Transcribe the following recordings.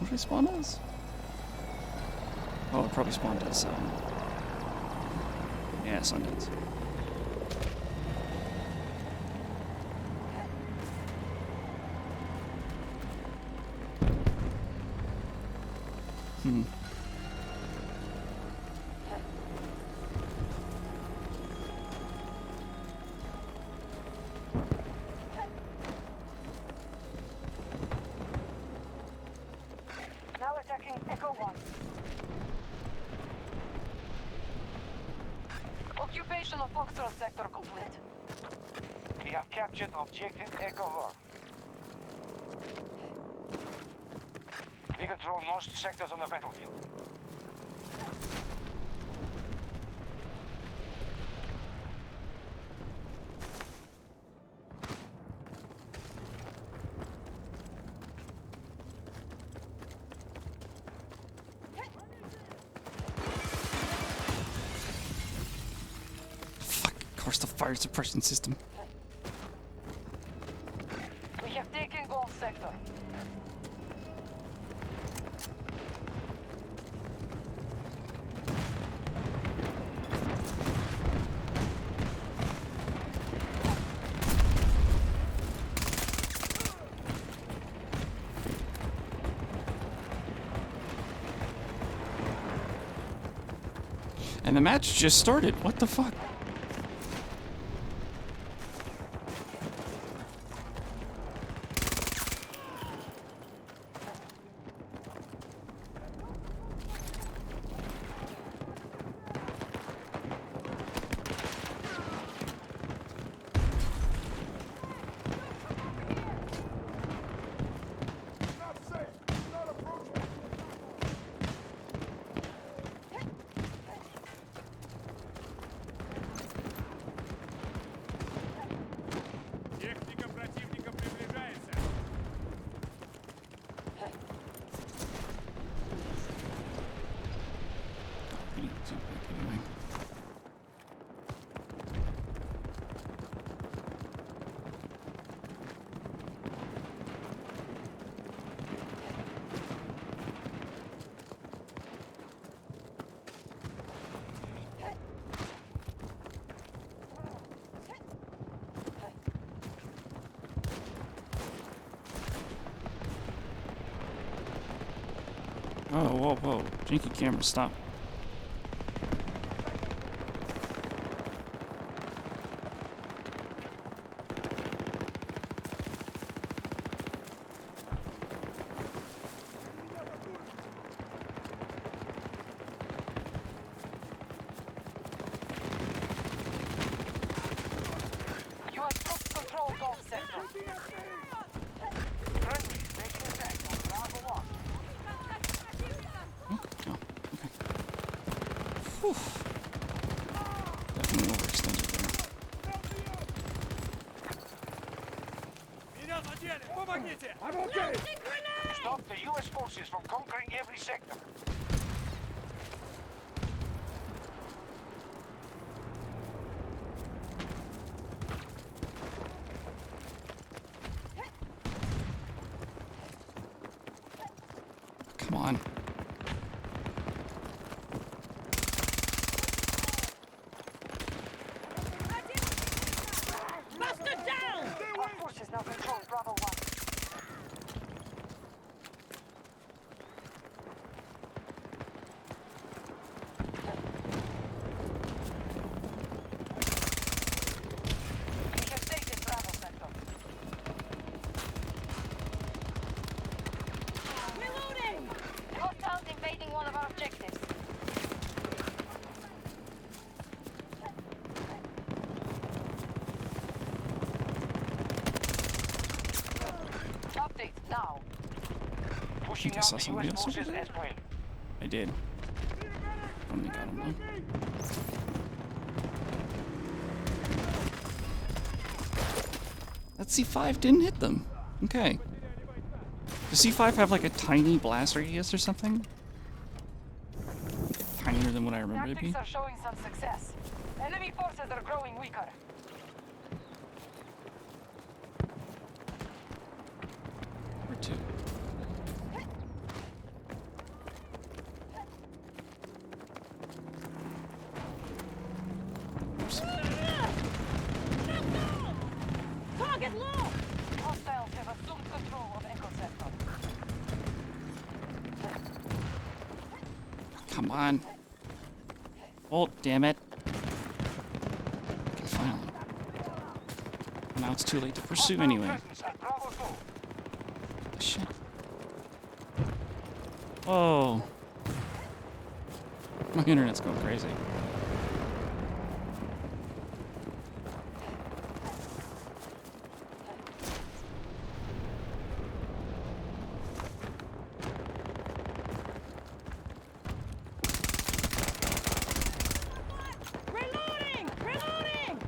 What did I spawn as? Oh, it probably spawned as, yeah, Sundance. Hmm. Now attacking Echo 1. Occupation of Foxtrot sector complete. We have captured objective Echo 1. We control most sectors on the battlefield. Fuck, of course, the fire suppression system. We have taken Gold sector. And the match just started. What the fuck? Техника противника приближается. Anyway. Oh, whoa, whoa. Janky camera, stop. US troops control Gold sector. Friendly, making attack on Bravo 1. Oh, okay. Whew. Definitely overextended there. Меня задели! Помогите! Stop the US forces from conquering every sector. Come on. Our forces now control Bravo 1. We have taken Bravo sector. Hostiles invading one of our objectives. Update now. Pushing I out saw the somebody US else over forces there. as planned. I did. Only got him though. That C5 didn't hit them. Okay. Does C5 have like a tiny blast radius or something? Tinier than what I remember it being? Tactics are showing some success. Enemy forces are growing weaker. Or two. Oops. Target low! Hostiles have assumed control of Echo Sector. Come on. Oh, damn it. Okay, finally. Now it's too late to pursue anyway. Presence at Bravo 2. Shit. Oh. My internet's going crazy. Reloading! Reloading!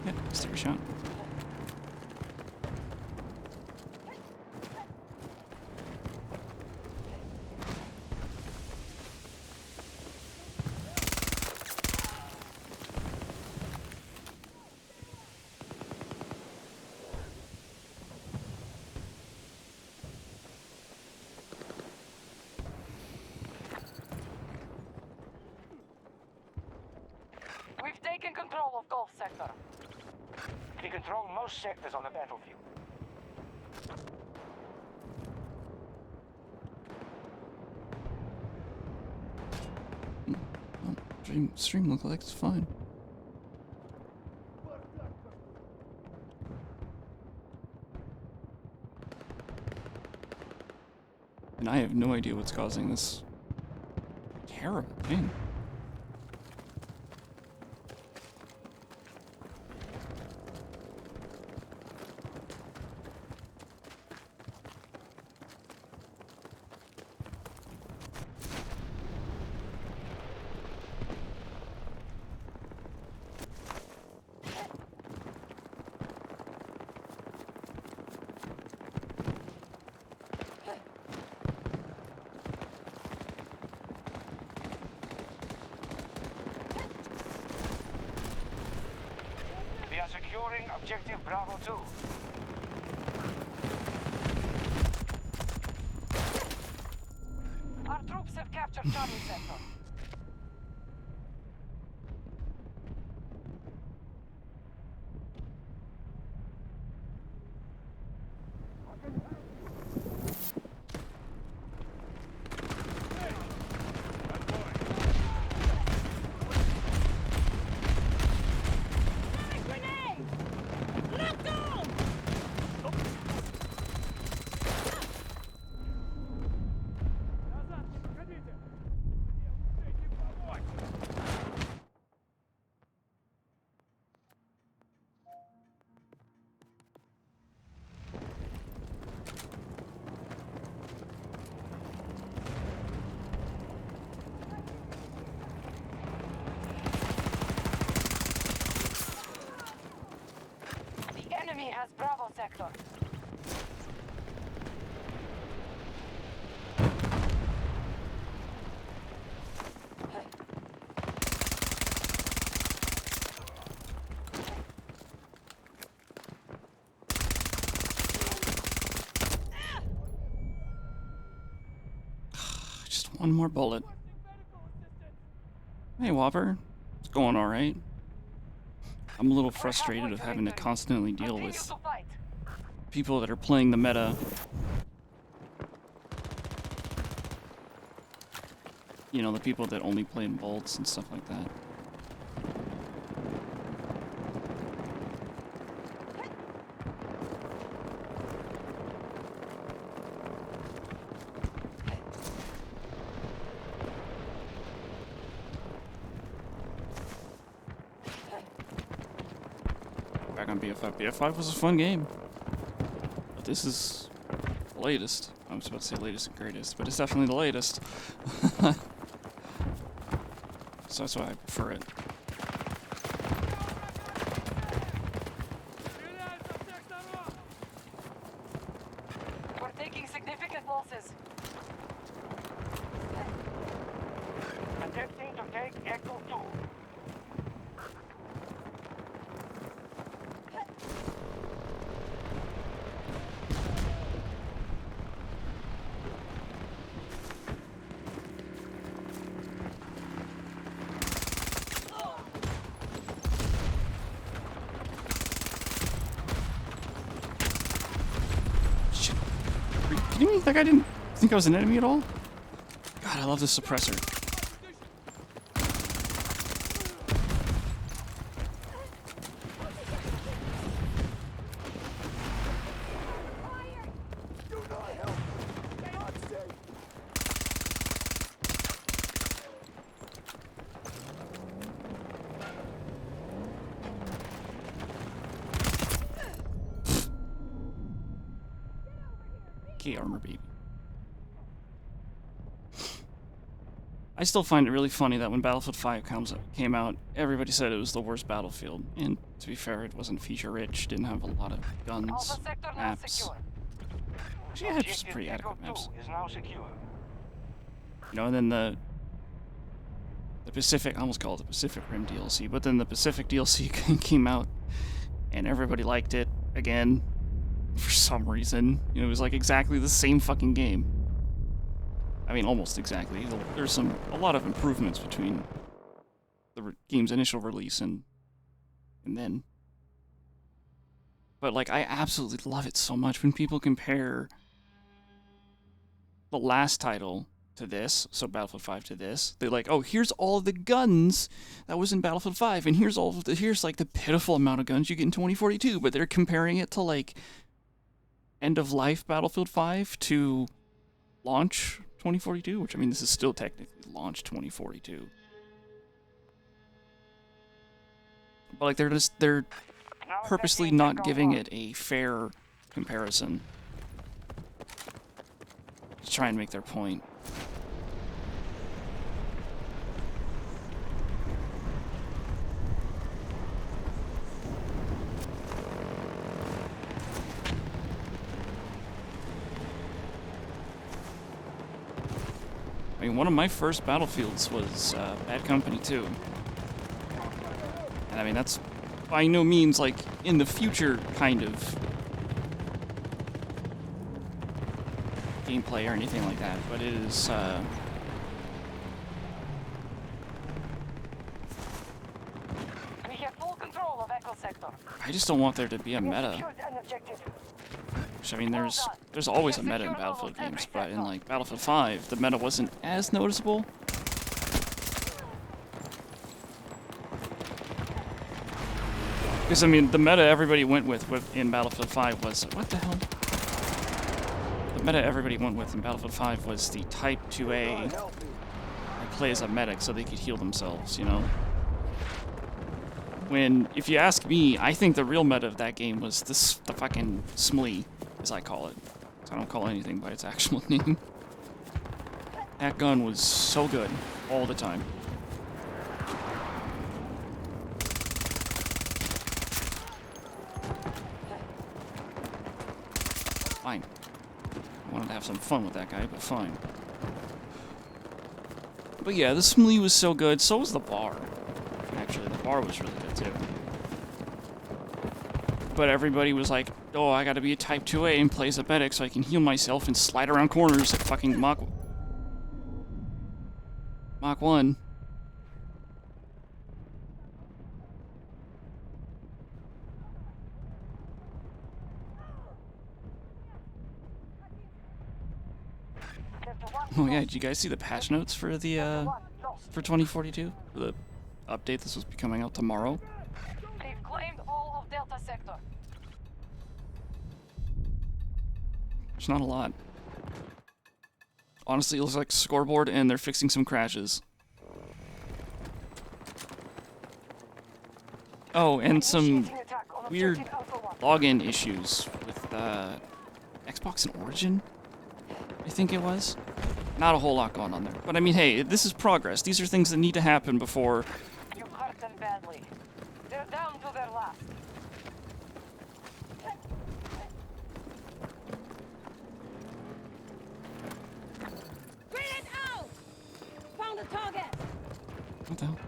Yeah, just take a shot. We've taken control of Gulf Sector. We control most sectors on the battlefield. Oh, stream looks like it's fine. And I have no idea what's causing this terrible thing. We are securing objective Bravo 2. Our troops have captured Charlie Sector. Grenade! Let go! Назад, не подходите! Успейте помочь! The enemy has Bravo Sector. Just one more bullet. Hey, Whopper. It's going alright. I'm a little frustrated of having to constantly deal Continue with to fight. people that are playing the meta. You know, the people that only play in bolts and stuff like that. Back on BF5. BF5 was a fun game. But this is a latest. I was about to say latest and greatest, but it's definitely the latest. So that's why I prefer it. We're taking significant losses. Attempting to take Echo 2. Shit. Are you kidding me? That guy didn't think I was an enemy at all? God, I love this suppressor. Okay, armor baby. I still find it really funny that when Battlefield 5 came out, everybody said it was the worst Battlefield. And to be fair, it wasn't feature-rich, didn't have a lot of guns, Alpha sector now maps. secure. Actually, it had just pretty adequate Echo maps. 2 is now secure. You know, and then the Pacific, I almost call it the Pacific Rim DLC, but then the Pacific DLC came out, and everybody liked it again, for some reason. You know, it was like exactly the same fucking game. I mean, almost exactly. There's a lot of improvements between the game's initial release and then. But, like, I absolutely love it so much when people compare the last title to this, so Battlefield 5 to this. They're like, oh, here's all of the guns that was in Battlefield 5, and here's here's, like, the pitiful amount of guns you get in 2042, but they're comparing it to, like, end-of-life Battlefield 5 to launch 2042, which, I mean, this is still technically launch 2042. But, like, they're purposely not giving it a fair comparison to try and make their point. I mean, one of my first Battlefields was Bad Company 2. And I mean, that's by no means, like, in the future kind of gameplay or anything like that, but it is, We have full control of Echo sector. I just don't want there to be a meta. Secured an objective. Which, I mean, there's always a meta in Battlefield games, but in, like, Battlefield 5, the meta wasn't as noticeable. Because, I mean, the meta everybody went with in Battlefield 5 was... What the hell? The meta everybody went with in Battlefield 5 was the Type 2A that play as a medic so they could heal themselves, you know? When, if you ask me, I think the real meta of that game was the fucking SMLE, as I call it. So I don't call anything by its actual name. That gun was so good, all the time. Fine. I wanted to have some fun with that guy, but fine. But yeah, the SMLE was so good, so was the bar. Actually, the bar was really good too. But everybody was like, oh, I gotta be a Type 2A and play as a medic so I can heal myself and slide around corners at fucking Mach 1. Oh yeah, did you guys see the patch notes for the, for 2042? For the update this was be coming out tomorrow? They've claimed all of Delta sector. There's not a lot. Honestly, it looks like scoreboard and they're fixing some crashes. Oh, and some weird login issues with Xbox and Origin. I think it was. Not a whole lot going on there. But I mean, hey, this is progress. These are things that need to happen before... You hurt them badly. They're down to their last. Grenade out! Found a target! What the hell?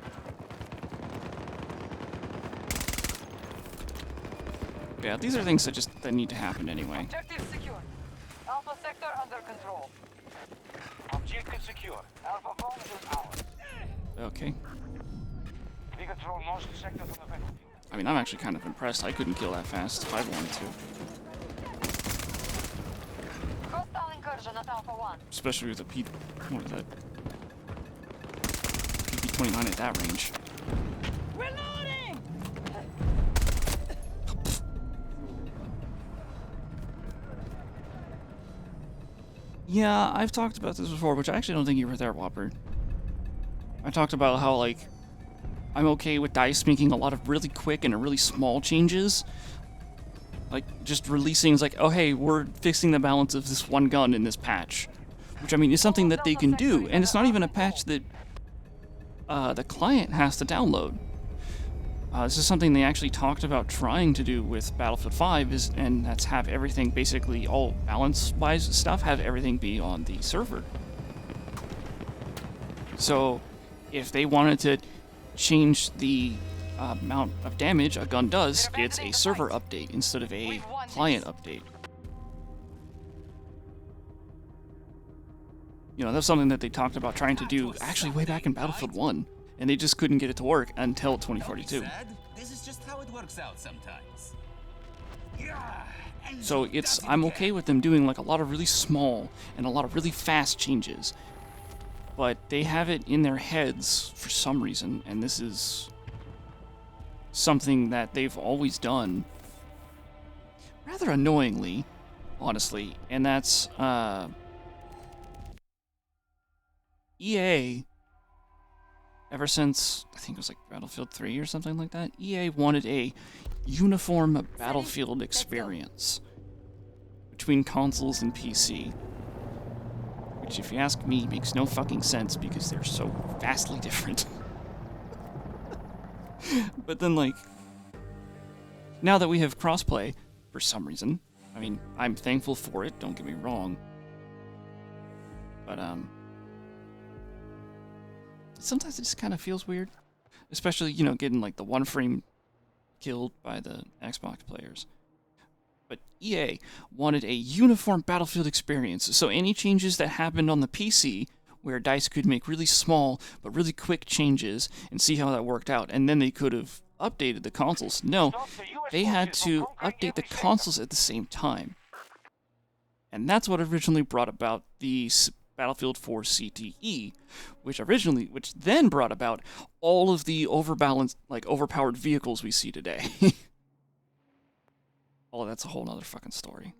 Yeah, these are things that need to happen anyway. Objective secure. Alpha sector under control. Objective secure. Alpha phone is ours. Okay. We control most sectors on the battlefield. I mean, I'm actually kind of impressed. I couldn't kill that fast if I wanted to. Hostile incursion at Alpha 1. Especially with a what is that? PP-29 at that range. Reloading! Yeah, I've talked about this before, which I actually don't think you were there, Whopper. I talked about how, like, I'm okay with DICE making a lot of really quick and really small changes. Like, just releasing, it's like, oh hey, we're fixing the balance of this one gun in this patch. Which, I mean, is something that they can do, and it's not even a patch that the client has to download. This is something they actually talked about trying to do with Battlefield 5, and that's have everything, basically all balance-wise stuff, have everything be on the server. So, if they wanted to change the amount of damage a gun does, it's a server update instead of a client update. You know, that's something that they talked about trying to do actually way back in Battlefield 1, and they just couldn't get it to work until 2042. This is just how it works out sometimes. So I'm okay with them doing like a lot of really small and a lot of really fast changes. But they have it in their heads for some reason, and this is something that they've always done rather annoyingly, honestly, and that's EA, ever since I think it was like Battlefield 3 or something like that, EA wanted a uniform Battlefield experience between consoles and PC. Which, if you ask me, makes no fucking sense because they're so vastly different. But then, like, now that we have crossplay, for some reason, I mean, I'm thankful for it, don't get me wrong. But, sometimes it just kind of feels weird. Especially, you know, getting, like, the one frame killed by the Xbox players. But EA wanted a uniform Battlefield experience, so any changes that happened on the PC, where DICE could make really small but really quick changes and see how that worked out, and then they could have updated the consoles. No, they had to update the consoles at the same time. And that's what originally brought about the Battlefield 4 CTE, which then brought about all of the overpowered vehicles we see today. Oh, that's a whole nother fucking story.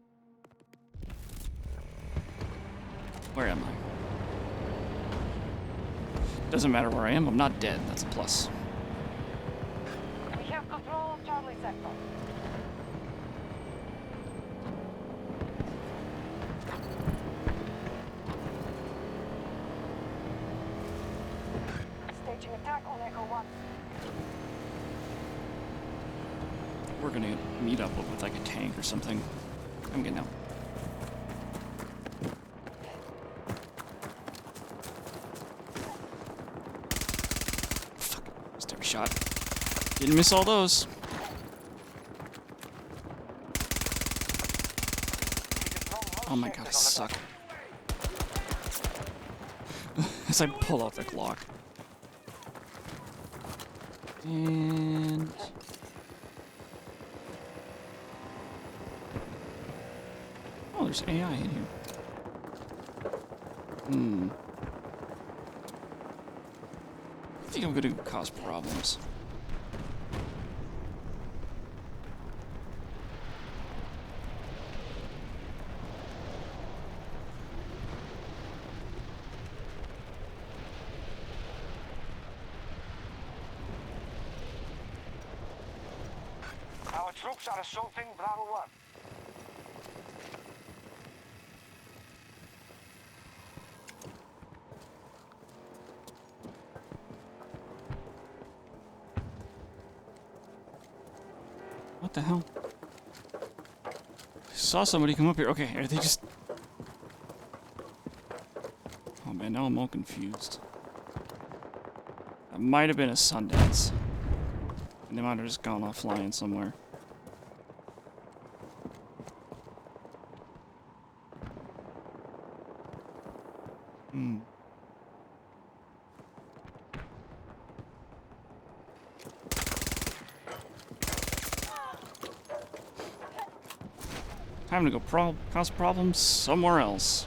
Where am I? Doesn't matter where I am, I'm not dead. That's a plus. We have control of Charlie sector. Staging attack on Echo 1. We're gonna meet up with like a tank or something. I'm getting out. Fuck. Missed every shot. Didn't miss all those. Oh my god, I suck. As I pull out the Glock. And... oh, there's AI in here. I think I'm gonna cause problems. Our troops are assaulting Bravo 1. What the hell? I saw somebody come up here. Okay, are they just... Oh man, now I'm all confused. That might have been a Sundance. And they might have just gone offline somewhere. Hmm. Time to go cause problems somewhere else.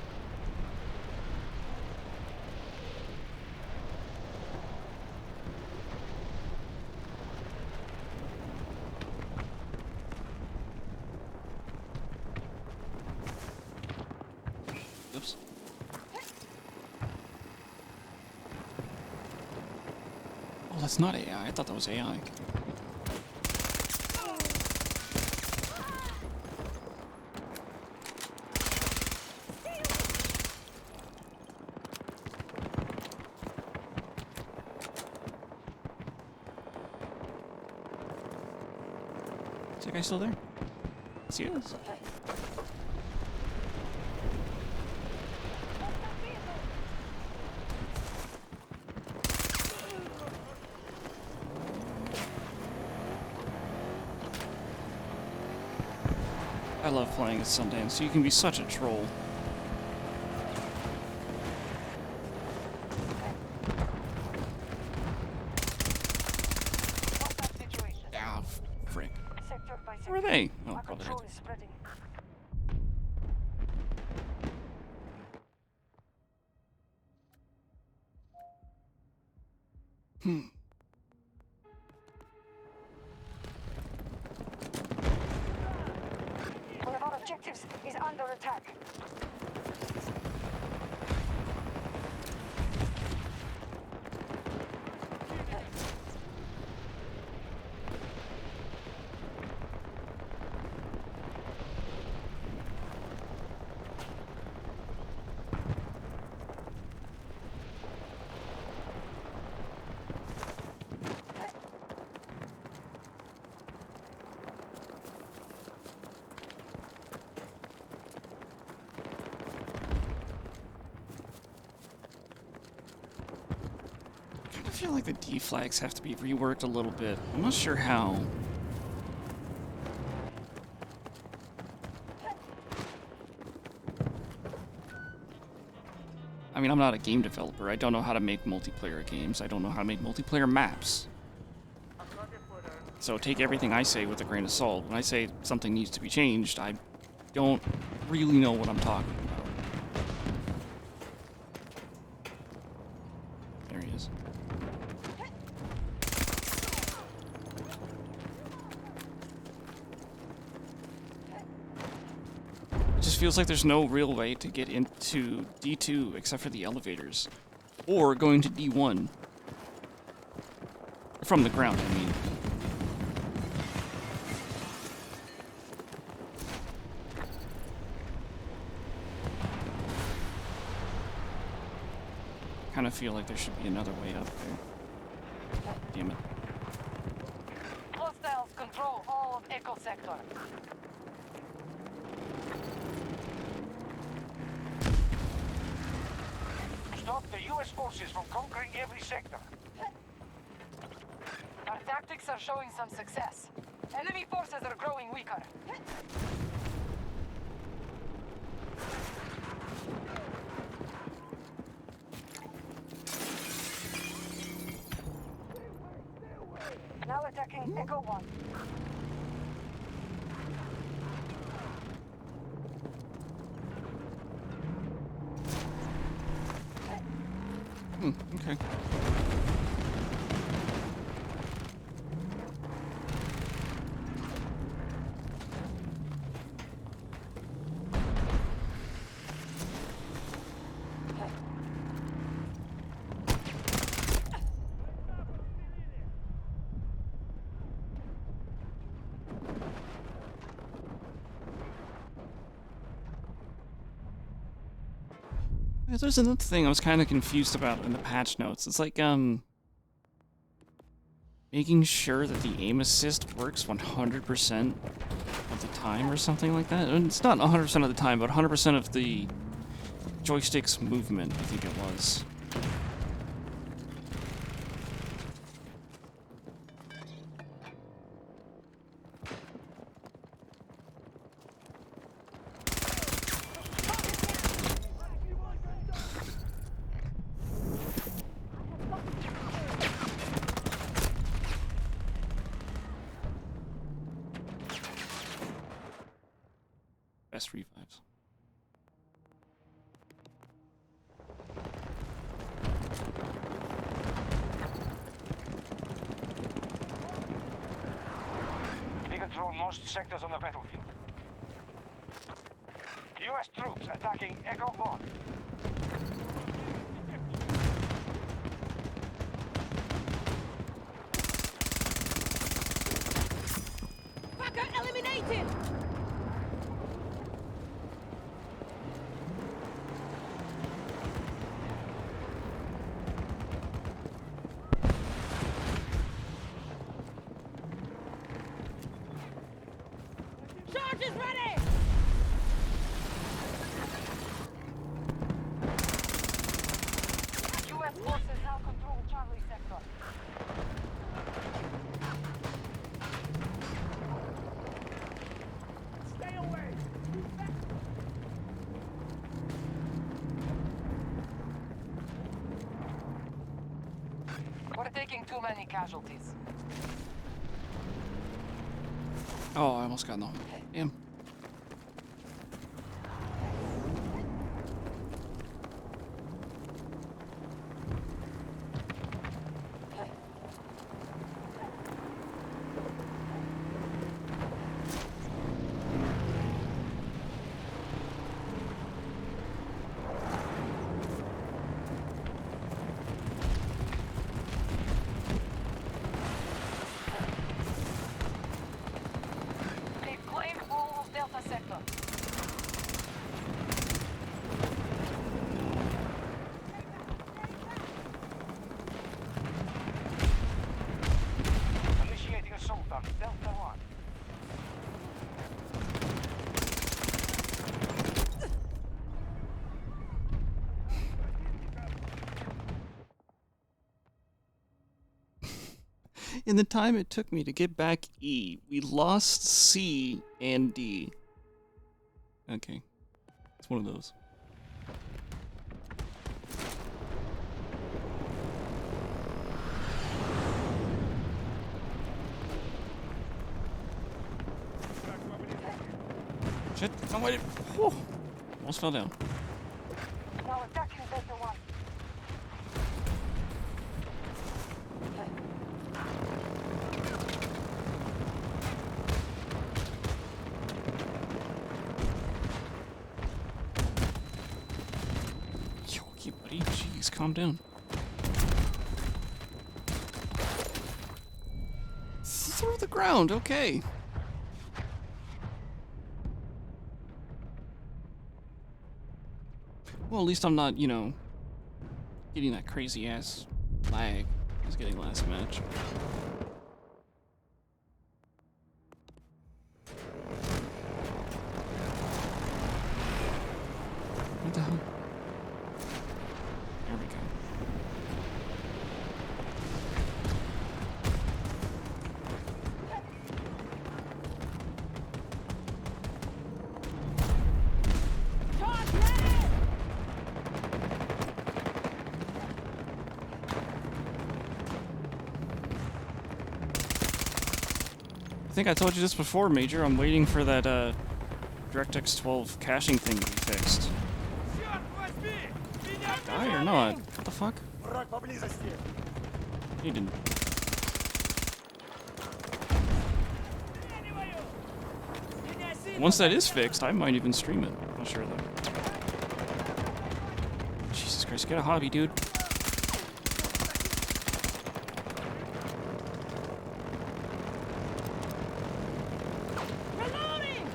Oops. Oh, that's not AI. I thought that was AI. Is that guy still there? Yes, he is. I love playing at Sundance. You can be such a troll. Ah, frick. Sector by sector. Where are they? Oh, Our probably control right is spreading. there. Hmm. One of our objectives is under attack. I feel like the D flags have to be reworked a little bit. I'm not sure how. I mean, I'm not a game developer. I don't know how to make multiplayer games. I don't know how to make multiplayer maps. So take everything I say with a grain of salt. When I say something needs to be changed, I don't really know what I'm talking about. There he is. It just feels like there's no real way to get into D2 except for the elevators. Or going to D1. From the ground, I mean. I kind of feel like there should be another way up there. Damn it. Hostiles control all of Echo Sector. Stop the US forces from conquering every sector. Our tactics are showing some success. Enemy forces are growing weaker. Now attacking Echo 1. Okay. There's another thing I was kind of confused about in the patch notes. It's like, making sure that the aim assist works 100% of the time or something like that. And it's not 100% of the time, but 100% of the joystick's movement, I think it was. Best revives. We control most sectors on the battlefield. US troops attacking Echo 1. Fucker eliminated! Charge is ready! US forces now control Charlie sector. Stay away! We're taking too many casualties. Oh, I almost got no. Damn. They've claimed all of Delta sector. Initiating assault on Delta 1. In the time it took me to get back E, we lost C and D. Okay. It's one of those. Shit, somebody. Whew. Almost fell down. Now attacking Delta 1. Yo, okay, buddy. Jeez, calm down. Through the ground, okay. Well, at least I'm not, you know, getting that crazy ass lag I was getting last match. What the hell? There we go. Charge ready! I think I told you this before, Major. I'm waiting for that DirectX 12 caching thing to be fixed. Черт возьми! Меня Die or not? What the fuck? враг поблизости! He didn't. Стреливаю! Меня сильно Once that is fixed, I might even stream it. Not sure though. Jesus Christ, get a hobby, dude. Reloading!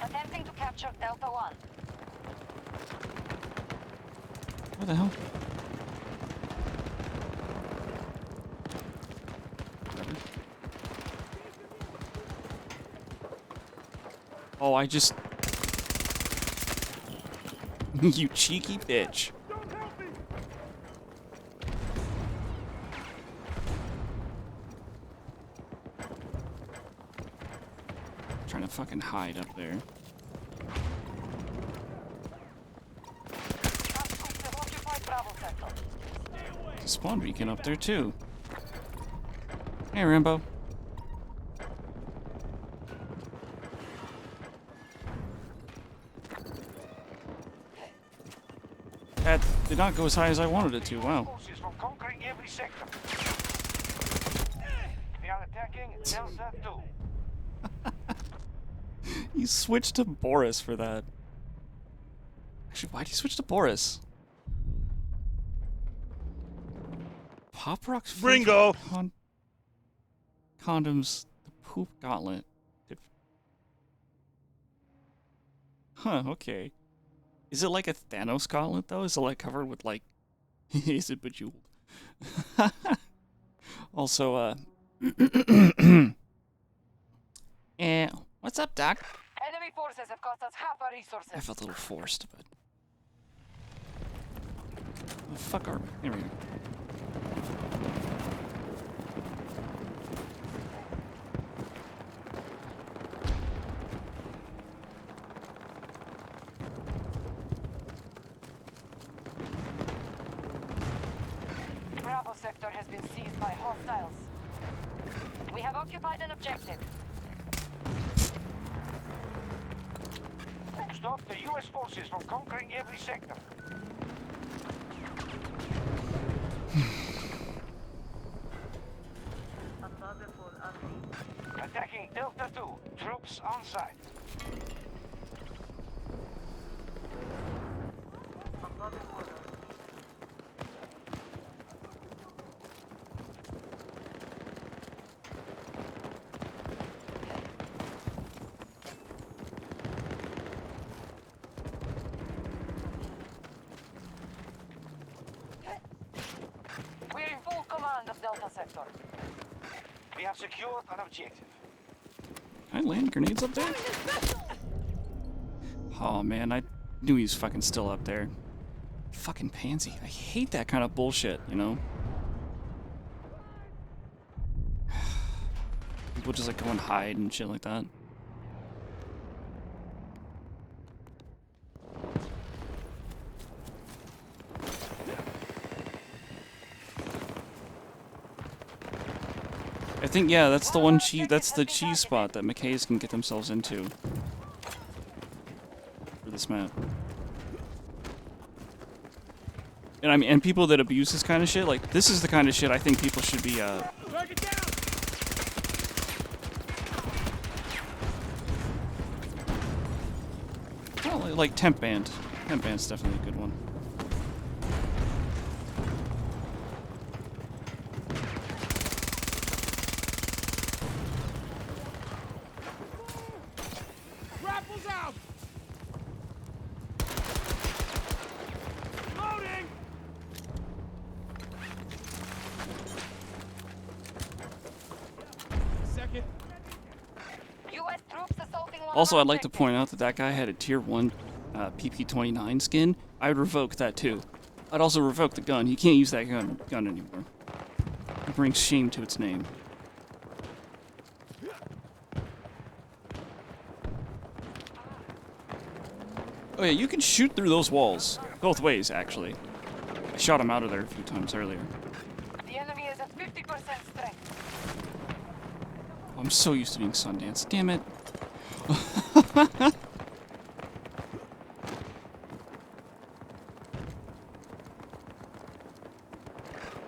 Attempting to capture Delta 1. What the hell? Oh, I just... You cheeky bitch. Trying to fucking hide up there. Troops have occupied Bravo sector. There's a spawn beacon up there too. Hey, Rambo. That did not go as high as I wanted it to. Wow. Forces from conquering every sector. They are attacking Delta 2. You switched to Boris for that. Actually, why'd you switch to Boris? Pop Rock's Ringo! Condoms, the poop gauntlet. Huh, okay. Is it like a Thanos gauntlet, though? Is it like covered with, like... Is it bejeweled? Also, what's up, Doc? Enemy forces have cost us half our resources. I felt a little forced, but... Oh, fuck our... Here we go. Bravo sector has been seized by hostiles. We have occupied an objective. Stop the US forces from conquering every sector. Attacking Delta 2. Troops on site. We're in full command of Delta sector. We have secured an objective. Can I land grenades up there? Oh man, I knew he was fucking still up there. Fucking pansy. I hate that kind of bullshit, you know? People just like go and hide and shit like that. I think, yeah, that's the one that's the cheese spot that McKays can get themselves into. For this map. And I mean, and people that abuse this kind of shit, like, this is the kind of shit I think people should be, Target down! well, like Temp Band. Temp Band's definitely a good one. Raffles out! Loading! Second. U.S. troops assaulting one Also, of our I'd like to objectives. point out that that guy had a tier 1 PP-29 skin. I would revoke that too. I'd also revoke the gun. You can't use that gun anymore. It brings shame to its name. Oh yeah, you can shoot through those walls. Both ways, actually. I shot him out of there a few times earlier. The enemy is at 50% strength. Oh, I'm so used to being Sundance. Damn it.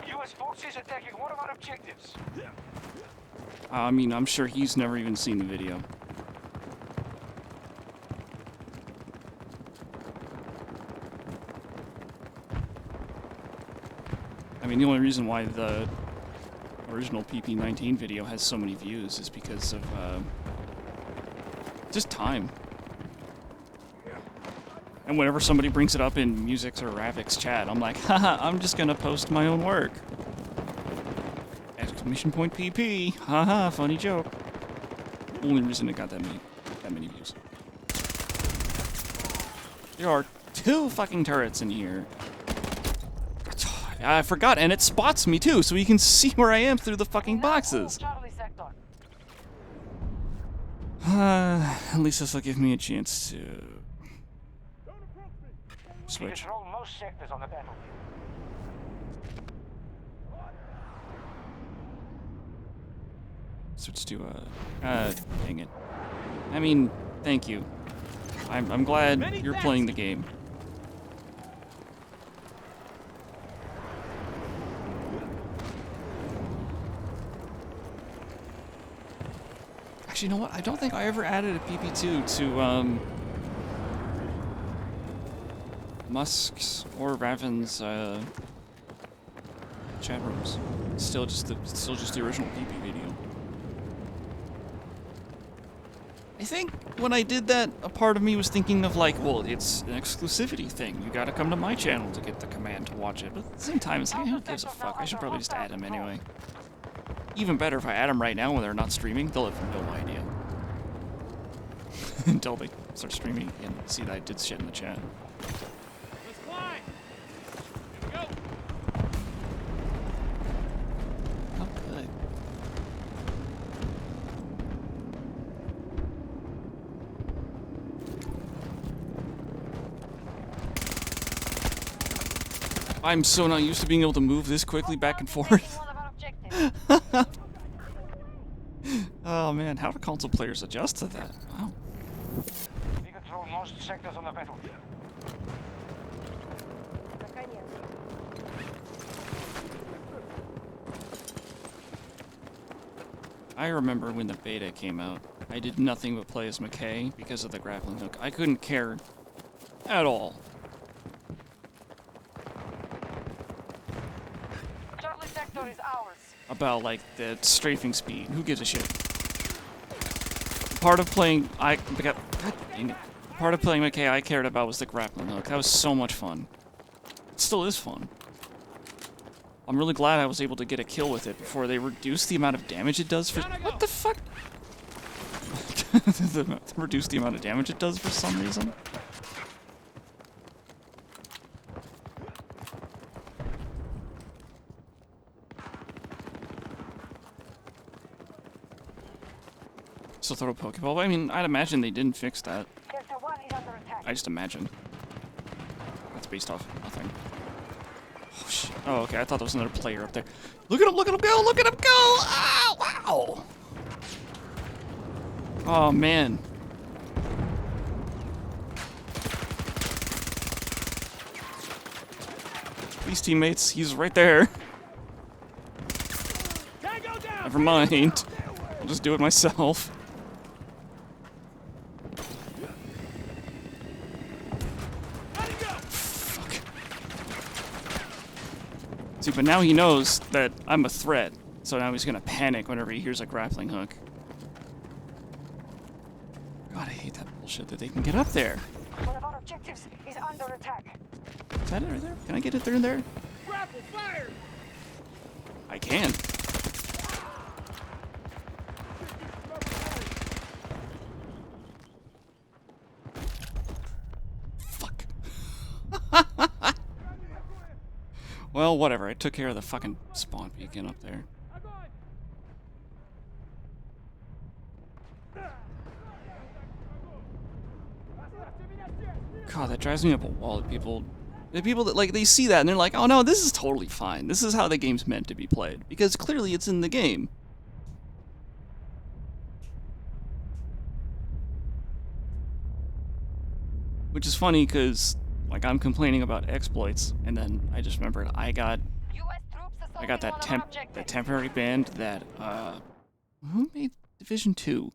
US forces attacking one of our objectives. I mean, I'm sure he's never even seen the video. I mean, the only reason why the original PP-19 video has so many views is because of, just time. And whenever somebody brings it up in Music's or Ravik's chat, I'm like, haha, I'm just gonna post my own work. Exclamation point PP, haha, funny joke. Only reason it got that many views. There are 2 fucking turrets in here. I forgot, and it spots me too, so you can see where I am through the fucking boxes. Charlie sector. At least this will give me a chance to We switch. control most sectors on the battlefield. Switch to dang it. I mean, thank you. I'm glad you're playing the game. Actually, you know what? I don't think I ever added a PP2 to Musk's or Raven's chat rooms. It's still just the original PP video. I think when I did that, a part of me was thinking of like, well, it's an exclusivity thing. You gotta come to my channel to get the command to watch it. But at the same time, it's like, who gives a fuck? I should probably just add them anyway. Even better if I add them right now when they're not streaming. They'll have no idea. Until they start streaming and see that I did shit in the chat. Let's fly. Here we go. Oh, good. I'm so not used to being able to move this quickly back and forth. One of our objectives. Oh man, how do console players adjust to that? Wow. We control most sectors on the battlefield. I remember when the beta came out, I did nothing but play as McKay because of the grappling hook. I couldn't care at all. Charlie sector is ours. About like the strafing speed. Who gives a shit? Part of playing God dang it. Part of playing McKay I cared about was the grappling hook. That was so much fun. It still is fun. I'm really glad I was able to get a kill with it before they reduced the amount of damage it does for what the fuck? Reduce the amount of damage it does for some reason. So throw a Pokeball. I mean, I'd imagine they didn't fix that. Delta 1 is under attack. I just imagine. That's based off nothing. Oh shit. Oh, okay. I thought there was another player up there. Look at him! Look at him go! Look at him go! Ow! Ow! Oh man. These teammates, he's right there. Tango down. Never mind. I'll just do it myself. Let it go. Fuck. See, but now he knows that I'm a threat, so now he's gonna panic whenever he hears a grappling hook. God, I hate that bullshit that they can get up there. One of our objectives is under attack. Is that it right there? Can I get it through there? Grapple fire. I can. Fuck. Well, whatever. I took care of the fucking spawn beacon up there. I'm going. God, that drives me up a wall. The people that like they see that and they're like, "Oh no, this is totally fine. This is how the game's meant to be played." Because clearly it's in the game. Which is funny because like I'm complaining about exploits and then I just remembered I got US troops I got assaulting that one of our objectives. temporary band that who made Division 2?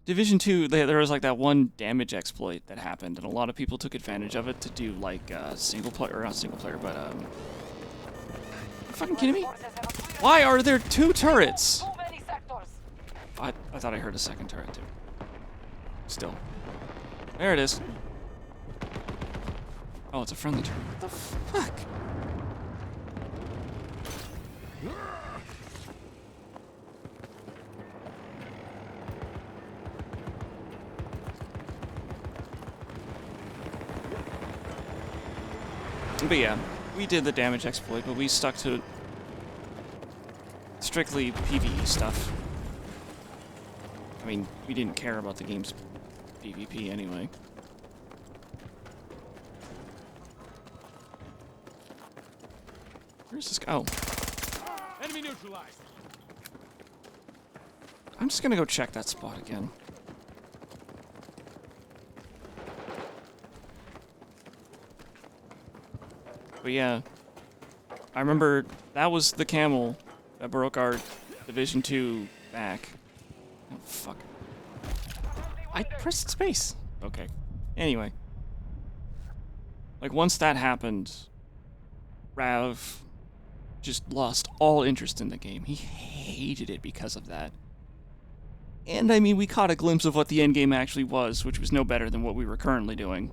Division 2, there was like that one damage exploit that happened and a lot of people took advantage of it to do like single player, or not single player, but are you fucking kidding me? Forces have a clear Why are there 2 turrets? too many sectors. I thought I heard a second turret too. Still. There it is. Oh, it's a friendly turret. What the fuck? But yeah, we did the damage exploit, but we stuck to strictly PvE stuff. I mean, we didn't care about the game's PvP anyway. Where's this guy? Oh. Enemy neutralized. I'm just gonna go check that spot again. But yeah, I remember that was the camel that broke our Division 2 back. Oh, fuck. I pressed space. Okay. Anyway. Like, once that happened, Rav just lost all interest in the game. He hated it because of that. And, I mean, we caught a glimpse of what the endgame actually was, which was no better than what we were currently doing.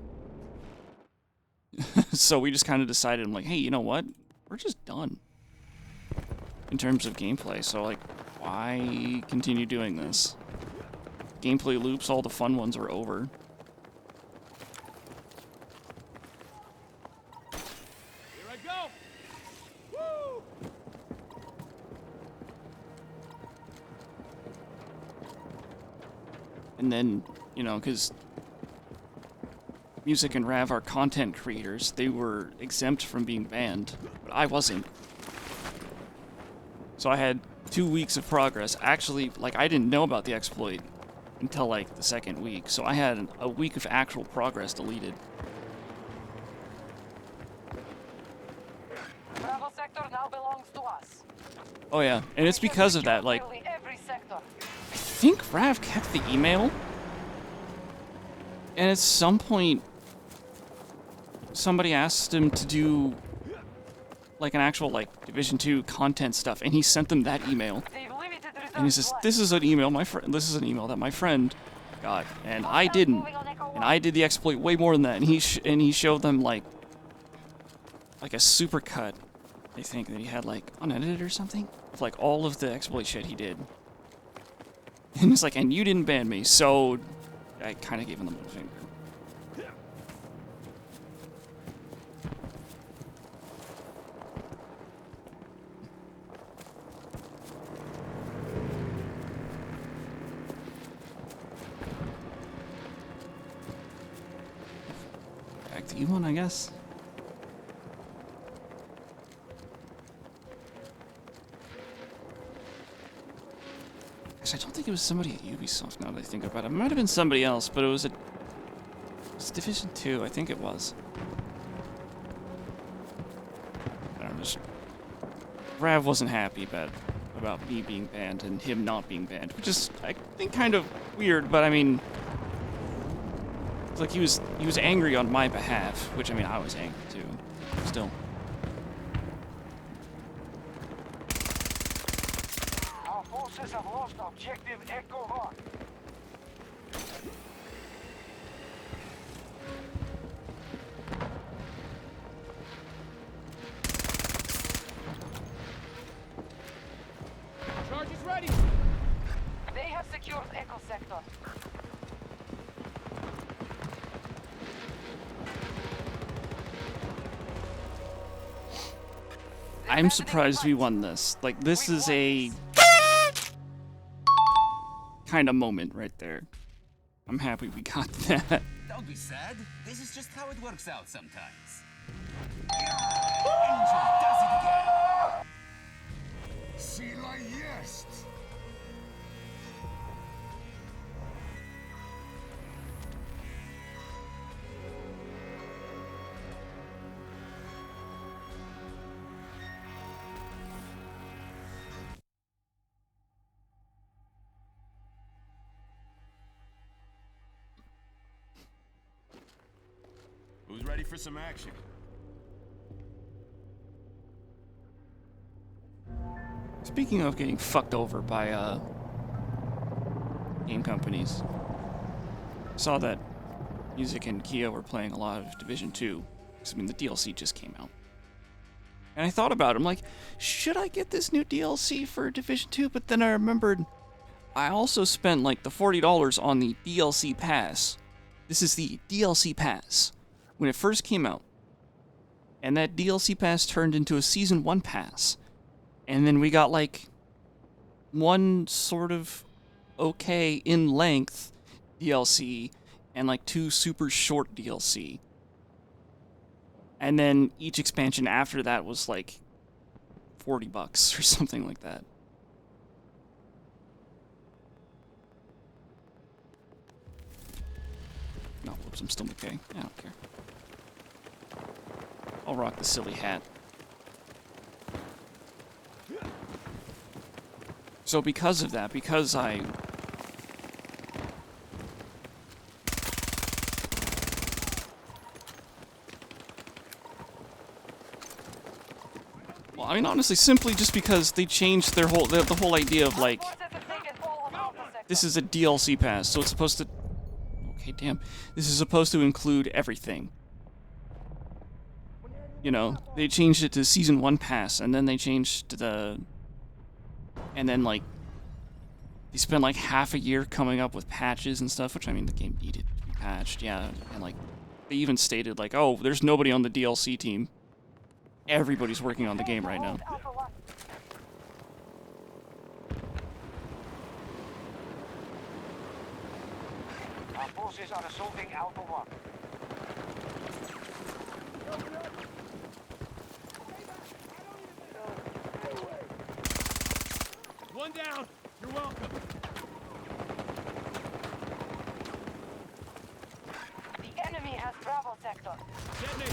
So we just kind of decided, I'm like, hey, you know what? We're just done. In terms of gameplay, so, like, why continue doing this? Gameplay loops, all the fun ones are over. Here I go. Woo! And then, you know, because Music and Rav are content creators, they were exempt from being banned, but I wasn't. So I had 2 weeks of progress. Actually, like, I didn't know about the exploit until, like, the second week, so I had a week of actual progress deleted. Bravo sector now belongs to us. Oh yeah, and it's because of that, like, Nearly every sector. I think Rav kept the email, and at some point, somebody asked him to do, like, an actual, like, Division 2 content stuff, and he sent them that email. They've limited And he says, "This is an email, this is an email that my friend got, and I didn't, and I did the exploit way more than that." And he showed them like a supercut, I think, that he had like unedited or something, of like all of the exploit shit he did. And it's like, and you didn't ban me, so I kind of gave him the middle finger. Back to you one, I guess. Actually, I don't think it was somebody at Ubisoft, now that I think about it. It might have been somebody else, but it was Division 2, I think it was. I don't know, just... Rav wasn't happy about me being banned and him not being banned, which is, I think, kind of weird, but I mean... It's like he was angry on my behalf, which, I mean, I was angry too, still. Our forces have lost objective Echo 1. Charge is ready. They have secured Echo sector. I'm surprised we won this. Like, this is a kind of moment right there. I'm happy we got that. Don't be sad. This is just how it works out sometimes. Angel does it again. Sila jest! Who's ready for some action? Speaking of getting fucked over by game companies, I saw that Music and Kia were playing a lot of Division 2. 'Cause, I mean, the DLC just came out. And I thought about it. I'm like, should I get this new DLC for Division 2? But then I remembered I also spent like the $40 on the DLC pass. This is the DLC pass when it first came out. And that DLC pass turned into a Season 1 pass. And then we got, like, one sort of okay in length DLC and, like, 2 super short DLC. And then each expansion after that was, like, $40 or something like that. No, whoops, I'm still okay. I don't care. I'll rock the silly hat. So because of that, because I... Well, I mean, honestly, simply just because they changed their whole, the whole idea of, like, Forces have taken all of Alpha Sector. this is a DLC pass, so it's supposed to... Okay, damn. This is supposed to include everything. You know, they changed it to Season 1 pass, and then they changed the... And then, like, they spent, like, half a year coming up with patches and stuff, which, I mean, the game needed to be patched, yeah. And, like, they even stated, like, oh, there's nobody on the DLC team. Everybody's working on the game right now. Alpha 1. Our forces are assaulting Alpha 1. One down. You're welcome. The enemy has Bravo Sector. Detonate.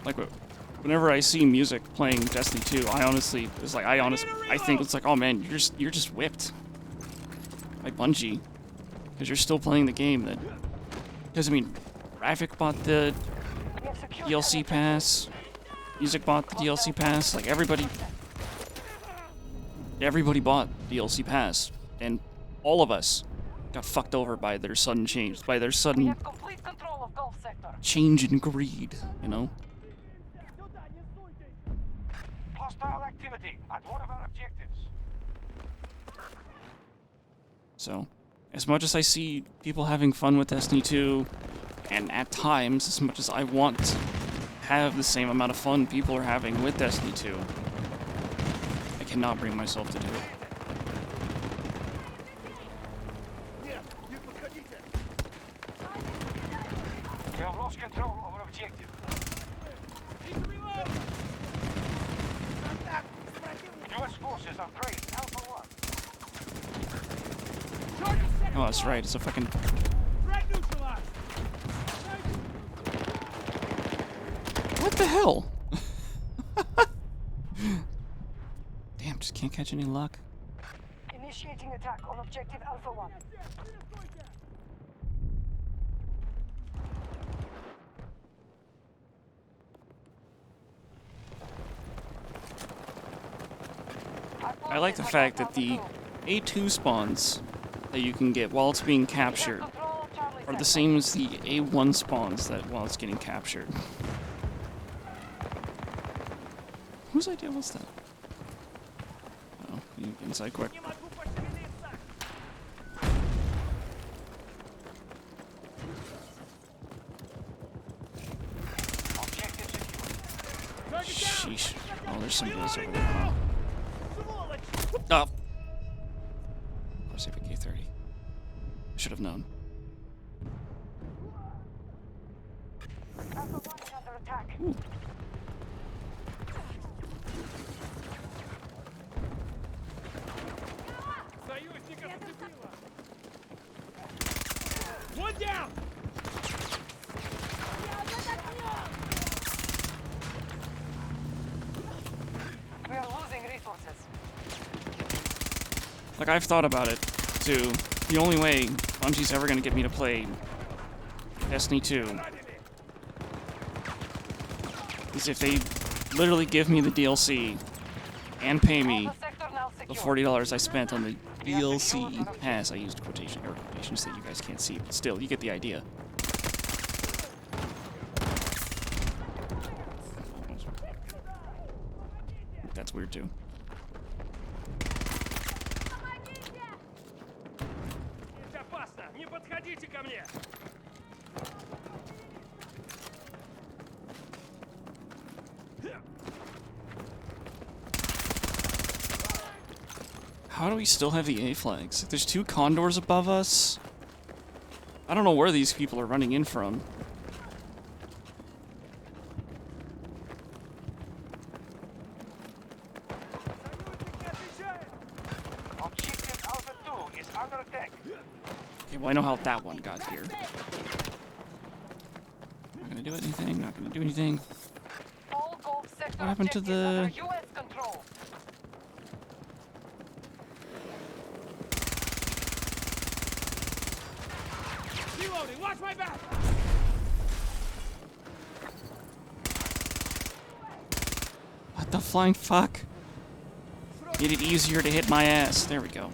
Like, whenever I see music playing Destiny 2, I think it's like, oh man, you're just whipped by Bungie, because you're still playing the game. Because I mean, Graphic bought the We have secured DLC pass, Music bought the DLC pass, like everybody bought DLC pass, and all of us got fucked over by their sudden change, by their We sudden have complete control of Gulf Sector. change in greed, you know? Hostile activity at one of our objectives. So, as much as I see people having fun with Destiny 2, and at times, as much as I want to have the same amount of fun people are having with Destiny 2, I cannot bring myself to do it. We have lost control over objective. US forces are traced Alpha 1. Oh, that's right, it's a fucking... Threat neutralized. What the hell? Damn, just can't catch any luck. Initiating attack on objective Alpha 1. I like the fact that the A2 spawns that you can get while it's being captured are the same as the A1 spawns that while it's getting captured. Whose idea was that? Oh, you get inside quick. Objective secure. Sheesh. Oh, there's somebody else over there. Oh. Of course, I have a K-30. I should have known. Alpha 1 is under attack. Ooh. Союзника зацепило. One down. We are losing resources. Like, I've thought about it, too. The only way Bungie's ever gonna get me to play Destiny 2 is if they literally give me the DLC and pay me Alpha Sector now the secure. $40 I spent on the DLC pass. I used air quotations that you guys can't see, but still, you get the idea. That's weird, too. Подходите ко мне! How do we still have the A flags? There's 2 condors above us. I don't know where these people are running in from. Objective Alpha 2 is under attack. Okay, well I know how that one got here. Not gonna do anything, not gonna do anything. All Gulf sector What happened to objectives the- under U.S. control. Reloading! Watch my back! What the flying fuck? Made it easier to hit my ass. There we go.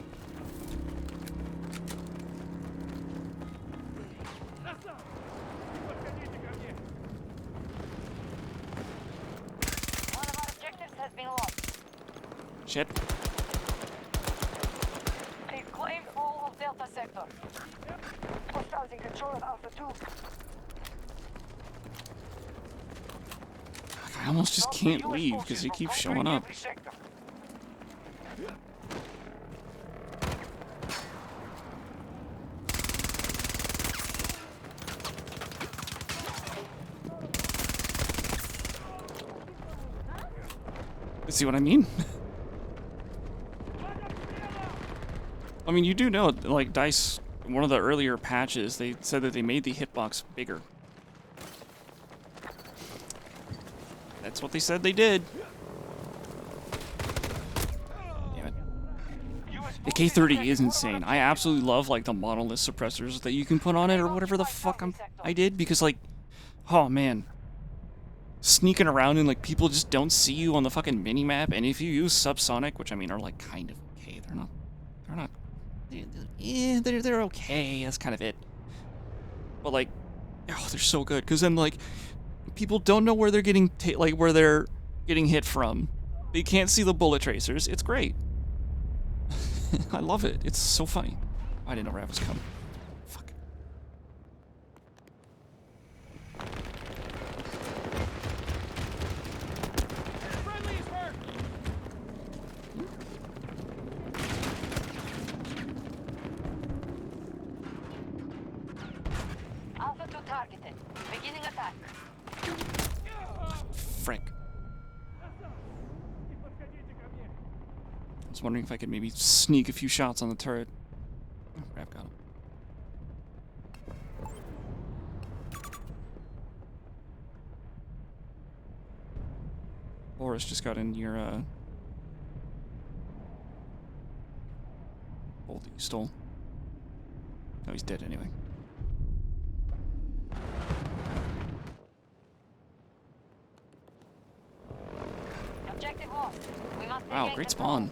Подходите ко мне! One of our objectives has been lost. Shit. They've claimed all of Delta sector. Hostiles in control of Alpha 2. I almost just Stop the can't US leave forces because they from keep conquering showing up. every sector. See what I mean? I mean, you do know, like, DICE, one of the earlier patches, they said that they made the hitbox bigger. That's what they said they did. Damn it. The K30 is insane. I absolutely love, like, the monolith suppressors that you can put on it or whatever the fuck I did, because, like, oh, man. Sneaking around and, like, people just don't see you on the fucking minimap, and if you use subsonic, which, I mean, are, like, kind of okay, they're okay, that's kind of it. But, like, oh, they're so good, because then, like, people don't know where they're getting, where they're getting hit from. They can't see the bullet tracers. It's great. I love it. It's so funny. I didn't know Rav was coming. Fuck. Friendly is hurt! Alpha 2 targeted. Beginning attack. Frick. Подходите ко мне! I was wondering if I could maybe sneak a few shots on the turret. Oh, Rav got him. Boris just got in your, bolt that you stole. No, he's dead anyway. Objective lost. We must Wow, regain great control. spawn.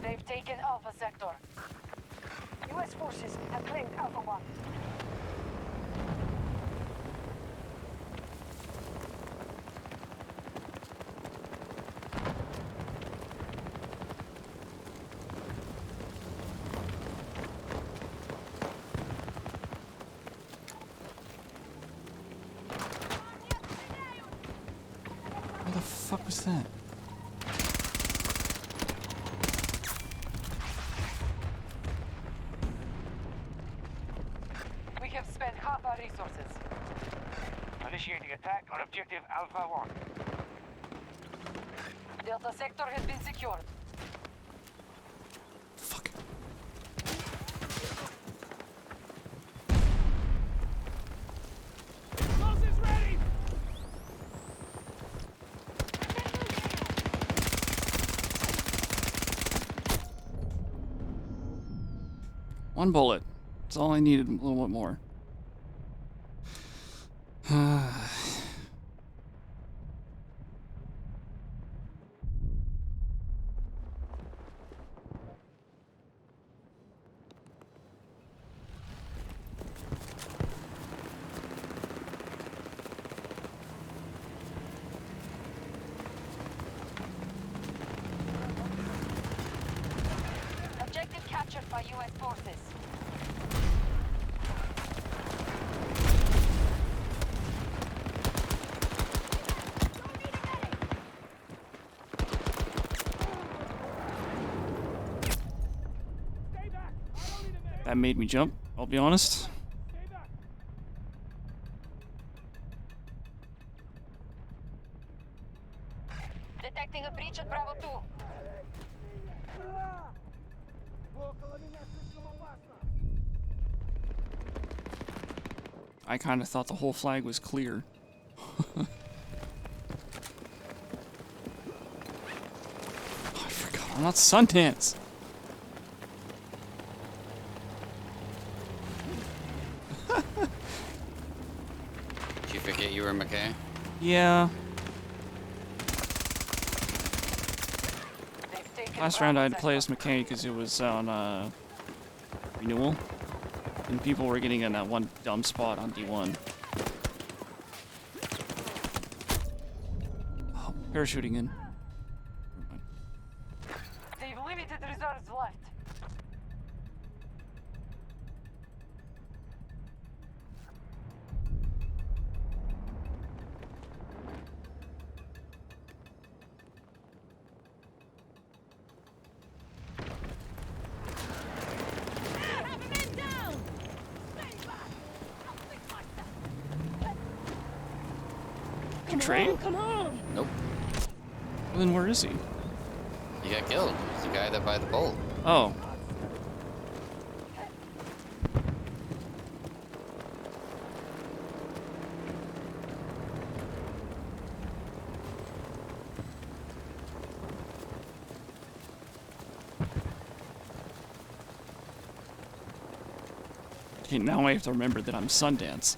They've taken Alpha sector. U.S. forces have claimed Alpha 1. What the fuck was that? We have spent half our resources. Initiating attack on objective Alpha 1. Delta sector has been secured. Fuck. Explosives ready! One bullet. That's all I needed, a little bit more. by U.S. forces. That made me jump, I'll be honest. Detecting a breach at Bravo 2. I kind of thought the whole flag was clear. Oh, I forgot, I'm not Sundance. Did you forget you were McKay? Yeah. They've taken Last round I had to Bravo play as sector. McKay because it was on renewal. And people were getting in that one dumb spot on D1. Oh, parachuting in. They've limited reserves left. Did you trade? Nope. Well, then where is he? He got killed. He's the guy that by the bolt. Oh. Okay, now I have to remember that I'm Sundance.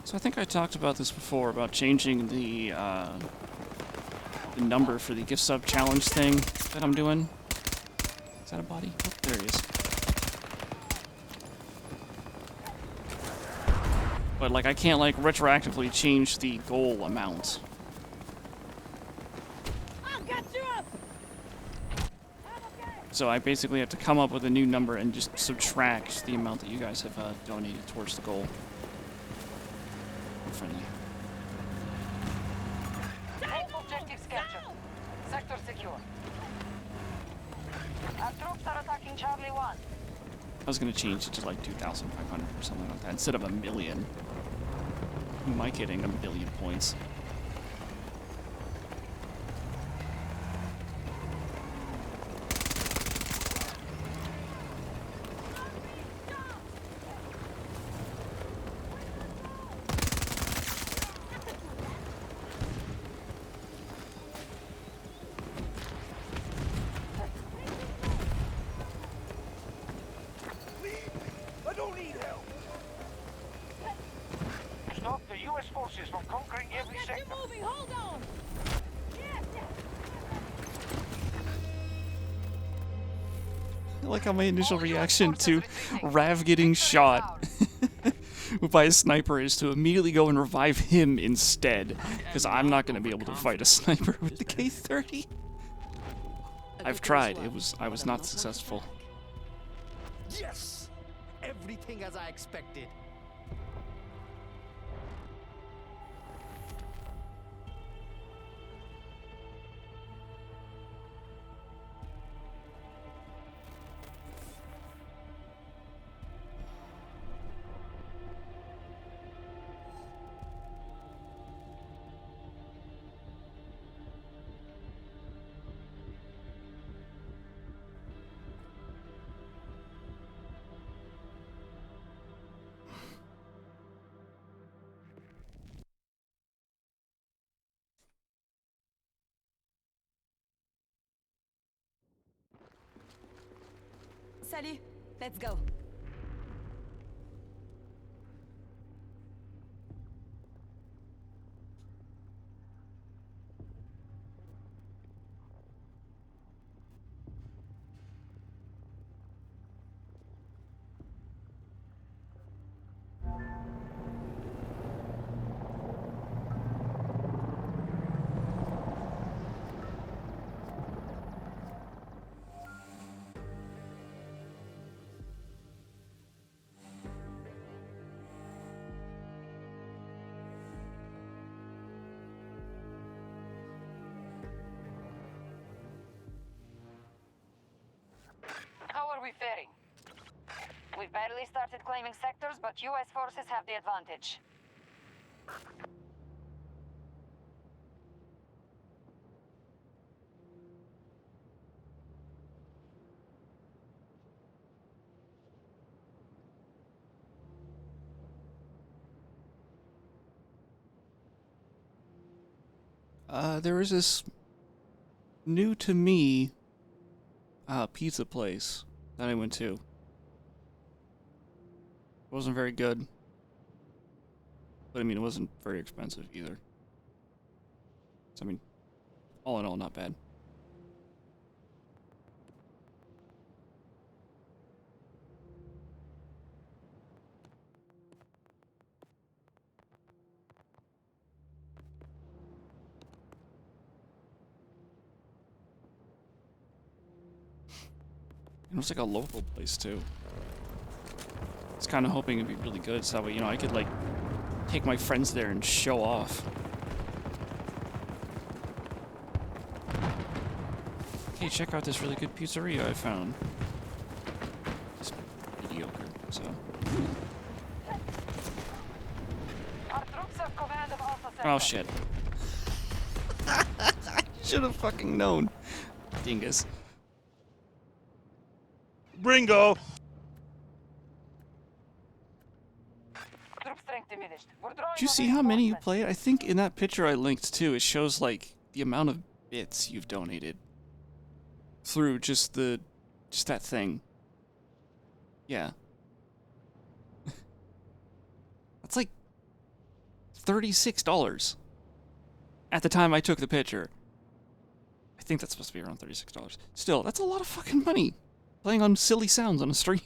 So I think I talked about this before, about changing the number for the gift sub challenge thing that I'm doing. Is that a body? Oh, there he is. But like I can't like retroactively change the goal amount. So I basically have to come up with a new number and just subtract the amount that you guys have donated towards the goal. Friendly. All objectives captured. Sector secure. Our troops are attacking Charlie 1. I was gonna change it to like 2,500 or something like that instead of 1,000,000. Who am I kidding? 1,000,000,000 points. I don't need help. Stop the U.S. forces from conquering every sector. I like how my initial reaction to Rav getting shot by a sniper is to immediately go and revive him instead, because I'm not going to be able to fight a sniper with the K30. I've tried. I was not successful. Yes! Everything as I expected. Salut, Let's go. How are we faring? We've barely started claiming sectors, but US forces have the advantage. There was this new to me pizza place that I went to. It wasn't very good. But I mean, it wasn't very expensive either. So I mean, all in all, not bad. It was like a local place too. I was kind of hoping it'd be really good, so that way, you know, I could like take my friends there and show off. Hey, check out this really good pizzeria I found. It's mediocre, so. Our troops have command of Alpha Sector. Oh shit. I should have fucking known. Dingus. Bringo! Troop strength diminished. We're drawing Did you on see how many you reinforcements. played? I think in that picture I linked too, it shows like the amount of bits you've donated through just that thing. Yeah. That's like $36 at the time I took the picture. I think that's supposed to be around $36. Still, that's a lot of fucking money. Playing on silly sounds on a stream.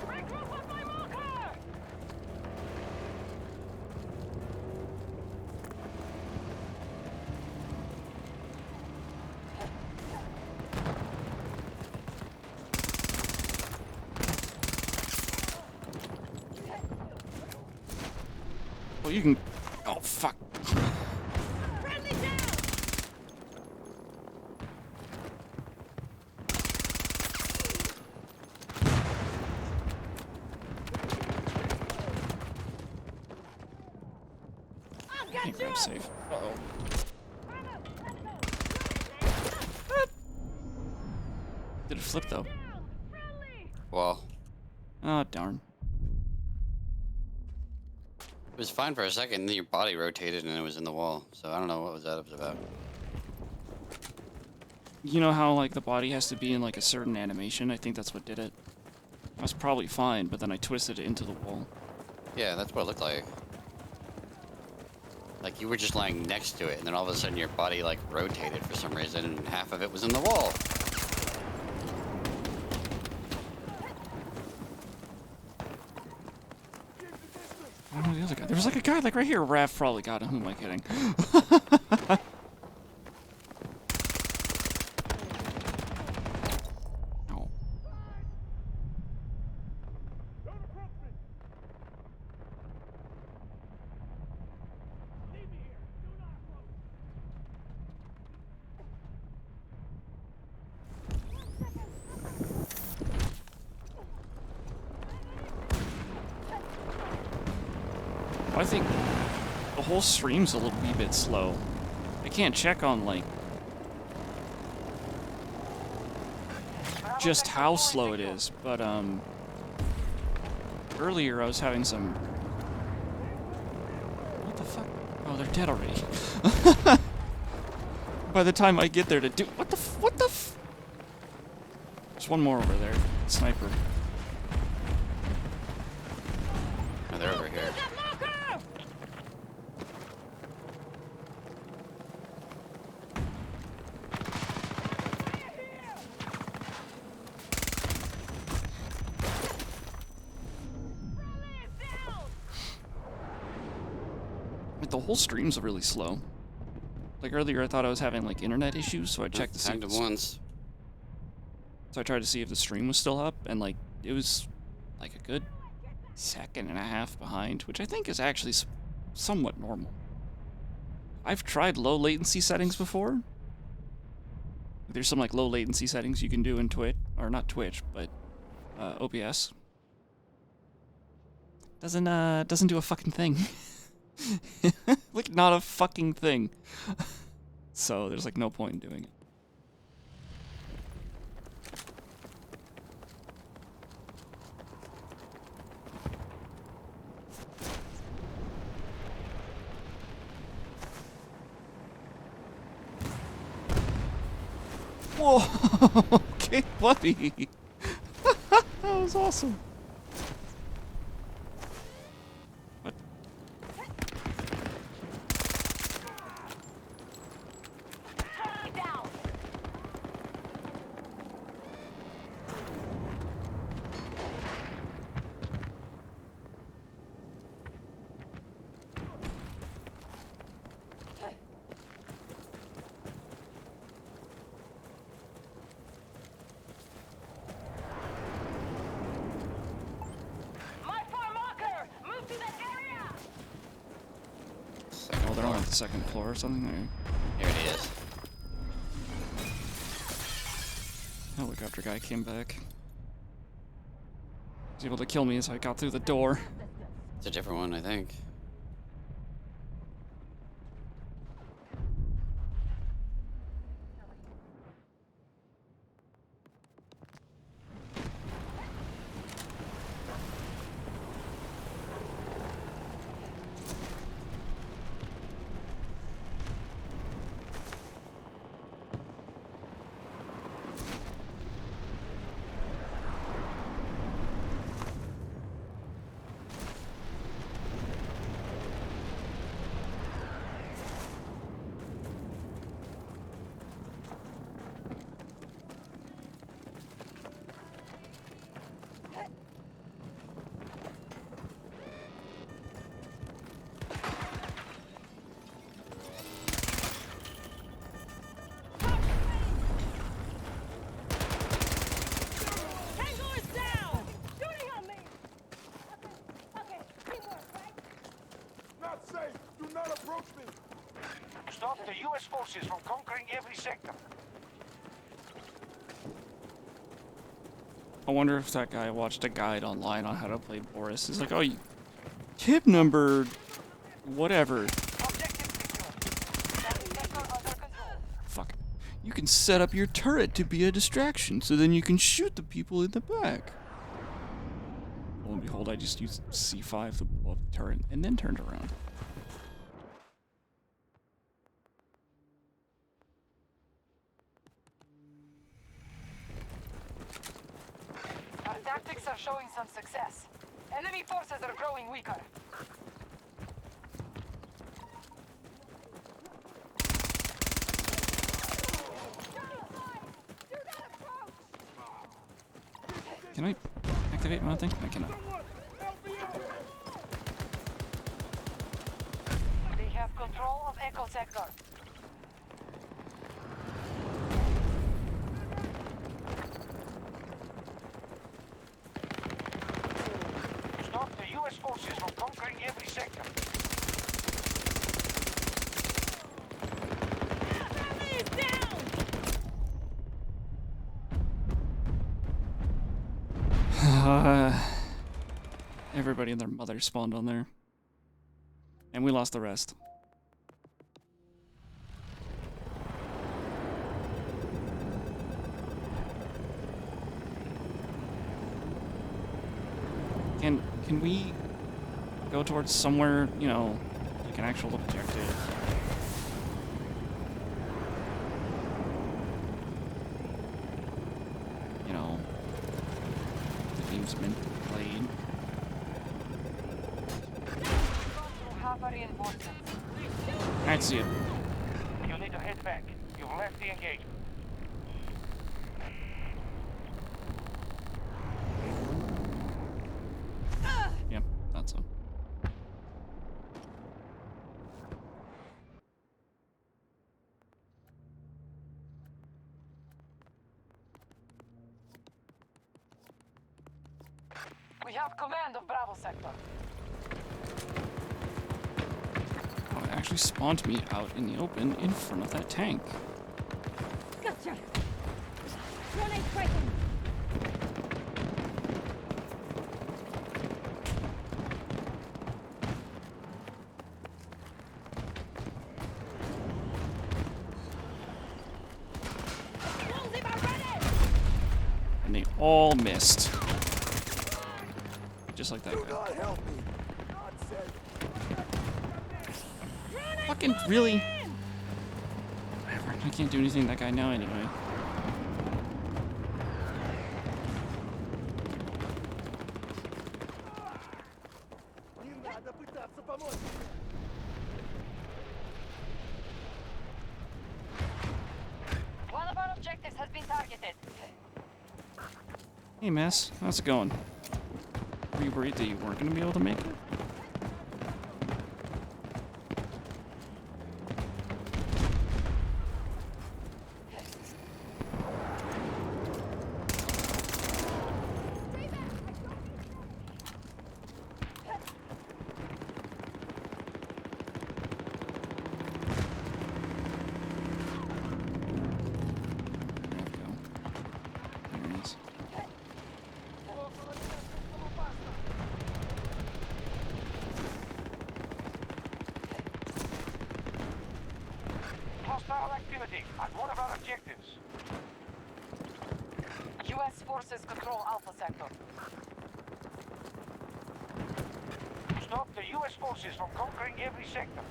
Regroup on my marker! Well, you can... Oh, fuck. Friendly down! Can't grab safe. Uh-oh. Did it flip, though? Well, Oh, darn. it was fine for a second, then your body rotated and it was in the wall. So I don't know what that was about. You know how, like, the body has to be in, like, a certain animation? I think that's what did it. I was probably fine, but then I twisted it into the wall. Yeah, that's what it looked like. Like you were just lying next to it, and then all of a sudden your body like rotated for some reason, and half of it was in the wall. I don't know the other guy. There was, like, a guy, like, right here. Raph probably got him. Who am I kidding? No. Well, I think the whole stream's a little wee bit slow. I can't check on, like, just how slow it is, but, earlier I was having some... What the fuck? Oh, Oh, they're dead already. By the time I get there to do... What the f... There's one more over there. Sniper. Oh, they're over here. Like, the whole stream's really slow. Like, earlier I thought I was having, like, internet issues, so I checked to see... Tagged him once. So I tried to see if the stream was still up, and, like, it was, like, a good second and a half behind, which I think is actually somewhat normal. I've tried low latency settings before. There's some, like, low latency settings you can do in Twitch, or not Twitch, but OBS. Doesn't do a fucking thing. Like, not a fucking thing. So there's, like, no point in doing it. Whoa! Okay, buddy! That was awesome! What? Down. My far marker! Move to that area! Oh, they're on the second floor or something? Or... Here it is. Helicopter guy came back. He was able to kill me as I got through the door. It's a different one, I think. Tango is down! Shooting on me! Okay, teamwork, right? Not safe. Do not approach me. Stop the U.S. forces from conquering every sector. I wonder if that guy watched a guide online on how to play Boris. He's like, oh, tip number... whatever. Objective secure. Sector under control. Fuck. You can set up your turret to be a distraction, so then you can shoot the people in the back. Lo and behold, I just used C5 to blow up the turret, and then turned around. Our tactics are showing some success. Enemy forces are growing weaker. Can I activate my thing? I cannot. They have control of Echo Sector. Stop the U.S. forces from conquering every sector. Enemy is down! Everybody and their mother spawned on there. And we lost the rest. Can we go towards somewhere, you know, like an actual objective. You know, the game's been played. Half a reinforcement. I see it. You need to head back. You've left the engagement. Yep, that's so. We have command of Bravo sector. Oh, it actually spawned me out in the open in front of that tank. Gotcha! Grenade breaking! And they all missed. Just like that guy. God help me. God said. Fucking really? Whatever. I can't do anything to that guy now anyway. Не надо пытаться помочь. One of our objectives has been targeted. Hey, Mess. How's it going? Were you worried that you weren't going to be able to make it? Hostile activity at one of our objectives. U.S. forces control Alpha sector. Stop the U.S. forces from conquering every sector.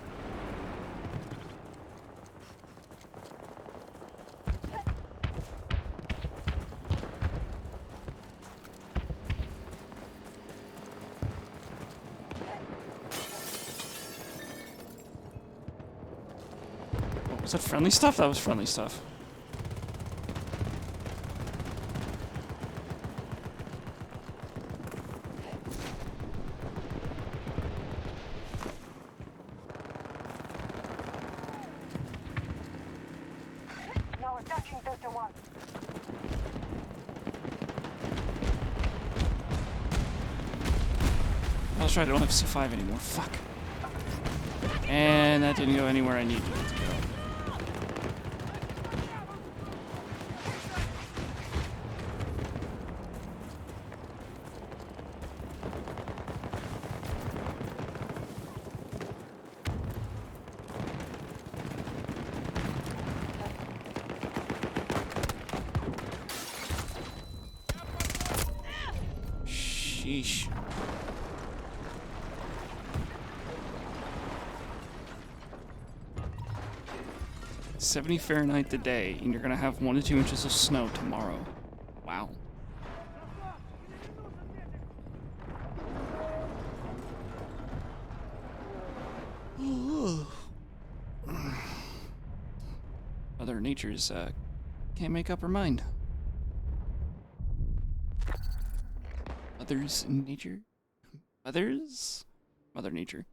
Was that friendly stuff? That was friendly stuff. Now attacking 31. Oh, that's right, I don't have C5 anymore. Fuck. And that didn't go anywhere I needed it to go. Sheesh. $70 Fahrenheit today, and you're gonna have 1 to 2 inches of snow tomorrow. Wow. Mother Nature's can't make up her mind. Mother's nature? Mother's? Mother Nature.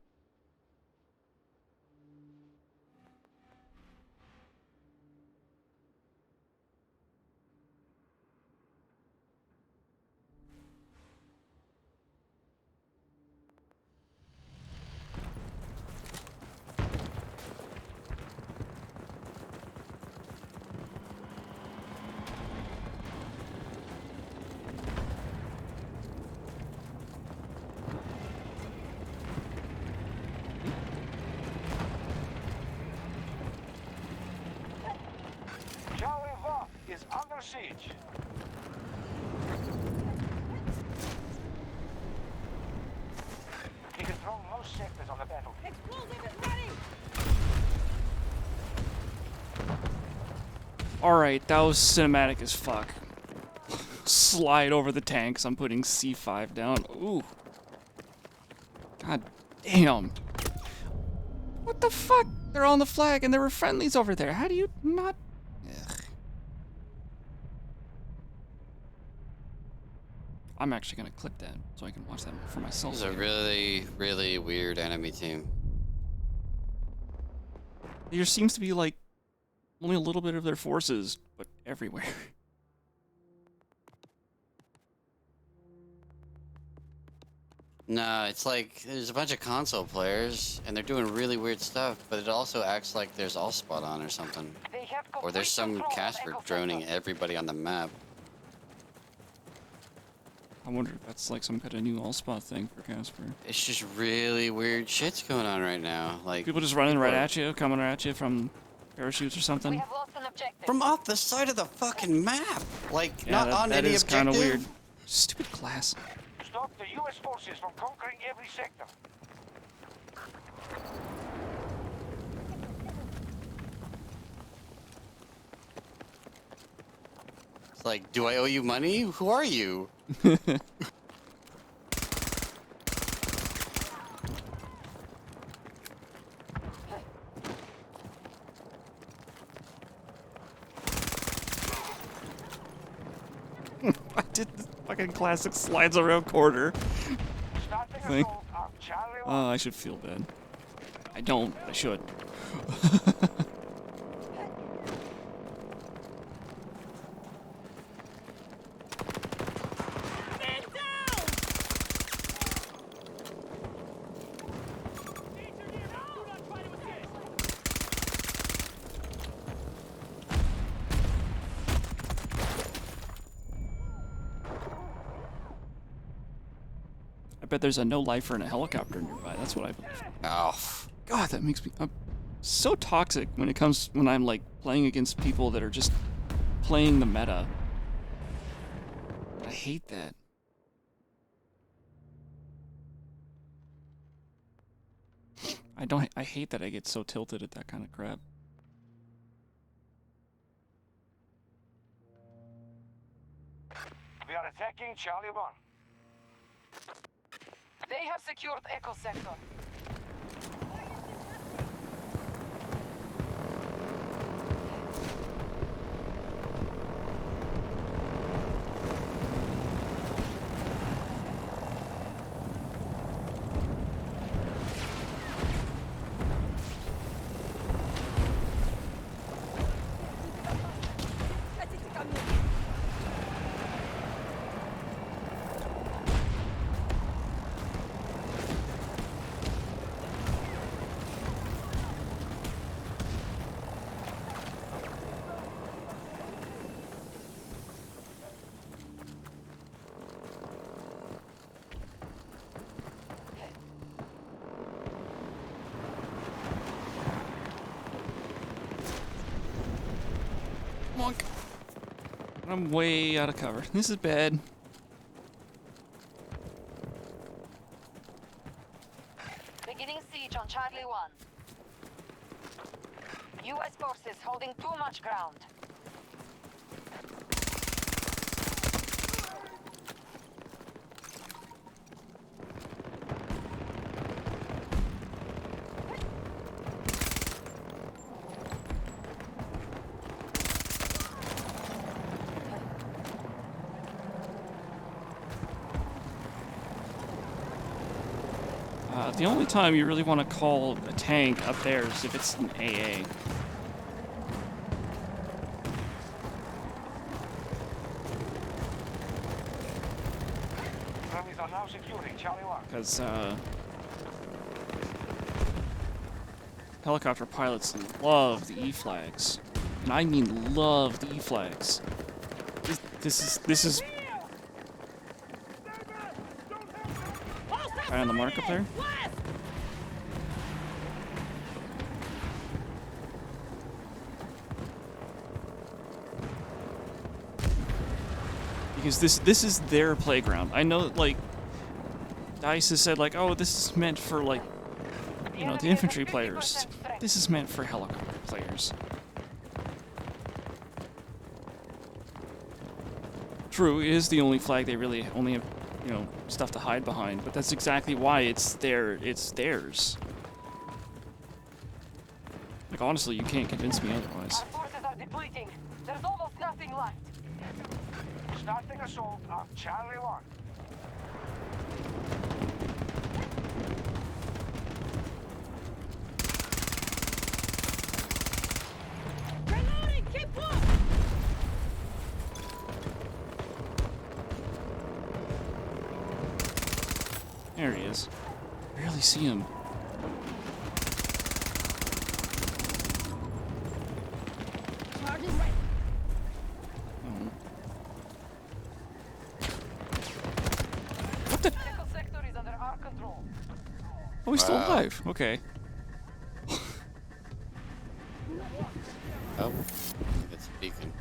Is under siege. He controls most sectors on the battlefield. Explosive is Alright, that was cinematic as fuck. Slide over the tanks. I'm putting C5 down. Ooh. God damn. What the fuck? They're on the flag and there were friendlies over there. How do you not... Ugh. I'm actually gonna clip that so I can watch that for myself. This is a really, really weird enemy team. There seems to be like only a little bit of their forces, but everywhere. No, it's like there's a bunch of console players and they're doing really weird stuff, but it also acts like there's Allspot on or something. They have Or there's complete some control of Casper Echo droning Sector. everybody on the map. I wonder if that's like some kind of new all-spot thing for Casper. It's just really weird shit's going on right now. Like People just running right people are- at you, coming at you from parachutes or We something. have lost an objective. From off the side of the fucking map. Like, Yeah, not on that any is objective. kind of weird. Stupid glass. Stop the U.S. forces from conquering every sector. It's like, do I owe you money? Who are you? I did this fucking classic slides around corner. Starting Thing. assault on Charlie 1. I should feel bad. I don't. I should. Man down! Danger nearby! Do not try to escape! I bet there's a no-lifer in a helicopter nearby. That's what I believe. Oh. God, that makes me so toxic when I'm like playing against people that are just playing the meta. I hate that. I hate that I get so tilted at that kind of crap. We are attacking Charlie 1. They have secured Echo Sector. Monk. I'm way out of cover. This is bad. Beginning siege on Charlie 1. U.S. forces holding too much ground. The only time you really want to call a tank up there is if it's an AA. Friendlies are now securing Charlie 1. Because, helicopter pilots love the E-flags. And I mean love the E-flags. This is... Guy on the mark up there? Because this is their playground. I know, like, DICE has said, like, oh, this is meant for, like, you know, the infantry players. This is meant for helicopter players. True, it is the only flag they really only have, you know, stuff to hide behind, but that's exactly why it's theirs. Like, honestly, you can't convince me otherwise. Our forces are depleting. There's almost nothing left. Starting assault on Charlie 1. Reloading! Keep up! There he is. Barely see him. Charge is ready. Oh. What the? Echo sector is under our control. Oh, he's still Wow. alive. Okay. Oh, it's a beacon.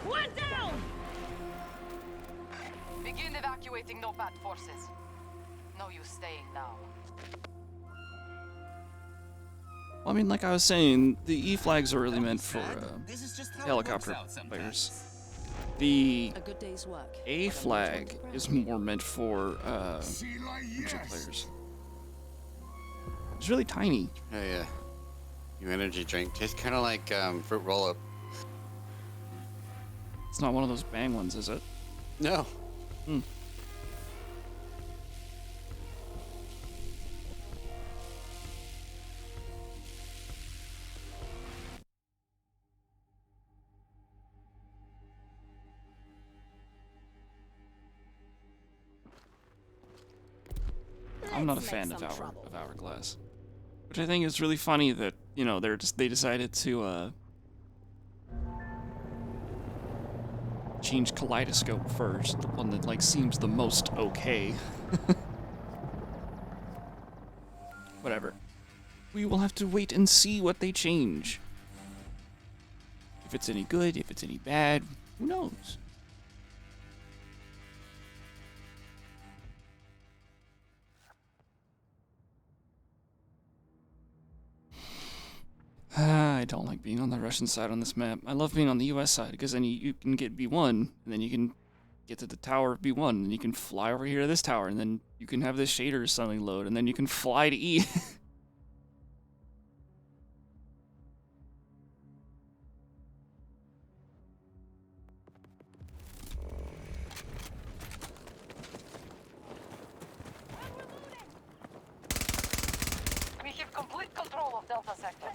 One down! Begin evacuating NOPAD forces. No use staying now. Well, I mean, like I was saying, the E flags are really meant for This is just how it helicopter works out sometimes. players. The A good day's work. A flag is more meant for infantry players. It's really tiny. Oh yeah. New energy drink tastes kind of like fruit roll-up. It's not one of those bang ones, is it? No. Hmm. I'm not a Let's fan make of some trouble. Hourglass, which I think is really funny that, you know, they decided to change Kaleidoscope first, the one that like seems the most okay. Whatever. We will have to wait and see what they change. If it's any good, if it's any bad, who knows? I don't like being on the Russian side on this map. I love being on the US side because then you can get B1, and then you can get to the tower of B1, and you can fly over here to this tower, and then you can have this shader suddenly load, and then you can fly to E. We have complete control of Delta sector.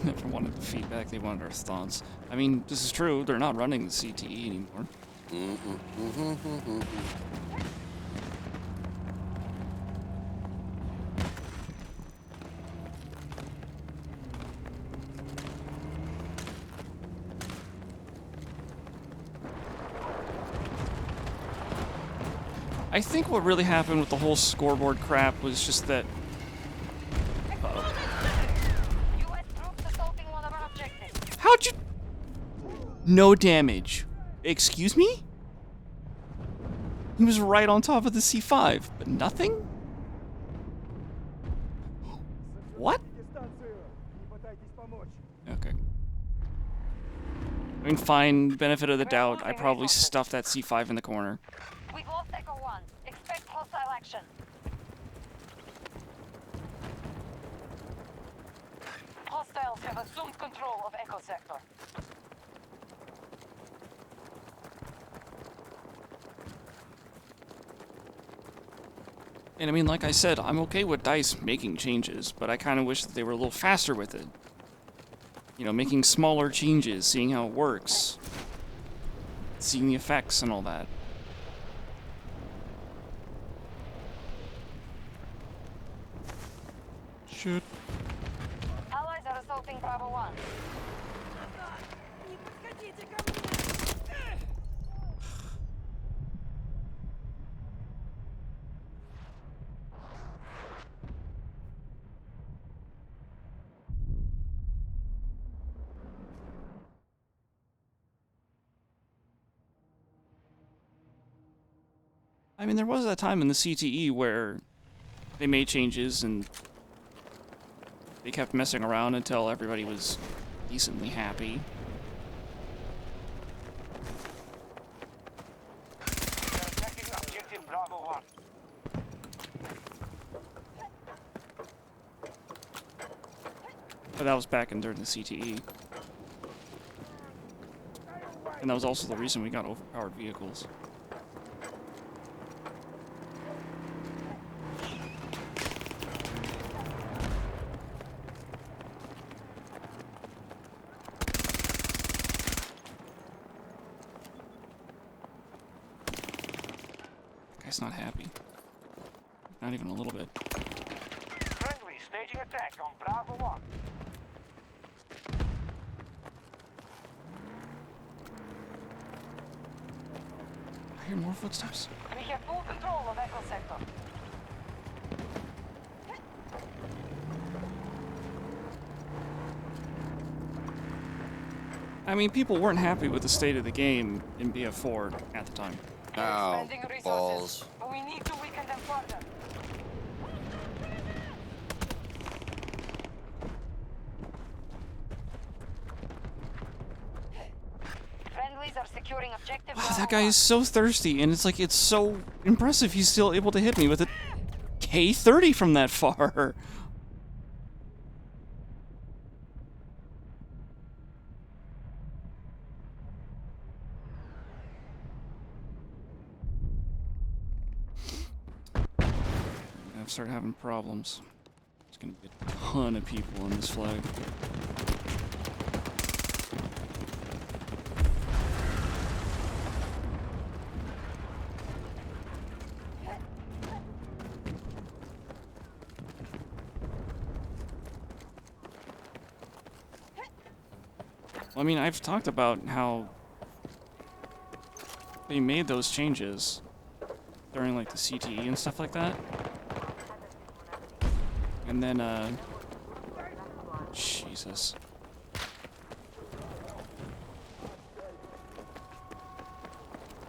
Never wanted the feedback, they wanted our thoughts. I mean, this is true, they're not running the CTE anymore. I think what really happened with the whole scoreboard crap was just that. U.S. troops assaulting one of our objectives. How'd you. No damage. Excuse me? He was right on top of the C5, but nothing? What? Okay. I mean, fine, benefit of the doubt, I probably stuffed that C5 in the corner. We've lost Echo 1. Expect hostile action. Hostiles have assumed control of Echo sector. And I mean, like I said, I'm okay with DICE making changes, but I kind of wish that they were a little faster with it. You know, making smaller changes, seeing how it works, seeing the effects and all that. Shit. Allies are assaulting Bravo 1. I mean, there was that time in the CTE where they made changes and they kept messing around until everybody was decently happy. Attacking objective Bravo 1. But that was back in during the CTE. And that was also the reason we got overpowered vehicles. Guy's not happy. Not even a little bit. Friendly staging attack on Bravo 1. I hear more footsteps. We have full control of Echo Sector. I mean, people weren't happy with the state of the game in BF4 at the time. Oh, Spending resources, balls. but we need to weaken them further. Friendlies are securing objective. Oh, that guy is so thirsty, and it's so impressive he's still able to hit me with a K30 from that far. I've started having problems. There's gonna be a ton of people on this flag. I mean, I've talked about how they made those changes during like the CTE and stuff like that. And then, Jesus.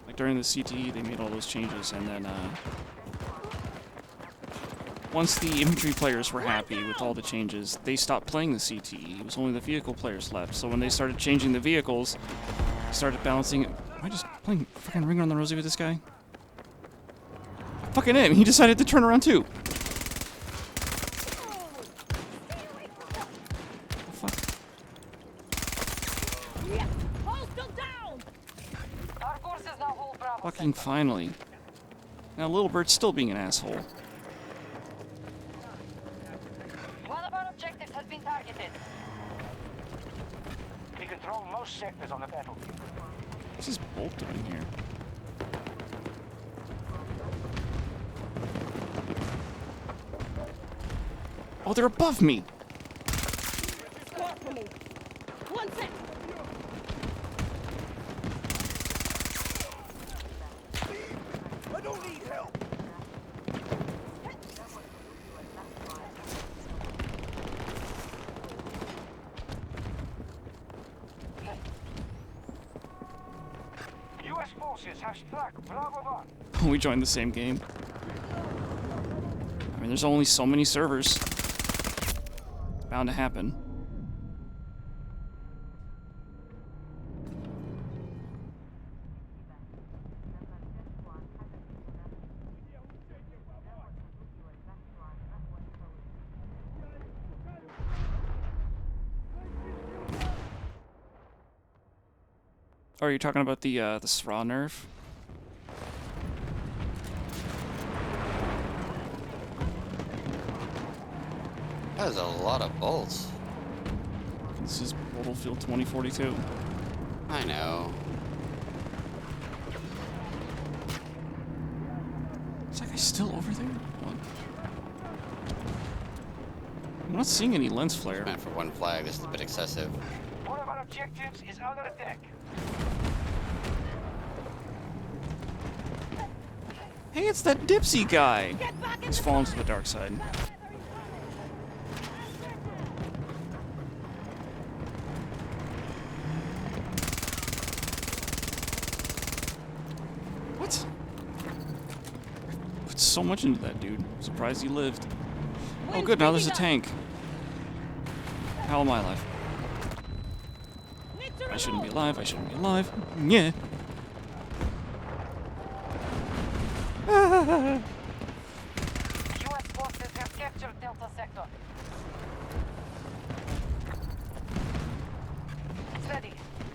Like during the CTE, they made all those changes, and then, once the infantry players were happy with all the changes, they stopped playing the CTE. It was only the vehicle players left. So when they started changing the vehicles, started balancing. Am I just playing fucking Ring Around the Rosie with this guy? Fucking him! He decided to turn around too. Fuck. Hostile down! Our forces now hold Bravo Fucking Sector. finally. Now Little Bird's still being an asshole. One of our objectives has been targeted. We control most sectors on the battlefield. What's this bolt doing here? Oh, they're above me! Squad for me. One sec. I don't need help. U.S. forces have struck Bravo 1. We joined the same game. I mean, there's only so many servers. It's bound to happen. Oh, are you talking about the SRA nerf? That is a lot of bolts. This is Battlefield 2042. I know. Is that guy still over there? What? I'm not seeing any lens flare. Meant for one flag, this is a bit excessive. One of our objectives is under attack. Hey, it's that Dipsy guy! Get back in He's the fallen to the dark side. What? so much into that dude. I'm surprised he lived. Oh, Wind's good. Now there's a picking up. tank. How am I alive? Need to I shouldn't be reload. alive. I shouldn't be alive. Yeah. US forces have captured Delta Sector. Steady.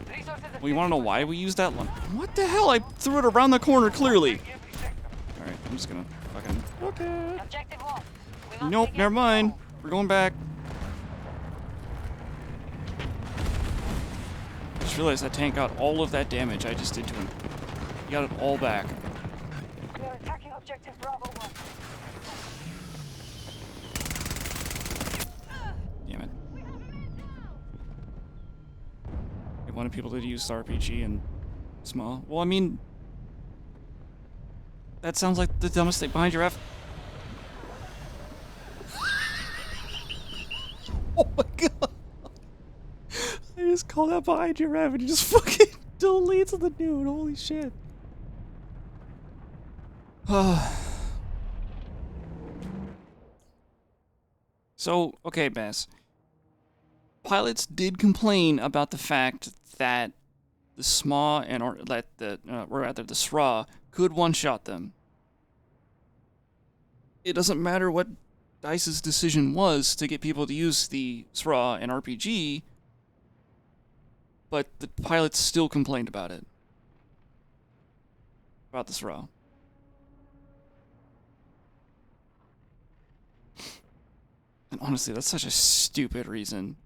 Resources Well, you want to know why we used that one? What the hell? I threw it around the corner, clearly. Alright, I'm just gonna fucking... Okay. Objective 1. We must Nope, regain never mind. control. We're going back. Just realized that tank got all of that damage I just did to him. He got it all back. We are attacking objective Bravo 1. Damn it. I wanted people to use the RPG and small. Well, I mean... That sounds like the dumbest thing. Behind your F. Oh my god. I just called out behind your F and he just fucking deletes the dude. Holy shit. So, okay, Bass. Pilots did complain about the fact that the SMA and or that the or rather the SRA could one-shot them. It doesn't matter what DICE's decision was to get people to use the SRA and RPG, but the pilots still complained about it. About the SRA. And honestly, that's such a stupid reason.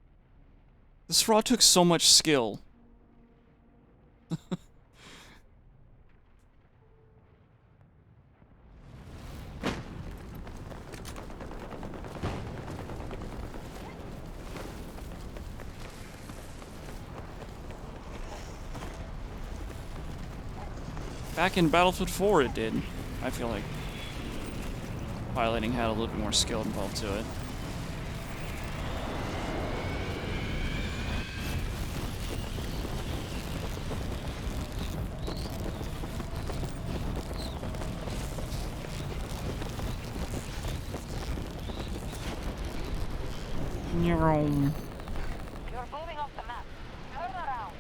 The SRA took so much skill. Back in Battlefield 4 it did. I feel like piloting had a little bit more skill involved to it. You're moving off the map. Turn around.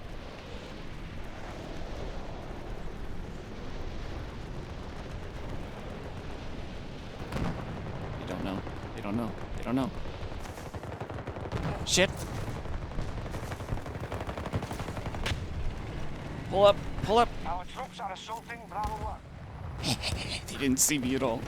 They don't know. They don't know. They don't know. Shit. Pull up. Pull up. Our troops are assaulting Bravo 1. They didn't see me at all.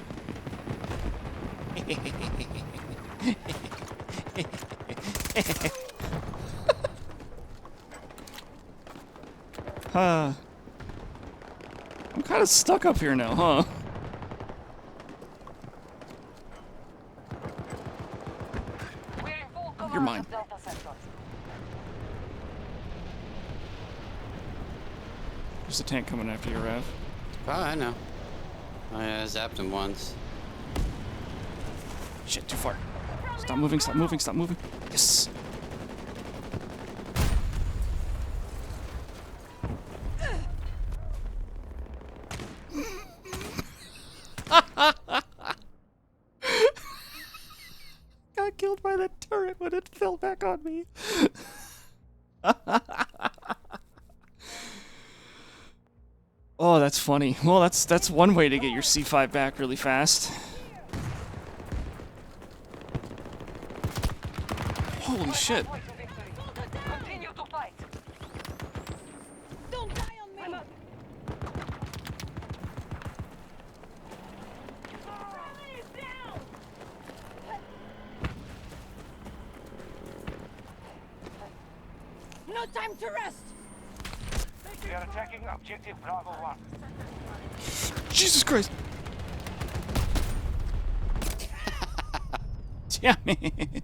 Huh. I'm kind of stuck up here now, huh? We're in full command You're mine. of Delta Sector. There's a tank coming after you, Rav. Oh, I know. I zapped him once. Shit, too far. Stop moving, stop moving, stop moving. Yes! Got killed by that turret when it fell back on me. Oh, that's funny. Well, that's one way to get your C5 back really fast. Holy shit. Halfway to victory. Continue to fight. Don't die on me. Charlie is down. No time to rest. We are attacking objective Bravo 1. Jesus Christ. Damn it.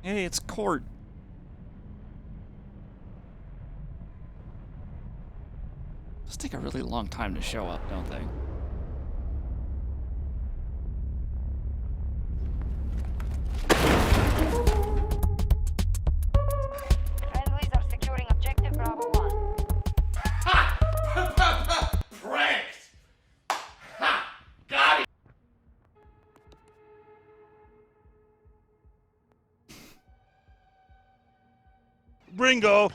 Hey, it's court. Those take a really long time to show up, don't they? Bringo!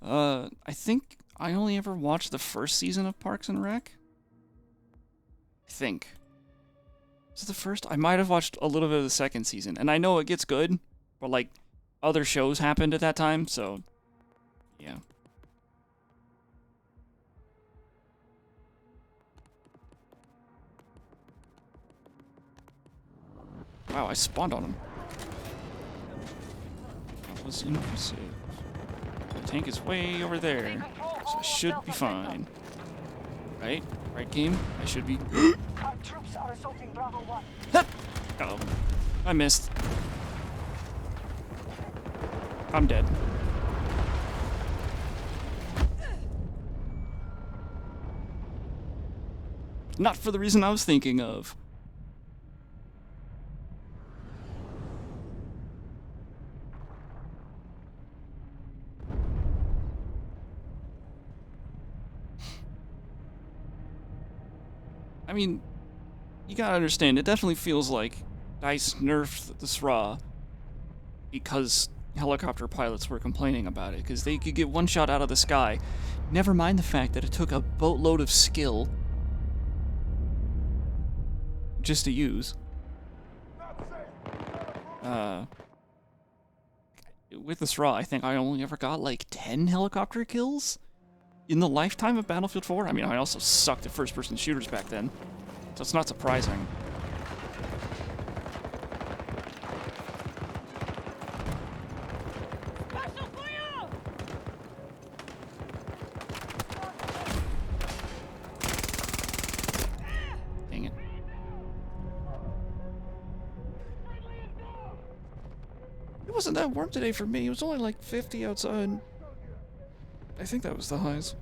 I think I only ever watched the first season of Parks and Rec. I think. Is it the first? I might have watched a little bit of the second season, and I know it gets good, but like other shows happened at that time, so yeah. Wow, I spawned on him. That was impressive. The tank is way over there, so I should be fine. Right? Right, game? I should be. Our troops are assaulting Bravo 1. Oh, I missed. I'm dead. Not for the reason I was thinking of. I mean, you gotta understand, it definitely feels like DICE nerfed the SRA because helicopter pilots were complaining about it, because they could get one shot out of the sky. Never mind the fact that it took a boatload of skill just to use. With the SRA, I think I only ever got like 10 helicopter kills in the lifetime of Battlefield 4. I mean, I also sucked at first-person shooters back then, so it's not surprising. Special fire! Dang it. It wasn't that warm today for me. It was only like 50 outside. I think that was the highs.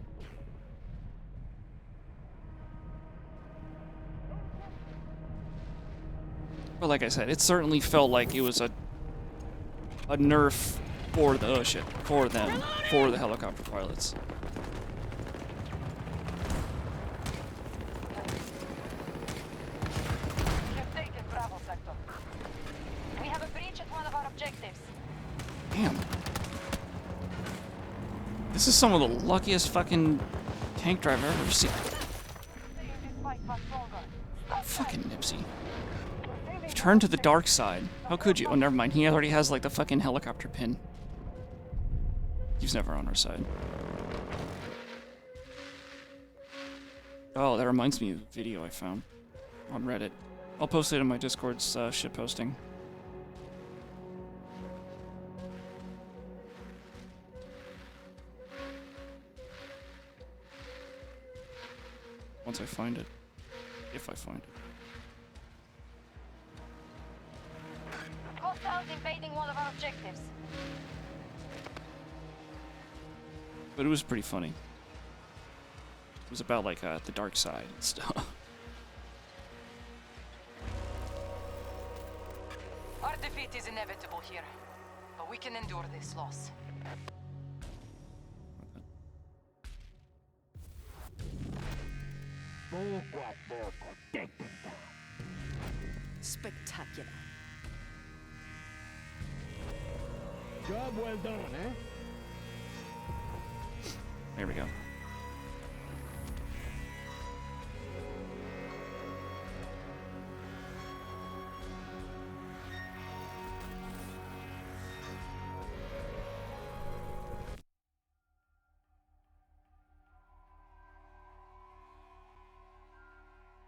But like I said, it certainly felt like it was a nerf for the for them, for the helicopter pilots. We've taken Bravo sector. We have a breach at one of our objectives. Damn. This is some of the luckiest fucking tank drive I've ever seen. Stay in this fight much longer. Stop Fucking Nipsey. Turn to the dark side. How could you? Oh, never mind. He already has like the fucking helicopter pin. He's never on our side. Oh, that reminds me of a video I found on Reddit. I'll post it in my Discord's shitposting. Once I find it. If I find it. Hostiles invading one of our objectives. But it was pretty funny. It was about like the dark side and stuff. Our defeat is inevitable here, but we can endure this loss. Spectacular. Job well done, eh? There we go.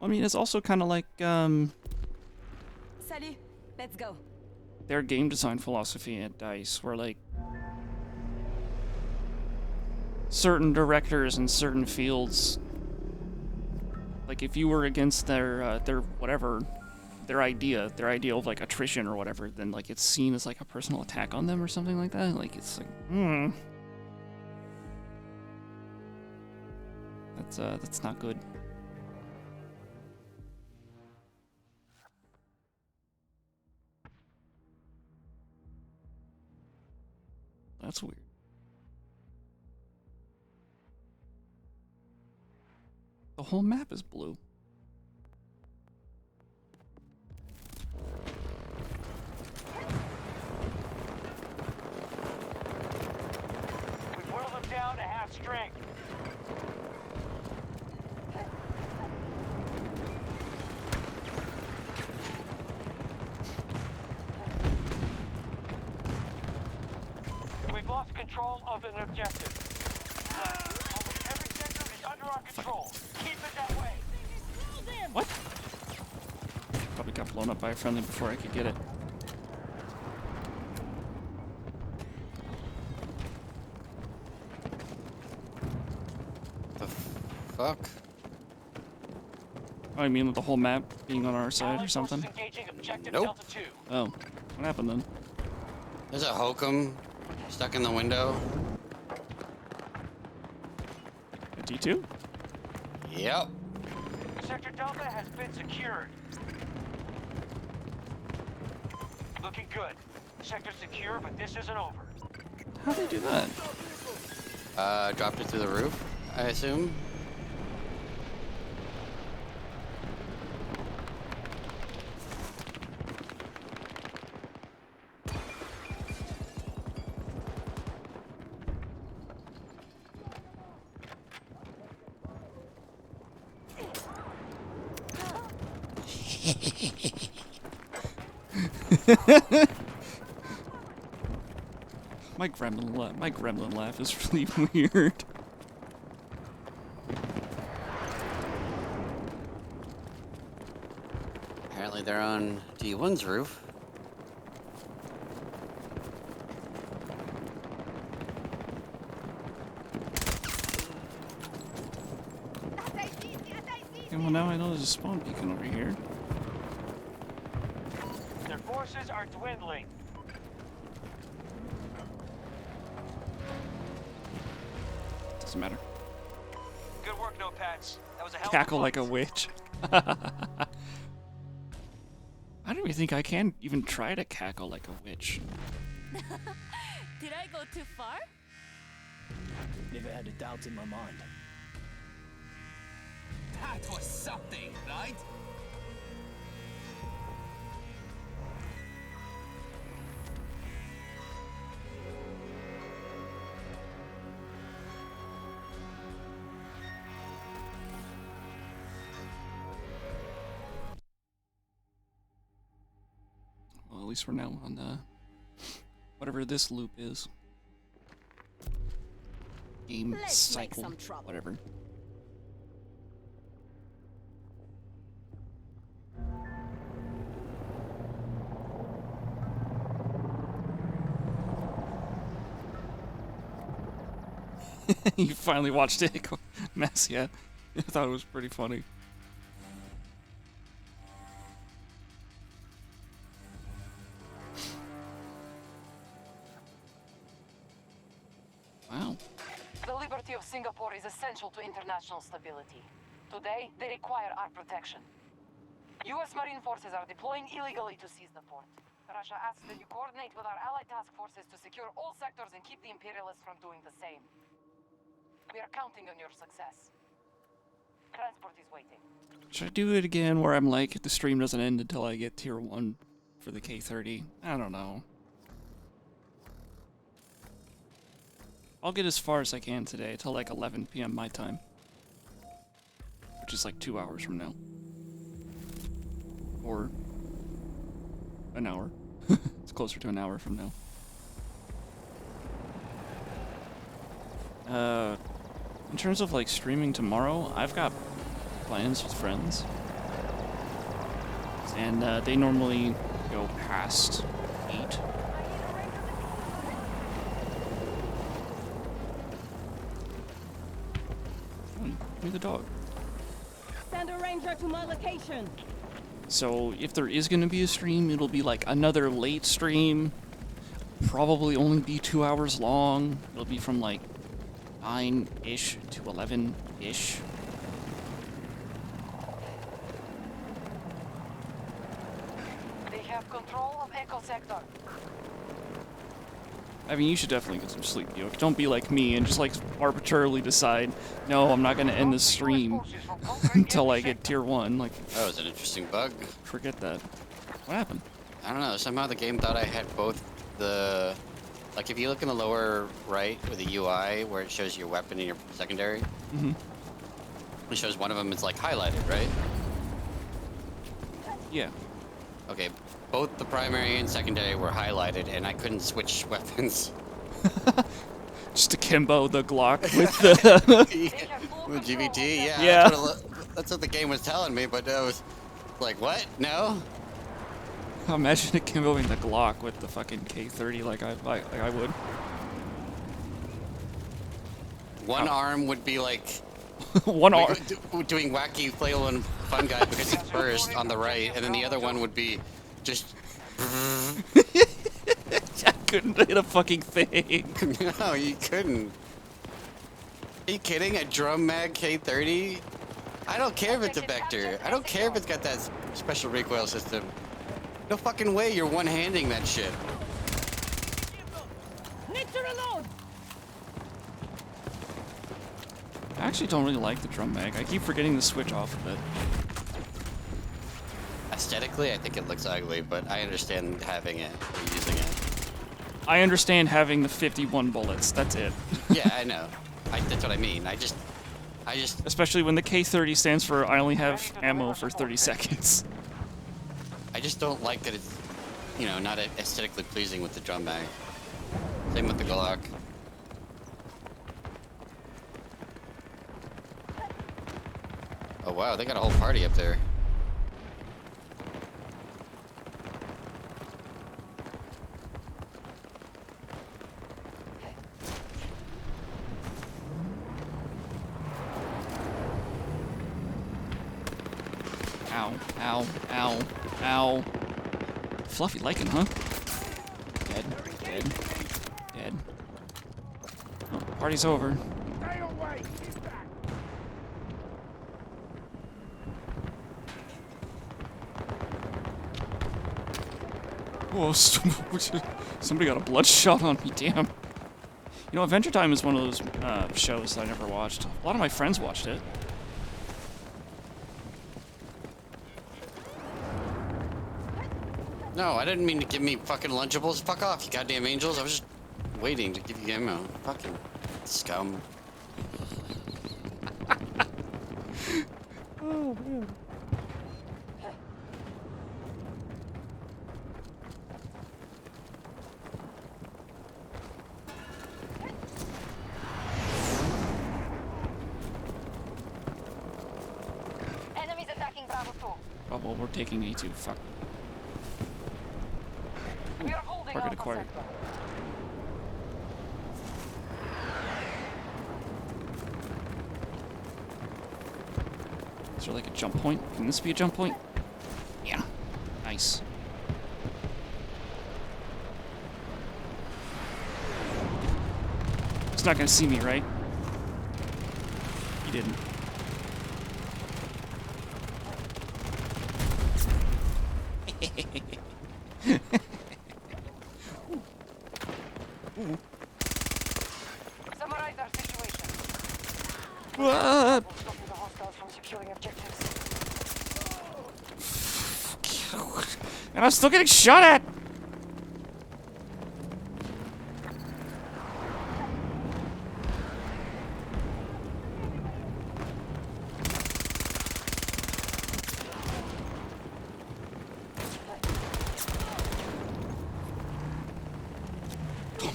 I mean, it's also kind of like Salut. Let's go. their game design philosophy at DICE, where like certain directors in certain fields, like if you were against their whatever, their idea of like attrition or whatever, then like it's seen as like a personal attack on them or something like that. Like it's like, that's not good. That's weird. The whole map is blue. strength. We've lost control of an objective. Almost every sector is under our control. Keep it that way. What? Probably got blown up by a friendly before I could get it. The fuck? Oh, I mean with the whole map being on our side or Allied something? forces engaging objective Nope. Delta 2. Oh, what happened then? There's a hokum stuck in the window. A D2? Yep. Sector Delta has been secured. Looking good. Sector secure, but this isn't over. How'd they do that? Dropped it through the roof, I assume. My gremlin laugh is really weird. Apparently they're on D1's roof. Okay, well now I know there's a spawn beacon over here. Their forces are dwindling. Doesn't matter. Good work, Notepads. That was a hell Cackle of a like a fight. witch. I don't even think I can even try to cackle like a witch. Did I go too far? Never had a doubt in my mind. That was something, right? Well, at least we're now on whatever this loop is. Game Let's make cycle, some trouble. whatever. You finally watched it, mess yet? I thought it was pretty funny. Wow. The liberty of Singapore is essential to international stability. Today, they require our protection. U.S. Marine forces are deploying illegally to seize the port. Russia asks that you coordinate with our allied task forces to secure all sectors and keep the imperialists from doing the same. We are counting on your success. Transport is waiting. Should I do it again where I'm like, the stream doesn't end until I get tier 1 for the K30? I don't know. I'll get as far as I can today, till like 11 p.m. my time. Which is like 2 hours from now. Or an hour. It's closer to an hour from now. In terms of like streaming tomorrow, I've got plans with friends. And they normally go past 8. Give me the dog. Send a ranger to my location. So if there is going to be a stream, it'll be like another late stream. Probably only be 2 hours long. It'll be from like 9-ish to 11-ish. They have control of Echo Sector. I mean, you should definitely get some sleep, yo. Don't be like me and just like arbitrarily decide, no, I'm not going to end this stream until I get tier 1. Like, That was an interesting bug. forget that. What happened? I don't know, somehow the game thought I had both the Like if you look in the lower right with the UI where it shows your weapon and your secondary, it shows one of them is like highlighted, right? Yeah. Okay, both the primary and secondary were highlighted, and I couldn't switch weapons. Just akimbo the Glock with the... With GBT, yeah. Yeah. That's what the game was telling me, but I was like, what? No? Imagine akimboing the Glock with the fucking K30 like I would. One arm would be like... One arm. Doing wacky flail and fun guy because it's first on the right, and then the other one would be just... I couldn't hit a fucking thing. No, you couldn't. Are you kidding? A drum mag K30? I don't care if it's a Vector. I don't care if it's got that special recoil system. No fucking way you're one-handing that shit. Need to reload. I actually don't really like the drum mag. I keep forgetting to switch off of it. Aesthetically, I think it looks ugly, but I understand having it or using it. I understand having the 51 bullets. That's it. Yeah, I know. That's what I mean. I just... Especially when the K30 stands for I only have ammo for 30 seconds. I just don't like that it's, you know, not aesthetically pleasing with the drum mag. Same with the Glock. Oh wow, they got a whole party up there. Ow, ow, ow, ow. Fluffy lichen, huh? Dead, dead, dead. Oh, party's over. Stay away! Get back! Whoa, somebody got a bloodshot on me, damn. You know, Adventure Time is one of those shows that I never watched. A lot of my friends watched it. No, I didn't mean to give me fucking Lunchables. Fuck off, you goddamn angels. I was just waiting to give you ammo. Fucking scum. Oh, man. Enemies attacking Bravo 2. Oh, well, we're taking A2. Fuck. We are holding Target Alpha acquired. sector. Is there like a jump point? Can this be a jump point? Yeah. Nice. He's not gonna see me, right? He didn't. Summarize our situation. What? We'll stop the hostiles from securing objectives. And I'm still getting shot at!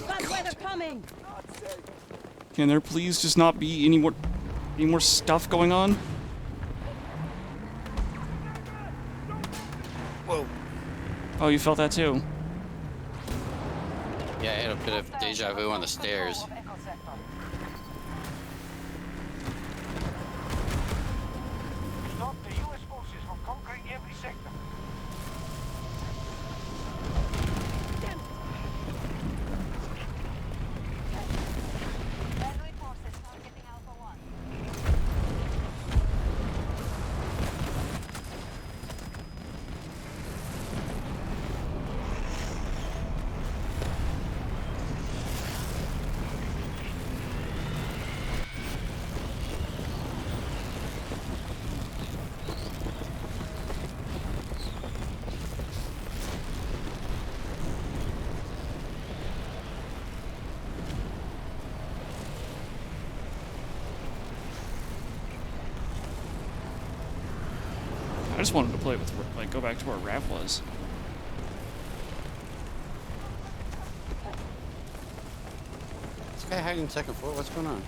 Bad weather coming. Can there please just not be any more stuff going on? Whoa. Oh, you felt that too? Yeah, I had a bit of deja vu on the stairs. Echo sector. Stop the U.S. forces from conquering every sector. Friendly forces targeting Alpha 1. I just wanted to play with, like, go back to where Rav was. This guy hiding second floor? What's going on?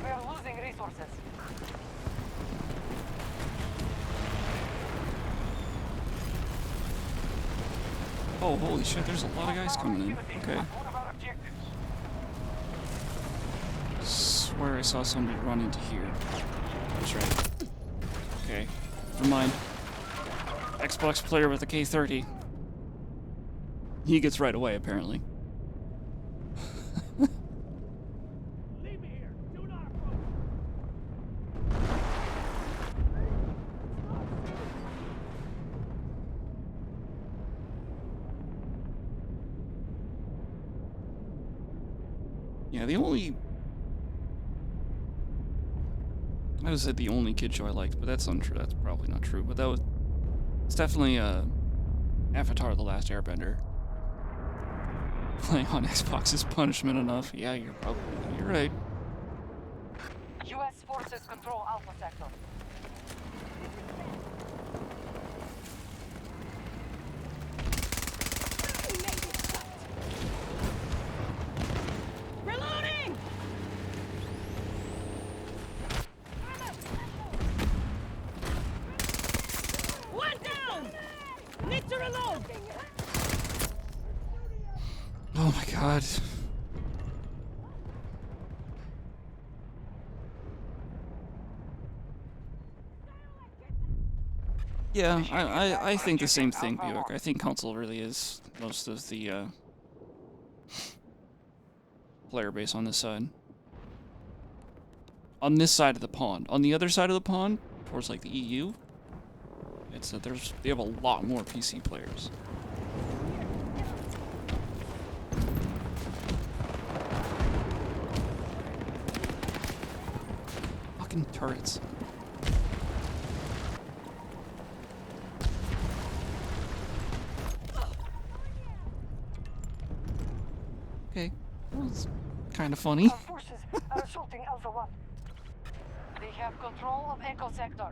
We are losing resources. Oh, holy shit, there's a lot of guys coming in. Okay. What about objectives? Swear I saw somebody run into here. That's right. Okay. Never mind. Xbox player with a K30. He gets right away, apparently. Leave me here. Do not approach. Yeah, the only... I would say the only kid show I liked, but that's untrue. That's probably not true. But that was... It's definitely, Avatar: The Last Airbender. Playing on Xbox is punishment enough. Yeah, you're right. U.S. forces control Alpha Sector. Reloading! One down! Need to reload! Oh my god. Yeah, I think the same thing, Buick. I think console really is most of the player base on this side. On this side of the pond. On the other side of the pond, towards like the EU, it's that they have a lot more PC players. Fucking turrets. Okay, well, it's kind of funny. Our forces are assaulting Alpha 1. They have control of Echo Sector.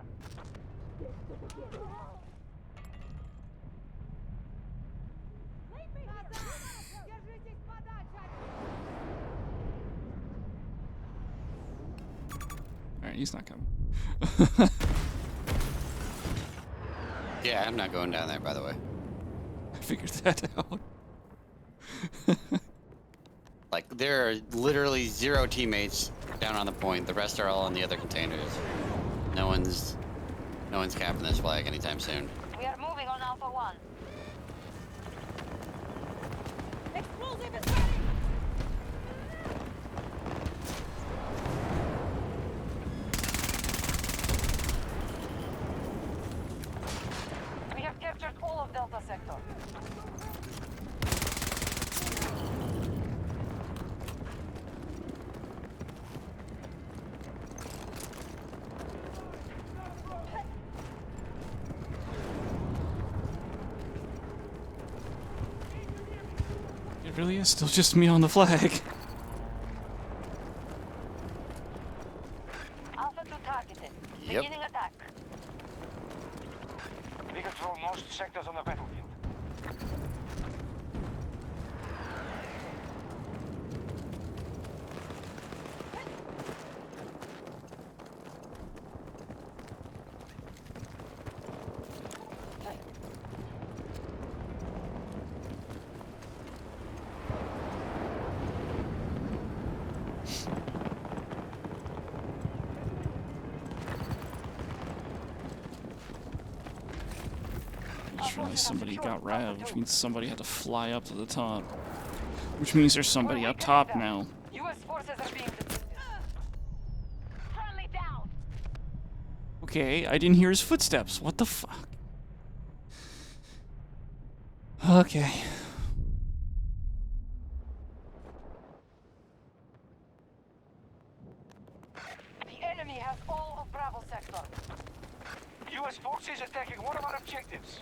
Alright, he's not coming. Yeah, I'm not going down there, by the way. I figured that out. Like, there are literally 0 teammates down on the point. The rest are all on the other containers. No one's capping this flag anytime soon. We are moving on Alpha 1. Explosive is ready! We have captured all of Delta Sector. It really is still just me on the flag. Alpha 2 targeted. Yep. Beginning attack. We control most sectors on the battlefield. Just realized somebody got Rav, which means somebody had to fly up to the top. Which means there's somebody up top now. U.S. forces are being deployed. Friendly down. Okay, I didn't hear his footsteps. What the fuck? Okay. enemy has all of Bravo sector. U.S. forces attacking one of our objectives.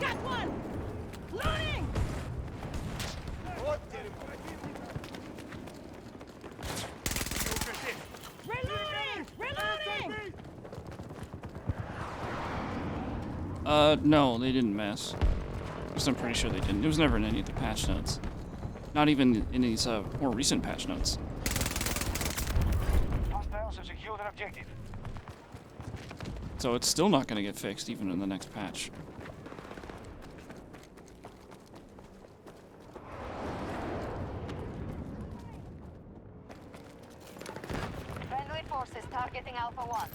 Got one! Loading! Reloading! Reloading! No, they didn't mess. Because I'm pretty sure they didn't. It was never in any of the patch notes. Not even in these, more recent patch notes. Hostiles have secured an objective. So it's still not gonna get fixed even in the next patch. Friendly forces targeting Alpha 1.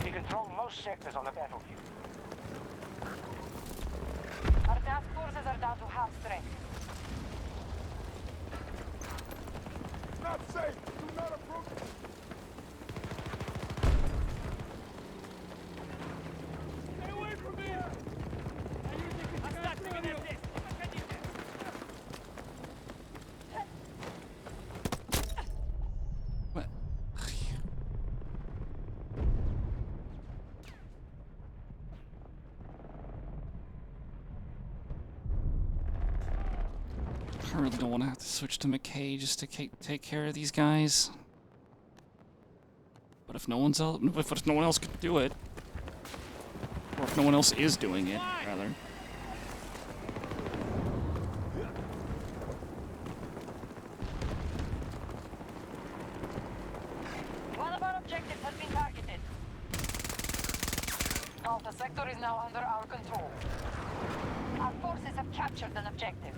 We control most sectors on the battlefield. Our task forces are down to half strength. Not safe! Do not approach! Stay away from me! I'm not taking that this. What? I really don't want to have to switch to McKay just to take care of these guys. But if no one else can do it, or if no one else is doing it, rather. One of our objectives has been targeted. Alpha sector is now under our control. Our forces have captured an objective.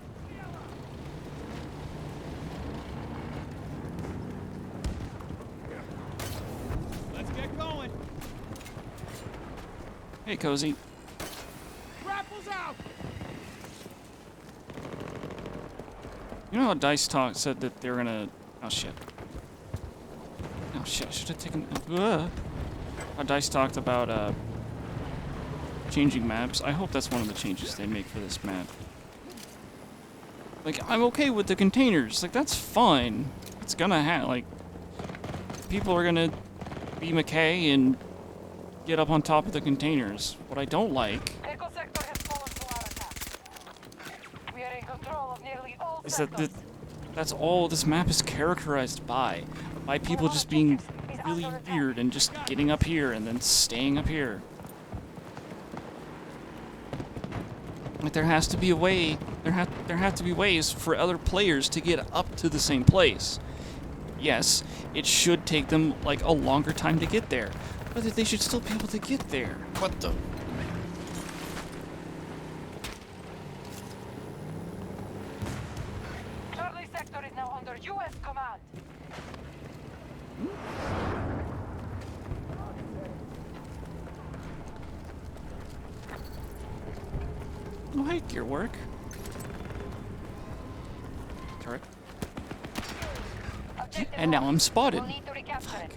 Let's get going. Hey, Cozy. Grapples out! You know how Dice Talk said that they're gonna... Oh, shit. Oh, shit, I should have taken... How Dice talked about, changing maps. I hope that's one of the changes they make for this map. Like, I'm okay with the containers. Like, that's fine. It's gonna have, like... People are gonna be McKay and get up on top of the containers. What I don't like Echo sector has fallen to our attack. We are in control of nearly all is that sectors. that's all this map is characterized by people just being really weird and just getting up here and then staying up here. Like there has to be a way. There have to be ways for other players to get up to the same place. Yes, it should take them like a longer time to get there, but they should still be able to get there. What the? Charlie sector is now under U.S. command. Oh, hey, gear work. Turret. Objective And now lost. I'm spotted. We'll need to recapture it.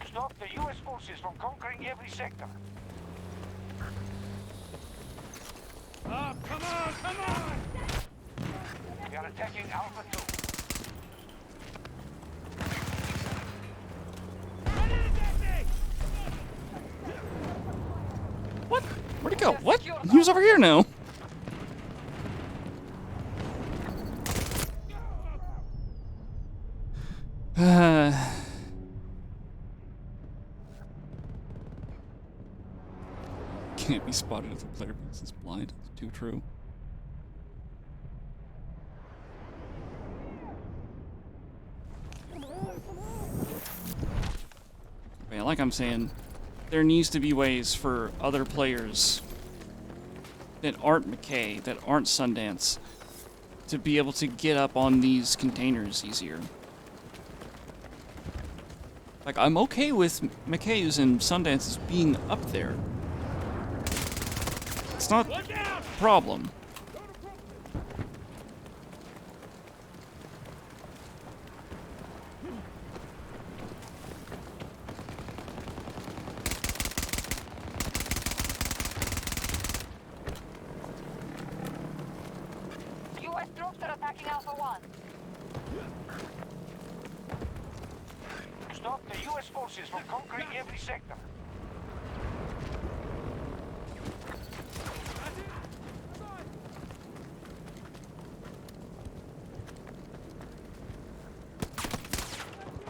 Stop the U.S. forces from conquering every sector. Oh, come on, come on! We are attacking Alpha 2. What? Where'd he go? What? He was over here now. Can't be spotted if the player base is blind. It's too true. Yeah, like I'm saying, there needs to be ways for other players that aren't McKay, that aren't Sundance, to be able to get up on these containers easier. Like, I'm okay with McKay's and Sundance's being up there. It's not a problem. US troops are attacking Alpha 1. Stop the US forces from conquering every sector.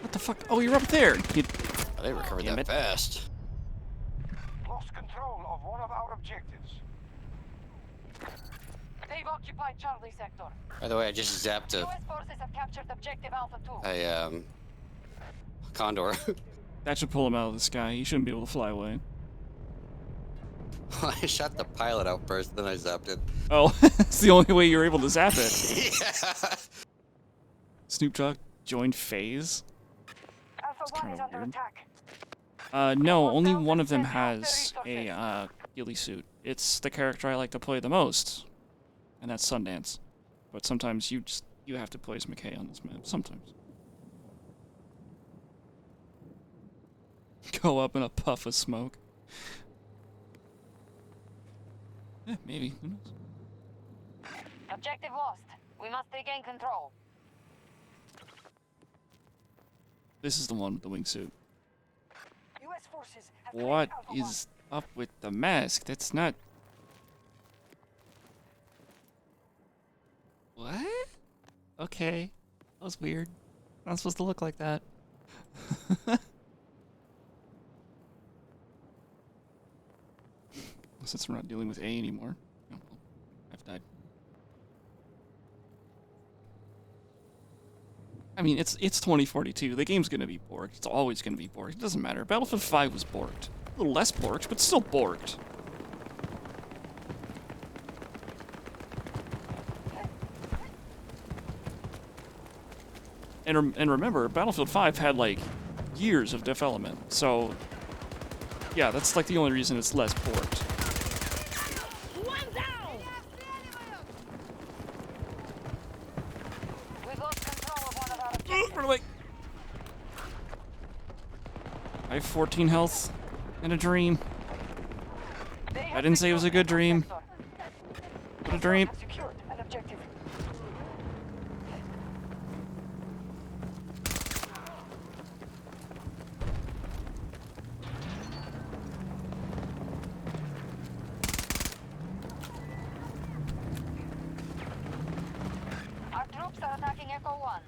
What the fuck? Oh, you're up there. Oh, they recovered Damn that it. fast. Lost control of one of our objectives. They've occupied Charlie sector. By the way, I just zapped US forces have captured objective Alpha 2. a condor. That should pull him out of the sky. He shouldn't be able to fly away. I shot the pilot out first, then I zapped it. Oh, it's the only way you're able to zap it. Yeah. Snoop Dogg joined FaZe? Alpha 1 is under weird. attack. No, only one of them has a ghillie suit. It's the character I like to play the most, and that's Sundance. But sometimes you have to play as McKay on this map. Sometimes. Go up in a puff of smoke. Maybe. Who knows? Objective lost. We must regain control. This is the one with the wingsuit. US forces have What claimed Alpha 1. is up with the mask? That's not... What? Okay. That was weird. Not supposed to look like that. Since we're not dealing with A anymore. Oh, well, I've died. I mean, it's 2042. The game's gonna be borked. It's always gonna be borked. It doesn't matter. Battlefield 5 was borked. A little less borked, but still borked. And remember, Battlefield 5 had like years of development. So yeah, that's like the only reason it's less borked. One down! We've lost control of one of our objectives. Run away. I have 14 health and a dream. They I have didn't say it was a good secured dream. sector. What a dream. Have secured an objective. Our troops are attacking Echo 1.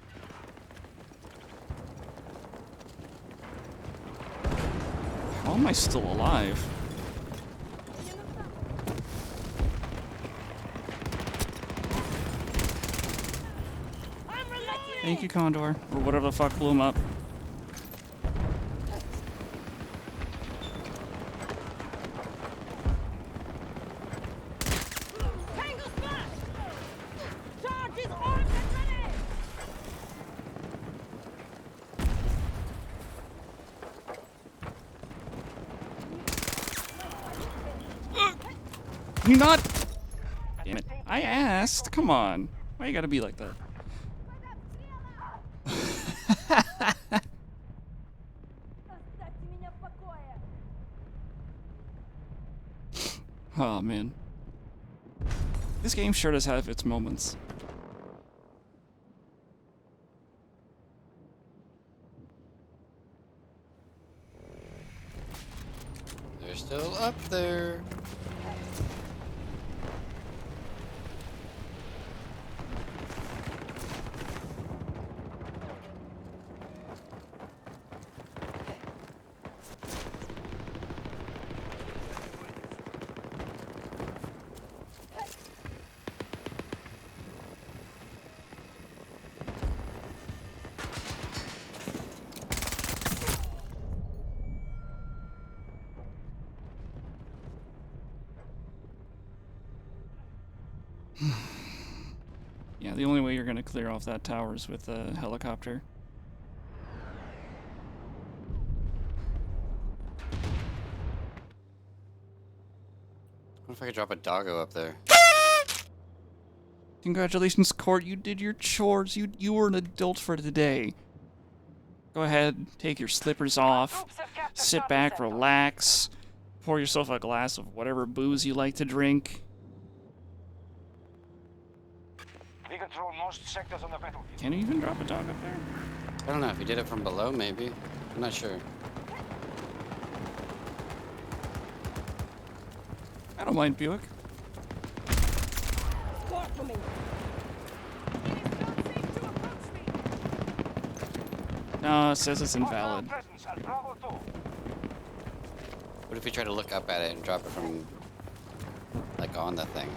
How am I still alive? I'm reloading! Thank you, Condor. Or whatever the fuck blew him up. Tango smash! Charge is armed and ready! You not? Damn it. I asked. Come on. Why you gotta be like that? Oh, man. This game sure does have its moments. They're still up there. Yeah, the only way you're gonna clear off that tower is with a helicopter. What if I could drop a doggo up there? Congratulations, Court. You did your chores. You were an adult for today. Go ahead, take your slippers off, sit back, relax, pour yourself a glass of whatever booze you like to drink. We control most sectors on the battlefield. Can you even drop a dog up there? I don't know if you did it from below, maybe. I'm not sure. I don't mind Buick. Escort for me. No, it says it's invalid. Presence at Bravo 2. What if we try to look up at it and drop it from, like, on the thing?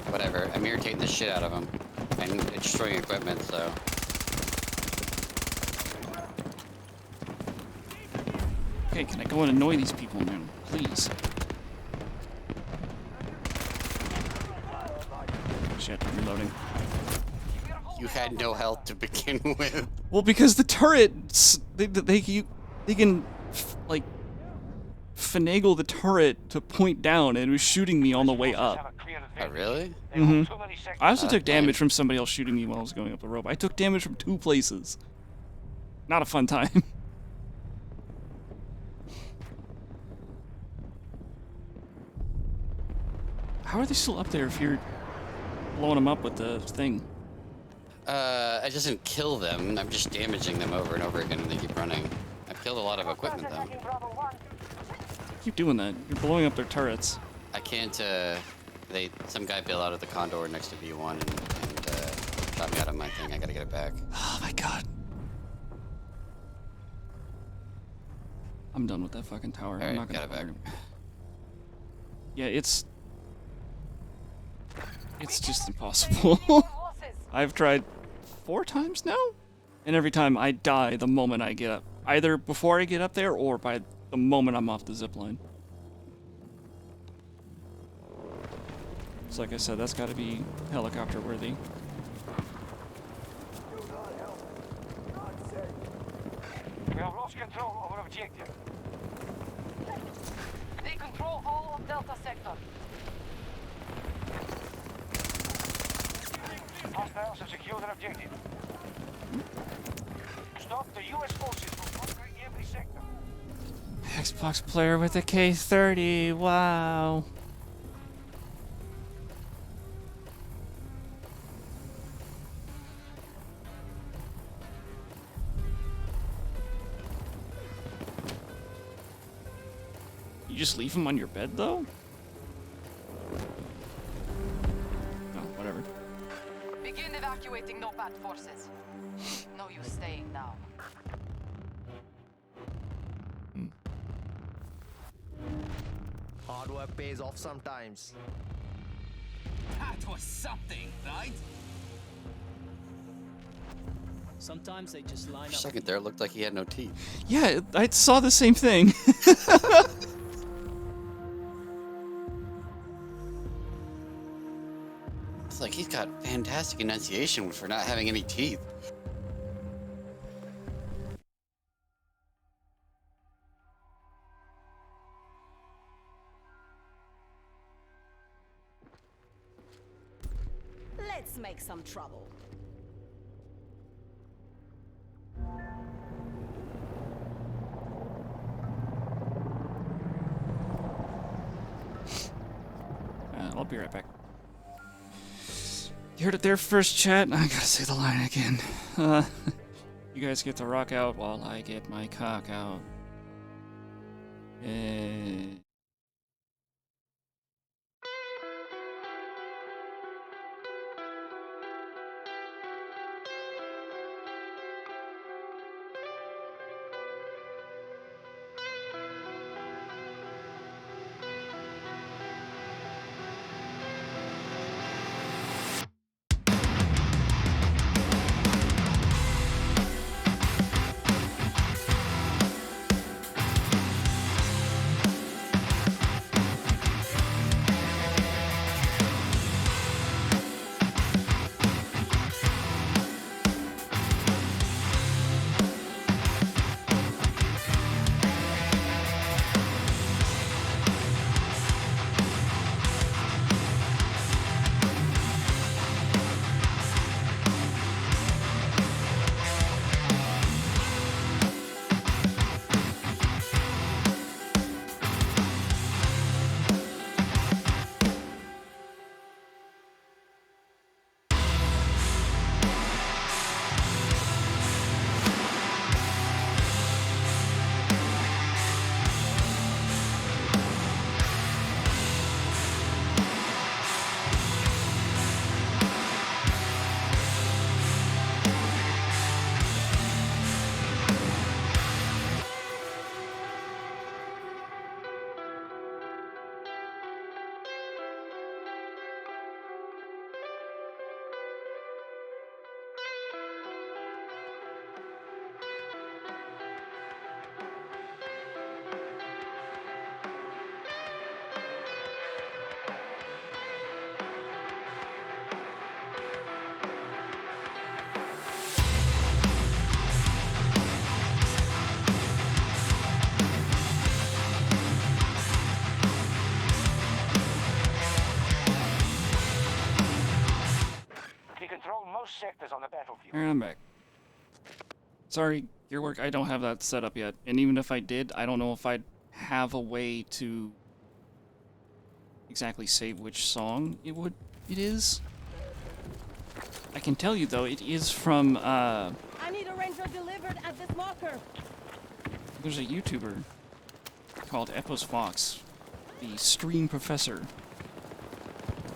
Whatever. I'm irritating the shit out of them. And destroying equipment, so... Okay, can I go and annoy these people now? Please. Shit, reloading. You had no health to begin with. Well, because the turrets, they can, like, finagle the turret to point down, and it was shooting me on the way up. Oh, really? Mm-hmm. I also took damage from somebody else shooting me while I was going up the rope. I took damage from 2 places. Not a fun time. How are they still up there if you're blowing them up with the thing? I just didn't kill them. I'm just damaging them over and over again, and they keep running. I've killed a lot of equipment, though. Keep doing that. You're blowing up their turrets. I can't, some guy bailed out of the Condor next to V1 and shot me out of my thing. I gotta get it back. Oh my god. I'm done with that fucking tower. I'm Alright, not gonna got it back. Yeah, it's just impossible. I've tried 4 times now, and every time I die the moment I get up. Either before I get up there or by the moment I'm off the zipline. So like I said, that's gotta be helicopter worthy. We have lost control over objective. They control all of Delta Sector. Hostiles have secured an objective. Stop the U.S. forces from conquering every sector. Xbox player with a K30, wow. You just leave him on your bed, though? Oh, whatever. Begin evacuating NOPAT forces. No use staying now. Hard work pays off sometimes. That was something, right? Sometimes they just line For a up. second there, it looked like he had no teeth. Yeah, I saw the same thing. It's like he's got fantastic enunciation for not having any teeth. Let's make some trouble. I'll be right back. You heard it there first, chat. I gotta say the line again. You guys get to rock out while I get my cock out. sectors on the battlefield. Alright, I'm back. Sorry, your work, I don't have that set up yet. And even if I did, I don't know if I'd have a way to exactly say which song it is. I can tell you though, it is from I need a ranger delivered at this marker. there's a YouTuber called Epos Fox, the stream professor.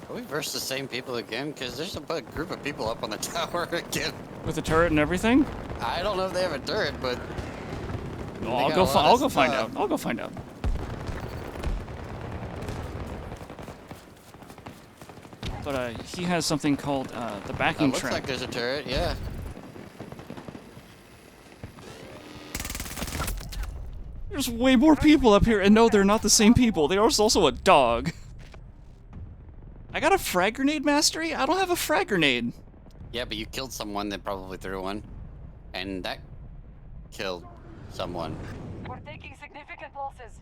Are we versus the same people again? Because there's a group of people up on the tower again. With a turret and everything? I don't know if they have a turret, but No, I'll go find out. I'll go find out. But he has something called the backing looks track. like there's a turret, yeah. There's way more people up here, and no, they're not the same people. There's also a dog. I got a frag grenade mastery? I don't have a frag grenade. Yeah, but you killed someone that probably threw one. And that killed someone. We're taking significant losses.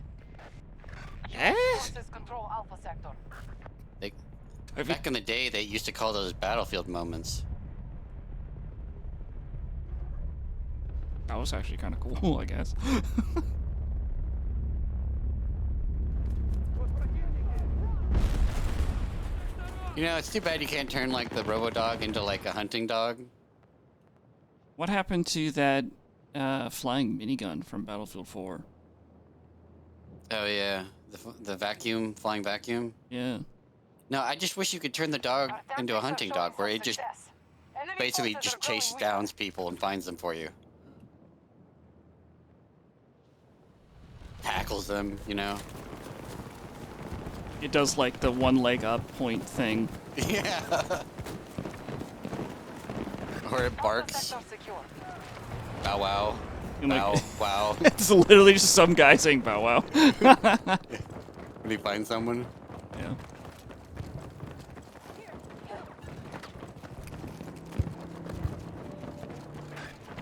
Eh? Forces control Alpha Sector. Back in the day, they used to call those battlefield moments. That was actually kind of cool, I guess. You know, it's too bad you can't turn, like, the robo-dog into, like, a hunting dog. What happened to that flying minigun from Battlefield 4? Oh, yeah. The vacuum, flying vacuum. Yeah. No, I just wish you could turn the dog into a hunting dog, where it just basically just chases down people and finds them for you. Tackles them, you know? It does like the one leg up point thing. Yeah. Or it barks. Bow wow. Bow wow. It's literally just some guy saying bow wow. When he finds someone. Yeah.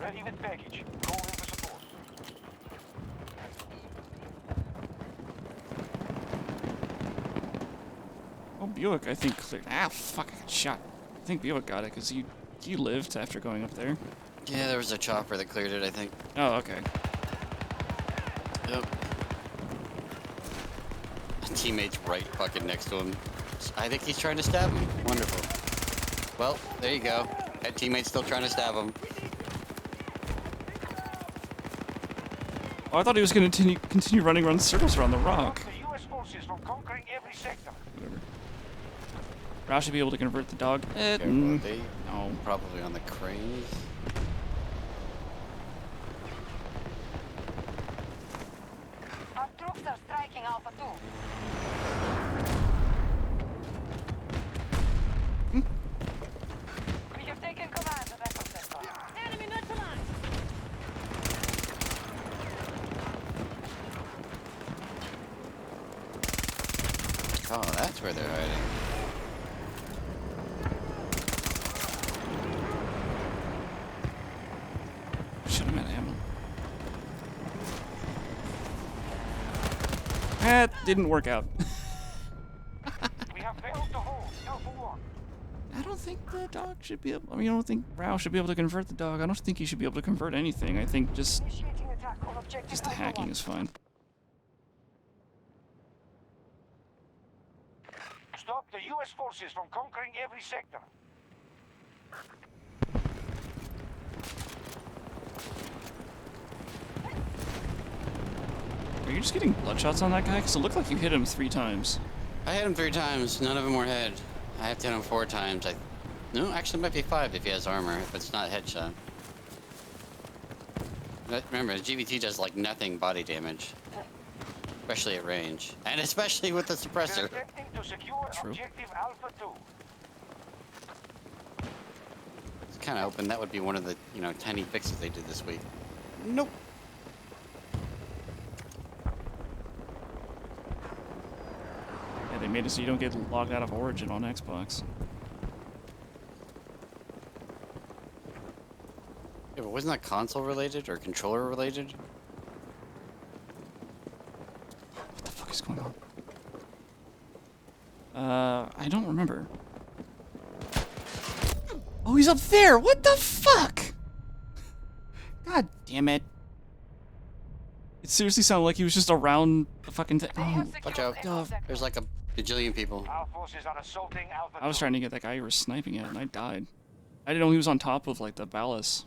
Ready with package. Call in for support. Oh, Buick, I think cleared. Ah, fuck, I got shot. I think Buick got it because you lived after going up there. Yeah, there was a chopper that cleared it, I think. Oh, okay. Yep. A teammate's right fucking next to him. I think he's trying to stab him. Wonderful. Well, there you go. That teammate's still trying to stab him. Oh, I thought he was going to continue running around circles around the rock. The U.S. forces from conquering every sector. Whatever. Rao should be able to convert the dog. Careful, No. Probably on the cranes. Our troops are striking Alpha 2. We have taken command of Echo Sector. Enemy neutralized. Oh, that's where they're hiding. Should have had ammo. That didn't work out. We have failed to hold Alpha 1. I don't think the dog should be able. I mean, I don't think Rao should be able to convert the dog. I don't think he should be able to convert anything. I think just Initiating attack on objective the Alpha hacking 1. is fine. Stop the U.S. forces from conquering every sector. Are you just getting bloodshots on that guy? Because it looked like you hit him 3 times. I hit him 3 times. None of them were head. I have to hit him 4 times. No, actually, it might be 5 if he has armor, if it's not a headshot. But remember, GBT does like nothing body damage. Especially at range. And especially with the suppressor. Attempting to secure True. objective Alpha 2. It's kind of open. That would be one of the, tiny fixes they did this week. Nope. Yeah, they made it so you don't get logged out of Origin on Xbox. Yeah, but wasn't that console related or controller related? What the fuck is going on? I don't remember. Oh Oh, he's up there! What the fuck? God damn it. It seriously sounded like he was just around the fucking thing. Oh, Watch out. There's like a bajillion people. Our forces are assaulting Alpha. I was trying to get that guy you were sniping at, and I died. I didn't know he was on top of, like, the ballast.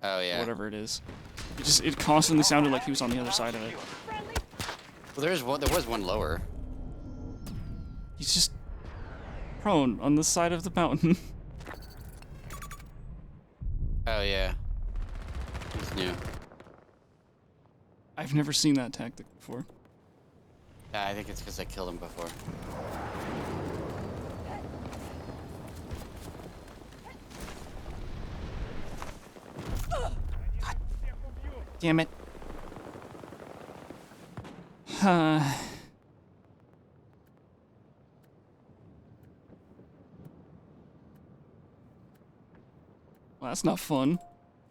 Oh, yeah. Whatever it is. It constantly sounded like he was on the other side of it. Well, there was one lower. He's just prone on the side of the mountain. Oh, yeah. It's new. I've never seen that tactic before. Yeah, I think it's because I killed him before. God damn it. Well, that's not fun.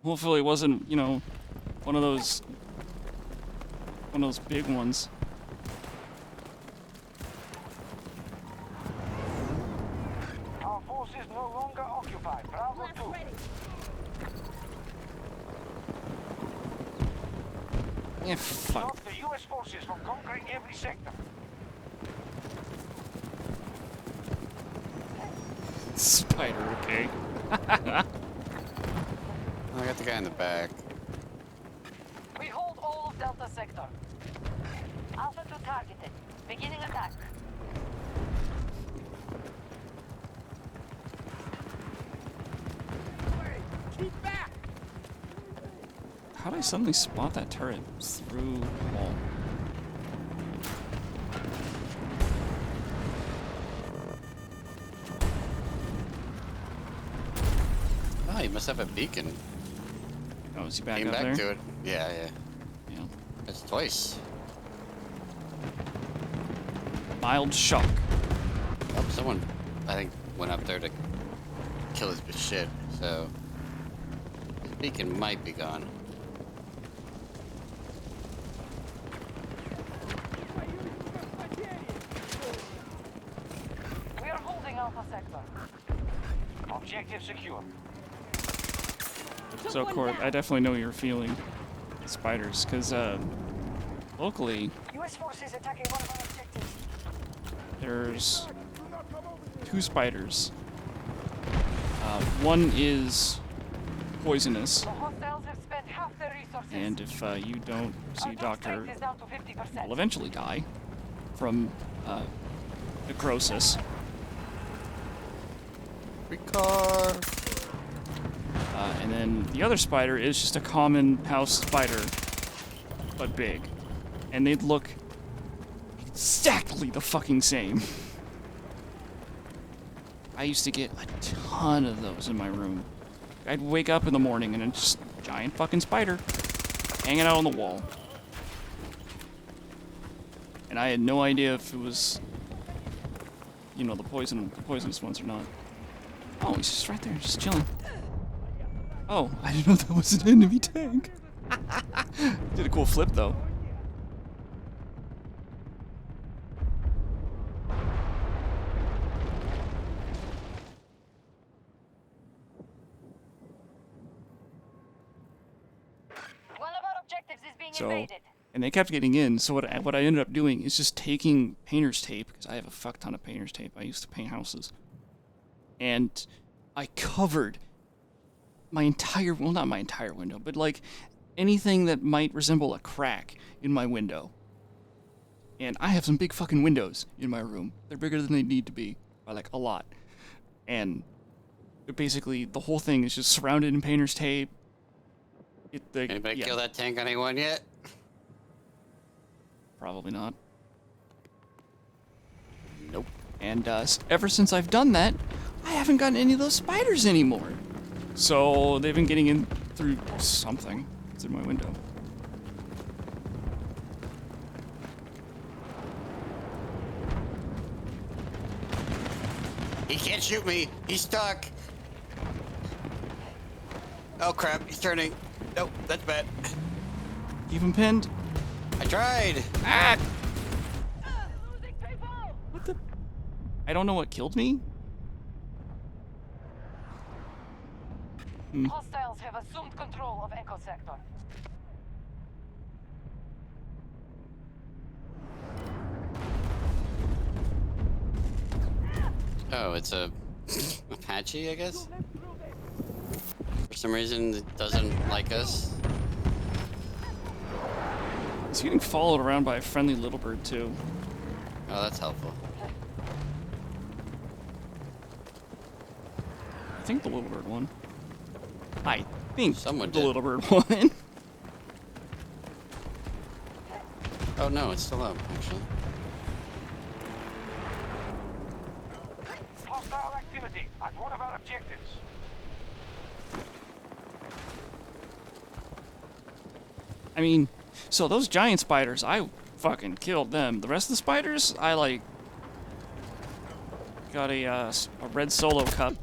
Hopefully it wasn't, you know, one of those big ones. Our forces no longer occupy Bravo 2. Yeah, fuck. Stop the U.S. forces from conquering every sector. Spider, okay. I got the guy in the back. We hold all of Delta Sector. Alpha 2 targeted. Beginning attack. Keep back! How did I suddenly spot that turret through the wall? Oh, you must have a beacon. Oh, is he back Came up back there? to it. Yeah, yeah. Yeah. That's twice. Mild shock. Oh, someone, I think, went up there to kill his shit, so his beacon might be gone. We are holding Alpha Sector. Objective secure. So, Court, I definitely know you're feeling spiders, because, locally, U.S. forces attacking one of our objectives. there's 2 spiders. One is poisonous, The hostiles have spent half their resources. and if you don't see a doctor, Strength is down to 50%. will eventually die from necrosis. Free car. And then the other spider is just a common house spider, but big. And they'd look exactly the fucking same. I used to get a ton of those in my room. I'd wake up in the morning and it's just a giant fucking spider hanging out on the wall. And I had no idea if it was, you know, the poisonous ones or not. Oh, he's just right there, just chilling. Oh, I didn't know that was an enemy tank. Did a cool flip though. One of our objectives is being So, invaded. and they kept getting in. So what I ended up doing is just taking painter's tape, because I have a fuck ton of painter's tape. I used to paint houses, and I covered my entire, well, not my entire window, but like anything that might resemble a crack in my window. And I have some big fucking windows in my room. They're bigger than they need to be by like a lot. And basically the whole thing is just surrounded in painter's tape. Anybody kill that tank, anyone yet? Probably not. Nope. And ever since I've done that, I haven't gotten any of those spiders anymore. So they've been getting in through something through my window. He can't shoot me. He's stuck. Oh crap, he's turning. Nope, that's bad. Keep him pinned. I tried. Ah! Losing people! What the? I don't know what killed me. Hostiles have assumed control of Echo Sector. Oh, it's a Apache, I guess? For some reason, it doesn't like us. He's getting followed around by a friendly little bird, too. Oh, that's helpful. I think the little bird won. I think Someone the did. little bird won. Oh no, it's still up, actually. Hostile activity at one of our objectives. I mean, so those giant spiders, I fucking killed them. The rest of the spiders, I like got a red solo cup.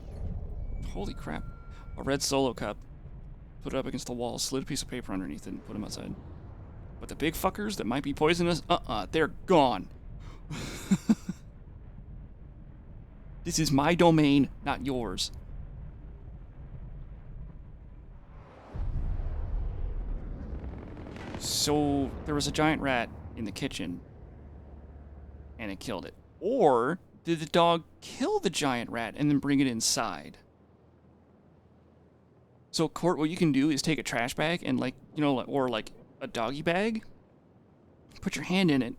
Holy crap. A red solo cup. Put it up against the wall, slid a piece of paper underneath it, and put them outside. But the big fuckers that might be poisonous, they're gone. This is my domain, not yours. So there was a giant rat in the kitchen, and it killed it. Or did the dog kill the giant rat and then bring it inside? So, Court, what you can do is take a trash bag and, like, you know, or like a doggy bag, put your hand in it,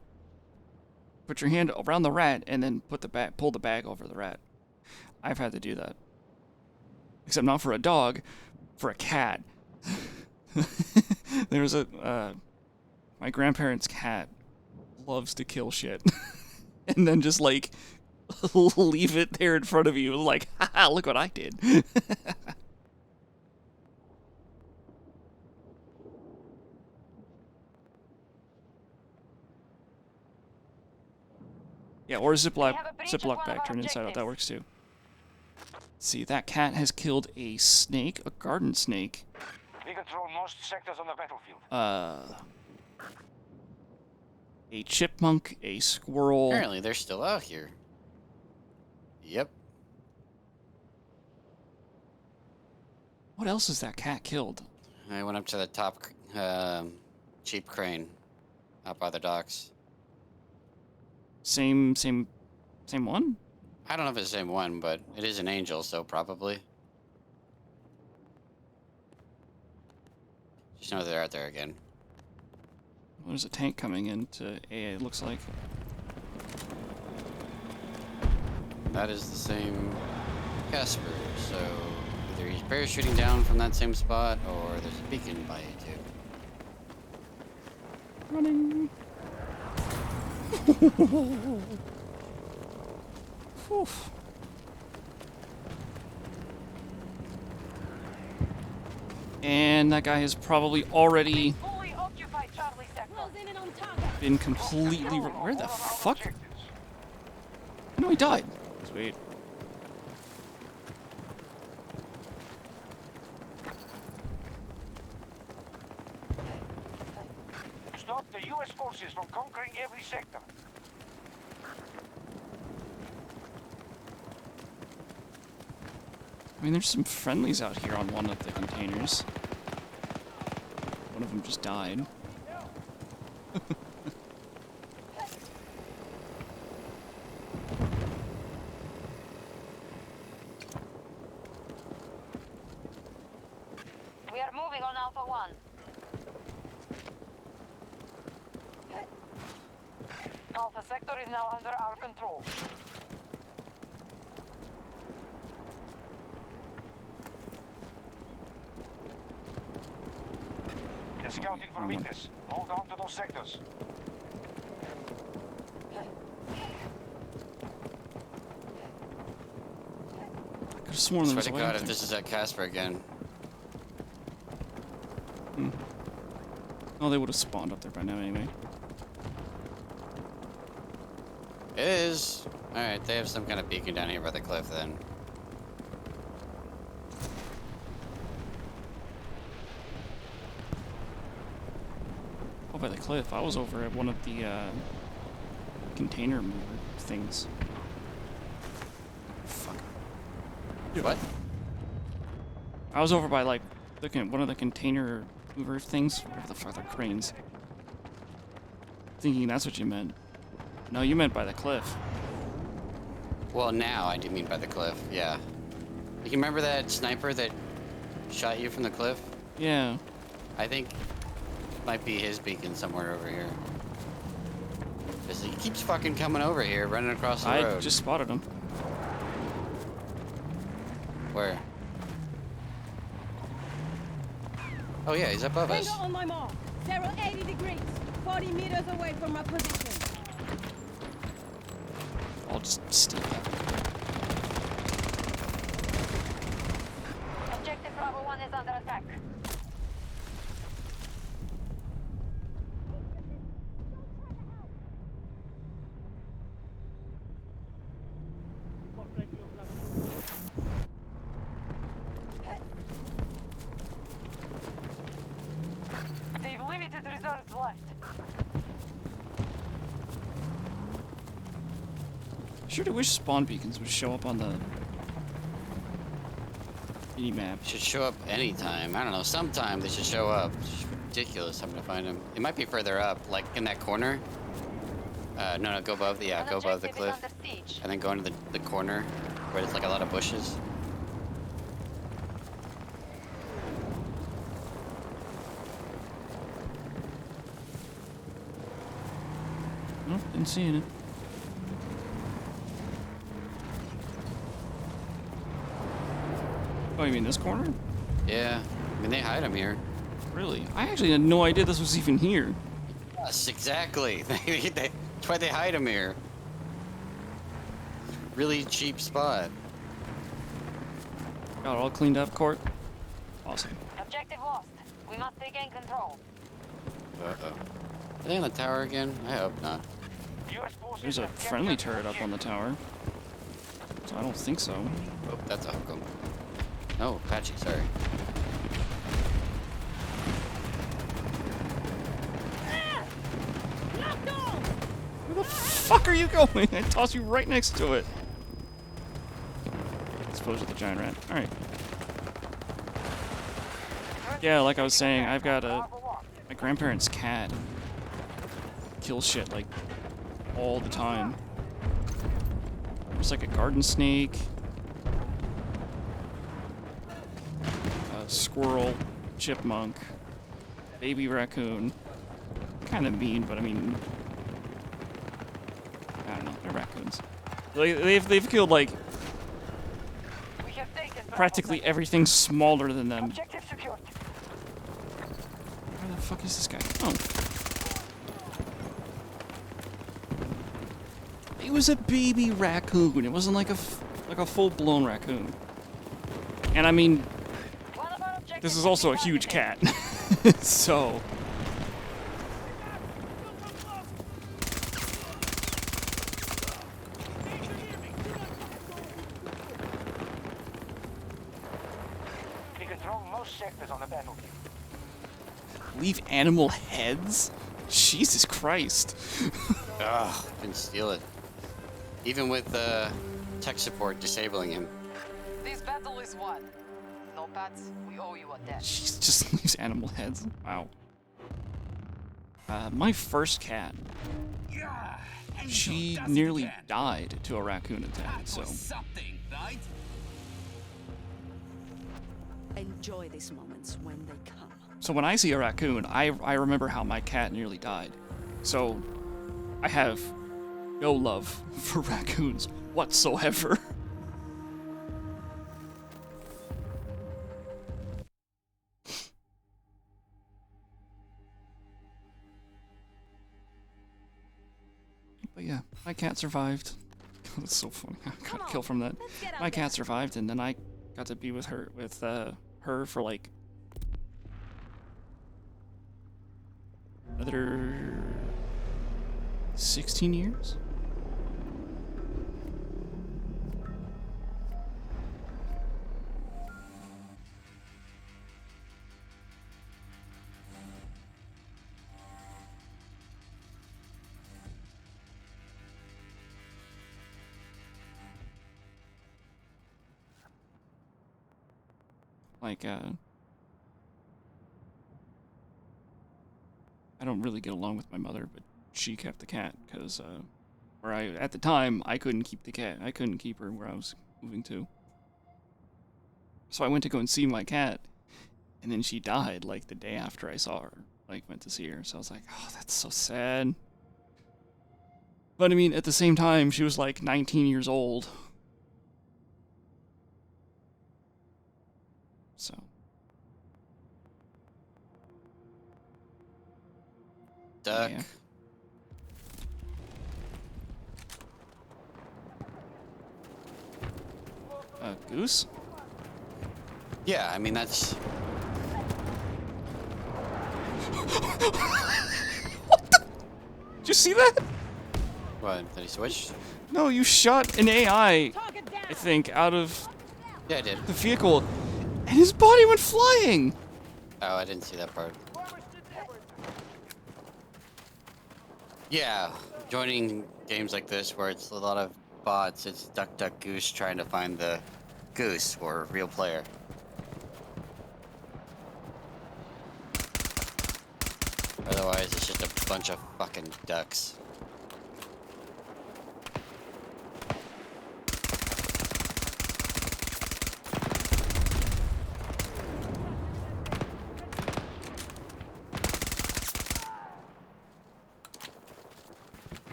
put your hand around the rat, and then pull the bag over the rat. I've had to do that. Except not for a dog, for a cat. There's my grandparents' cat loves to kill shit. And then just, like, leave it there in front of you, like, haha, look what I did. Yeah, or Ziploc bag turned inside out. That works too. See, that cat has killed a snake, a garden snake. We control most sectors on the battlefield. A chipmunk, a squirrel. Apparently, they're still out here. Yep. What else has that cat killed? I went up to the top cheap crane out by the docks. Same one? I don't know if it's the same one, but it is an angel, so probably. Just know they're out there again. Well, there's a tank coming into AA, it looks like. That is the same Casper, so either he's parachuting down from that same spot, or there's a beacon by you two. Running. Oof. And that guy has probably already Fully occupied Charlie Sector. Closing in on target. been completely... Where the fuck? No, he died. Sweet. Stop the U.S. forces from conquering every sector. I mean, there's some friendlies out here on one of the containers. One of them just died. We are moving on Alpha 1. Alpha Sector is now under our control. They're scouting for weakness. Hold on to those sectors. I could have sworn there Swear was to a way God, out if there. this is at Casper again. Oh, they would have spawned up there by now anyway. It is. Alright, they have some kind of beacon down here by the cliff then. Oh, by the cliff. I was over at one of the container mover things. Fuck. What? I was over by like looking at one of the container mover things, whatever the fuck they're cranes. Thinking that's what you meant. No, you meant by the cliff. Well, now I do mean by the cliff. Yeah. You remember that sniper that shot you from the cliff? Yeah. I think might be his beacon somewhere over here. 'Cause he keeps fucking coming over here, running across the road. I just spotted him. Where? Oh yeah, he's above us. Tango on my mark. 080 degrees. 40 meters away from my position. I'll just steal that. Objective Bravo 1 is under attack. They've limited reserves left. Sure do wish spawn beacons would show up on the mini map. Should show up anytime. I don't know. Sometime they should show up. It's ridiculous having to find them. It might be further up, like in that corner. No, go above the go above the cliff, and then go into the corner where there's like a lot of bushes. Nope, didn't see it. Oh, you mean this corner? Yeah, I mean they hide them here. Really? I actually had no idea this was even here. Yes, exactly. That's why they hide them here. Really cheap spot. Got it all cleaned up, Court? Awesome. Objective lost. We must regain control. Uh-oh. Are they on the tower again? I hope not. There's a friendly turret up on the tower. So I don't think so. Oh, that's a hook 'em. No, Apache, sorry. Where the fuck are you going? I tossed you right next to it. Exposed to the giant rat. Alright. Yeah, like I was saying, I've got my grandparents' cat. Kills shit, like, all the time. There's like a garden snake. A squirrel. Chipmunk. Baby raccoon. Kind of mean, but I mean... I don't know, they're raccoons. They've killed, like, practically everything smaller than them. Objective secured. Where the fuck is this guy? Oh. It was a baby raccoon. It wasn't like a full-blown raccoon. And I mean, this is also a huge cat. So... We control most sectors on the battlefield. Leave animal heads? Jesus Christ. Ugh, didn't steal it. Even with tech support disabling him. This battle is won. No pets, we owe you a debt. Jeez, just leaves animal heads. Wow. My first cat. She nearly died to a raccoon attack, so... Something, right? Enjoy these moments when they come. So when I see a raccoon, I remember how my cat nearly died. So, I have no love for raccoons whatsoever. But yeah, my cat survived. That's so funny. I got a kill from that. My cat survived, and then I got to be with her for like another 16 years. Like, I don't really get along with my mother, but she kept the cat because, at the time, I couldn't keep the cat. I couldn't keep her where I was moving to. So I went to go and see my cat, and then she died, like, the day after I saw her. Like, went to see her, so I was like, oh, that's so sad. But, I mean, at the same time, she was, like, 19 years old. So. Duck. Yeah. Goose? Yeah, I mean, that's... What the? Did you see that? What, did he switch? No, you shot an AI, I think, out of Yeah, I did. the vehicle, and his body went flying! Oh, I didn't see that part. Yeah, joining games like this where it's a lot of bots, it's duck, duck, goose trying to find the goose or real player. Otherwise, it's just a bunch of fucking ducks.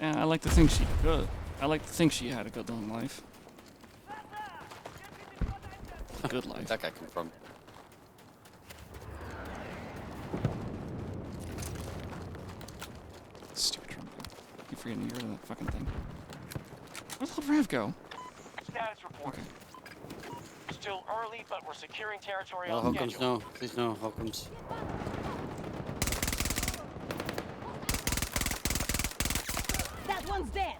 Yeah, I like to think she could. I like to think she had a good long life. Good life. That guy come from? Stupid drum. Keep forgetting to get rid of that fucking thing. Where'd the Rev go? Status report. Okay. Still early, but we're securing territory Oh, on Holcombs, schedule. no. Please no, Holcombs. That one's dead.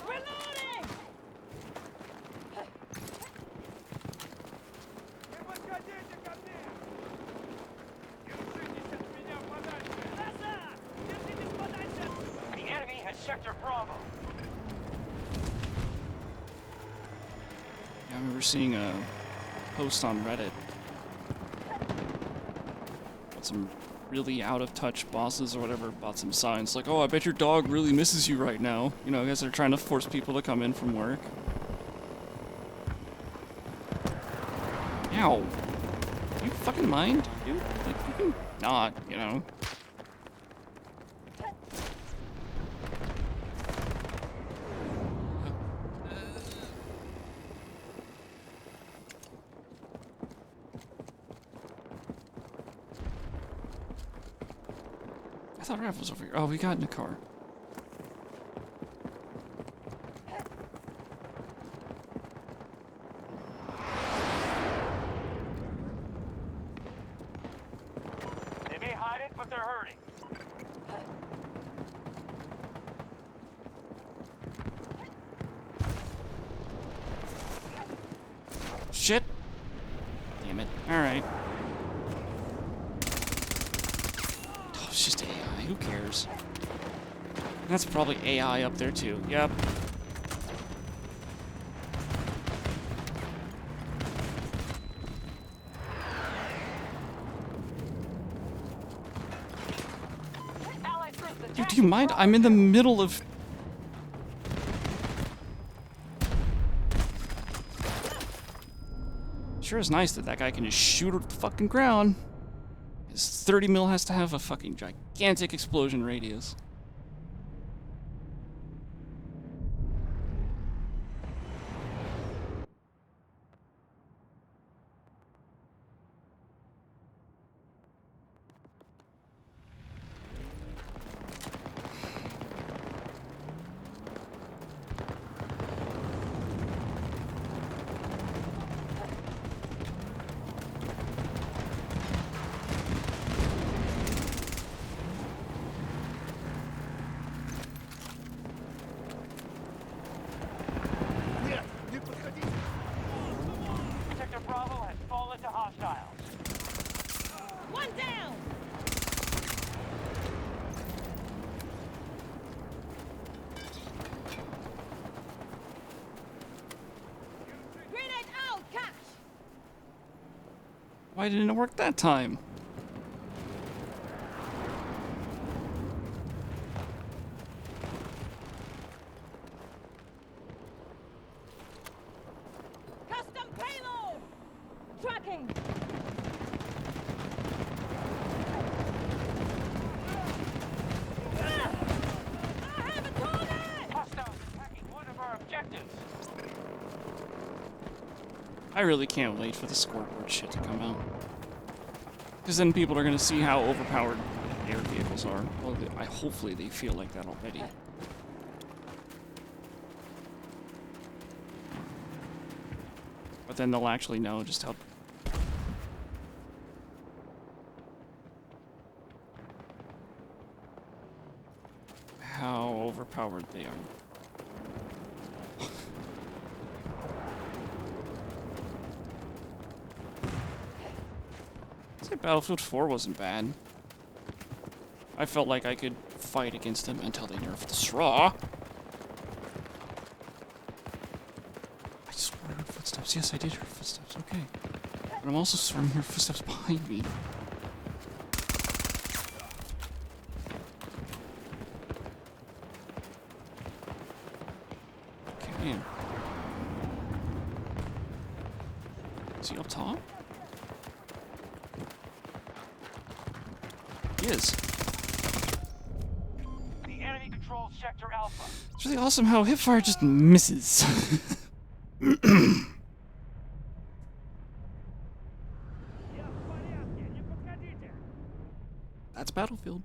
Reloading! The enemy has sector Bravo. Yeah, I remember seeing a post on Reddit about some really out of touch bosses or whatever bought some signs like, oh, I bet your dog really misses you right now. You know, I guess they're trying to force people to come in from work. Ow. Do you fucking mind, dude? Like, you can not, you know. I thought Raph was over here. Oh, we got in a car. They may hide it, but they're hurting. Shit! Damn it. Alright. Oh, it's just AI. Who cares? That's probably AI up there too. Yep. Dude, do you mind? I'm in the middle of... Sure is nice that that guy can just shoot at the fucking ground. His 30 mil has to have a fucking gigantic explosion radius. Why didn't it work that time? Custom payload! Tracking! I have a target! Hostiles attacking one of our objectives. I really can't wait for the scoreboard shit to come out. Because then people are going to see how overpowered air vehicles are. Well, hopefully they feel like that already. But then they'll actually know just how overpowered they are. I'd say Battlefield 4 wasn't bad. I felt like I could fight against them until they nerfed the straw. I swore I heard footsteps. Yes, I did hear footsteps. Okay. But I'm also swearing I heard footsteps behind me. Okay. Is he up top? He is. The enemy controls Sector Alpha. It's really awesome how hipfire just misses. That's Battlefield.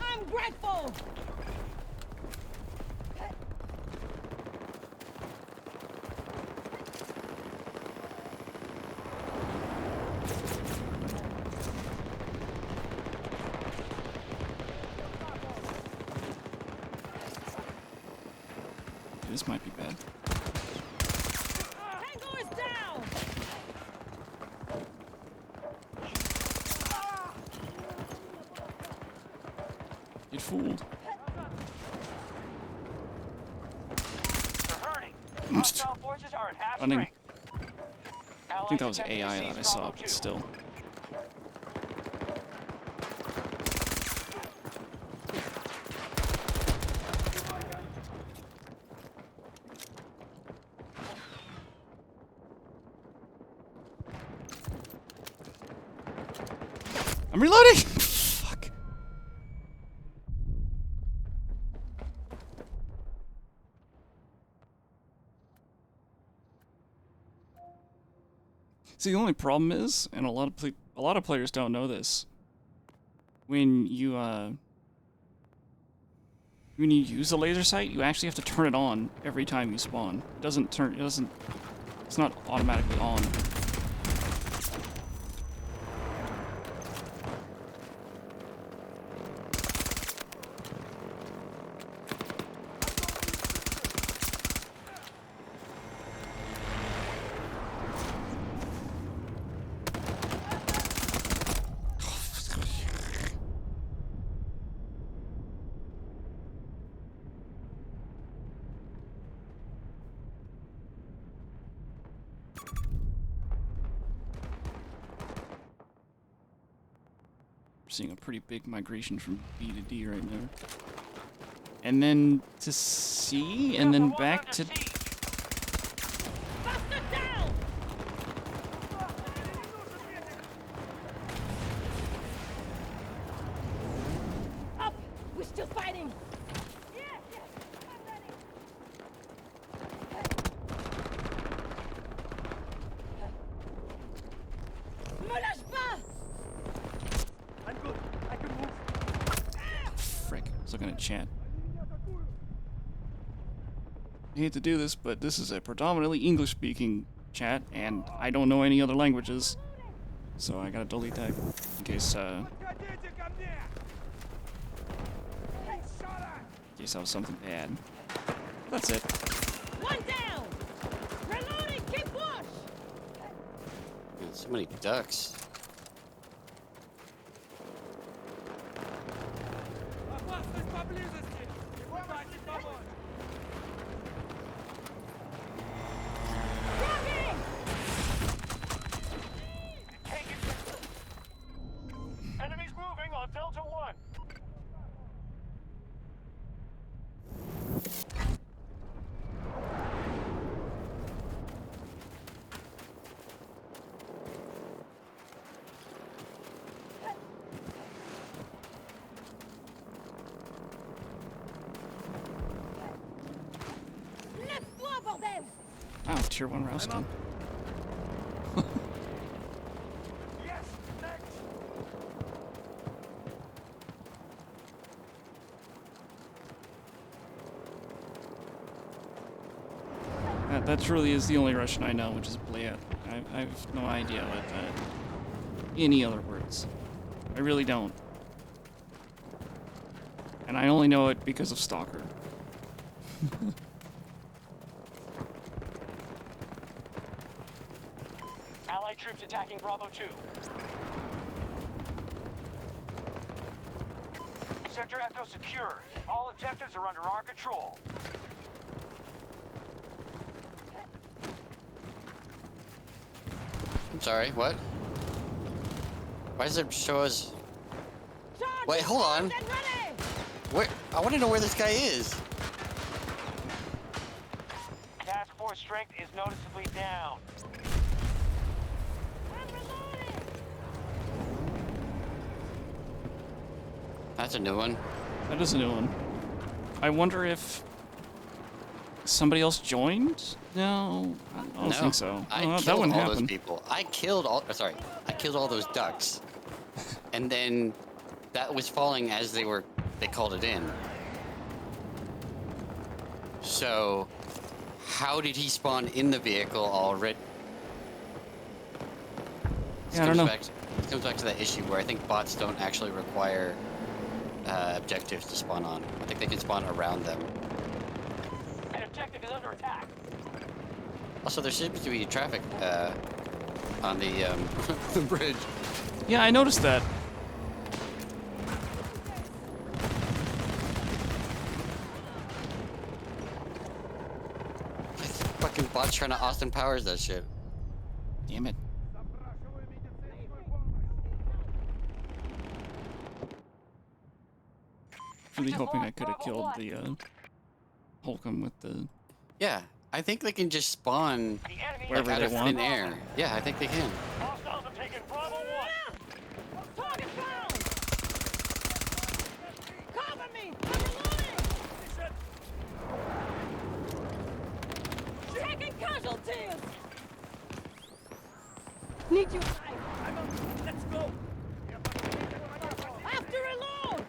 I'm grateful! This might be bad. Tango is down! Get fooled. They're hurting. Hostile forces are at half Running. strength. I think that was AI that I saw, but still. I'm reloading! Fuck. See, the only problem is, and a lot of players don't know this, when you use a laser sight, you actually have to turn it on every time you spawn. It's not automatically on. Seeing a pretty big migration from B to D right now. And then to C, and then back to... Buster down! Up! We're still fighting! Yes, yes, I'm ready! Me lâche pas! I'm good. I can move. Frick, I was looking at chat. I hate to do this, but this is a predominantly English-speaking chat, and I don't know any other languages. So I gotta delete that in case that was something bad. That's it. One down! Reloading! Keep watch! Dude, so many ducks. Oh, tier 1 rouse gun. Yes, next. That truly is the only Russian I know, which is Blyat. I have no idea what any other words. I really don't. And I only know it because of Stalker. Allied troops attacking Bravo 2. Sector Echo secure. All objectives are under our control. I'm sorry, what? Why does it show us... Charge Wait, is hold on. armed and ready! Where? I want to know where this guy is. Task force strength is noticeably down. I'm reloading! That's a new one. That is a new one. I wonder if somebody else joined? No, I don't think so. I Oh, that killed wouldn't all happen. those people. I killed all those ducks. And then that was falling as they called it in. So how did he spawn in the vehicle already? Yeah, I don't know. This comes back to that issue where I think bots don't actually require objectives to spawn on. I think they can spawn around them. An objective is under attack. Also, there seems to be traffic on the the bridge. Yeah, I noticed that. Fucking bots trying to Austin Powers that shit. Damn it. Really hoping I could have killed the Holcomb with the Yeah, I think they can just spawn The enemy Wherever out they of want. thin air. Yeah, I think they can. hostiles have taken Bravo 1. Target found! Cover me! I'm reloading! Taking casualties! Need you alive! Let's go. Have to reload!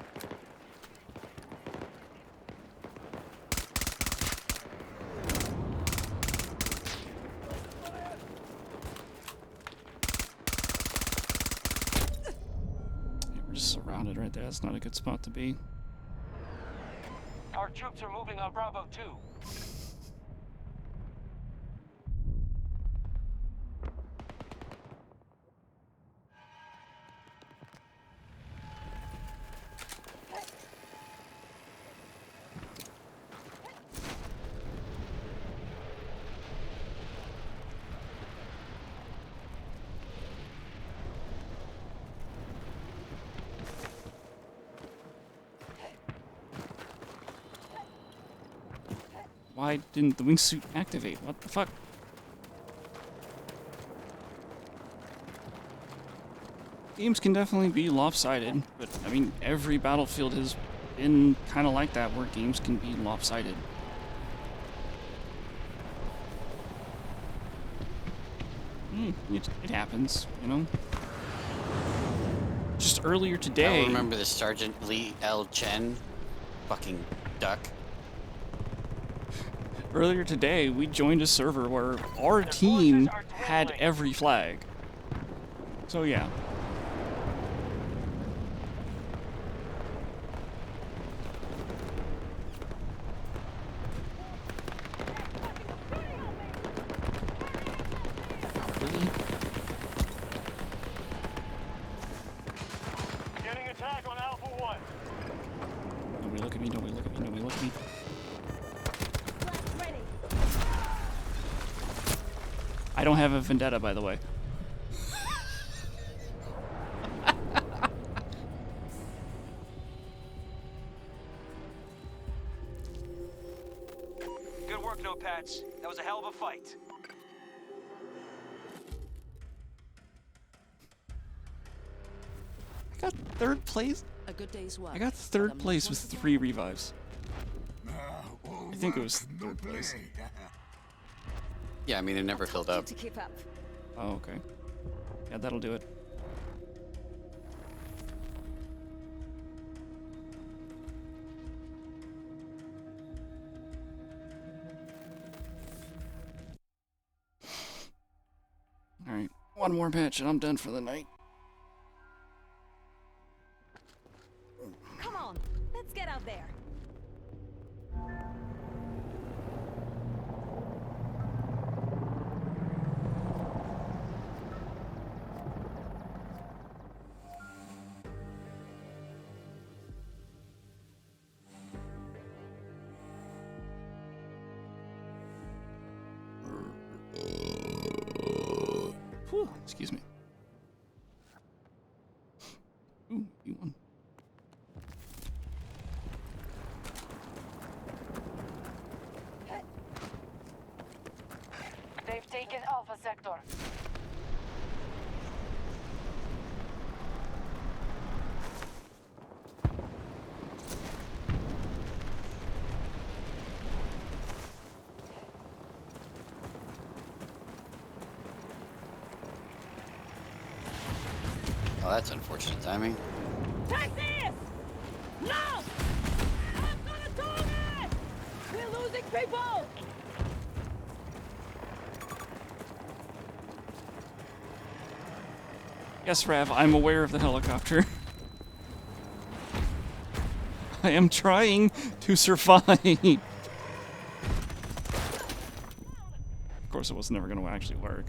We're just surrounded right there. That's not a good spot to be. Our troops are moving on Bravo 2. Why didn't the wingsuit activate? What the fuck? Games can definitely be lopsided, but I mean, every Battlefield has been kind of like that, where games can be lopsided. It happens, you know? Just earlier I today... don't remember the Sergeant Lee L. Chen. Fucking duck. Earlier today, we joined a server where our team had every flag. So yeah. Really? Getting attack on Alpha 1. Nobody look at me, nobody look at me, nobody look at me. Blast ready! I don't have a vendetta, by the way. Good work, Notepads. That was a hell of a fight. I got third place. A good day's work. I got third place with 3 revives. I think it was third place. Yeah, I mean, it never filled up. To keep up. Oh, okay. Yeah, that'll do it. Alright, one more match and I'm done for the night. Come on, let's get out there. Whew, excuse me. Ooh, you won. They've taken Alpha Sector. Oh, that's unfortunate timing. Take this! No! I'm gonna target! We're losing people! Yes, Rav, I'm aware of the helicopter. I am trying to survive. Of course, it was never going to actually work.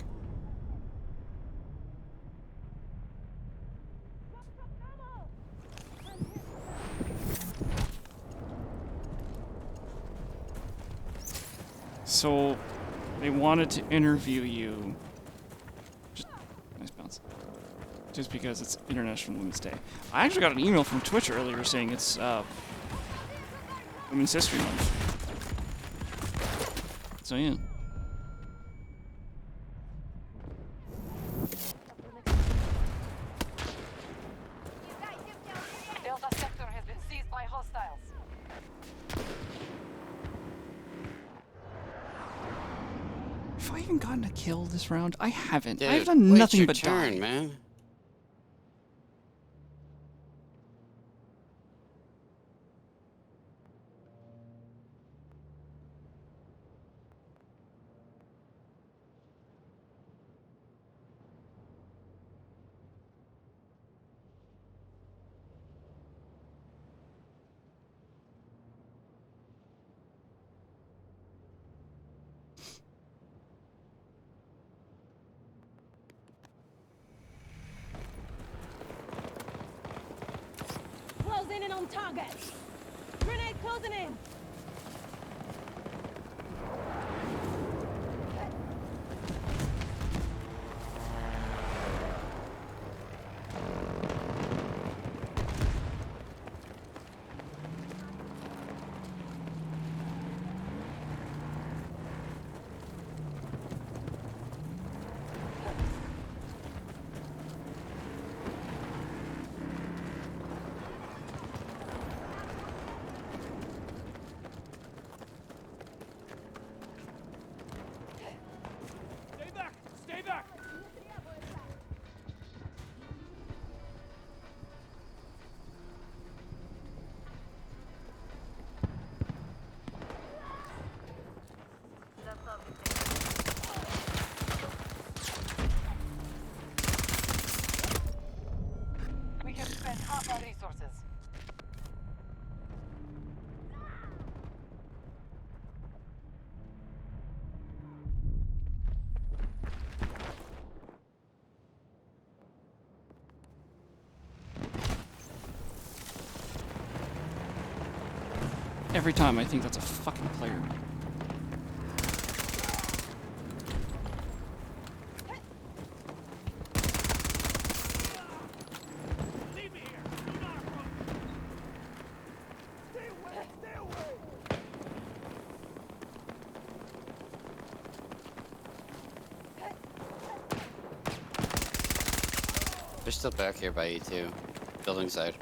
So, they wanted to interview you. Nice bounce. Just because it's International Women's Day. I actually got an email from Twitch earlier saying it's Women's History Month. So yeah. Delta Sector has been seized by hostiles. Have I even gotten a kill this round? I haven't. Dude, I've done wait nothing your but turn, die. man. Closing in on target! Grenade closing in! Stay back! Stay back! We have spent half our resources. Every time I think that's a fucking player. Leave me here! Do not approach! Stay away! Stay away! They're still back here by E2. Building side.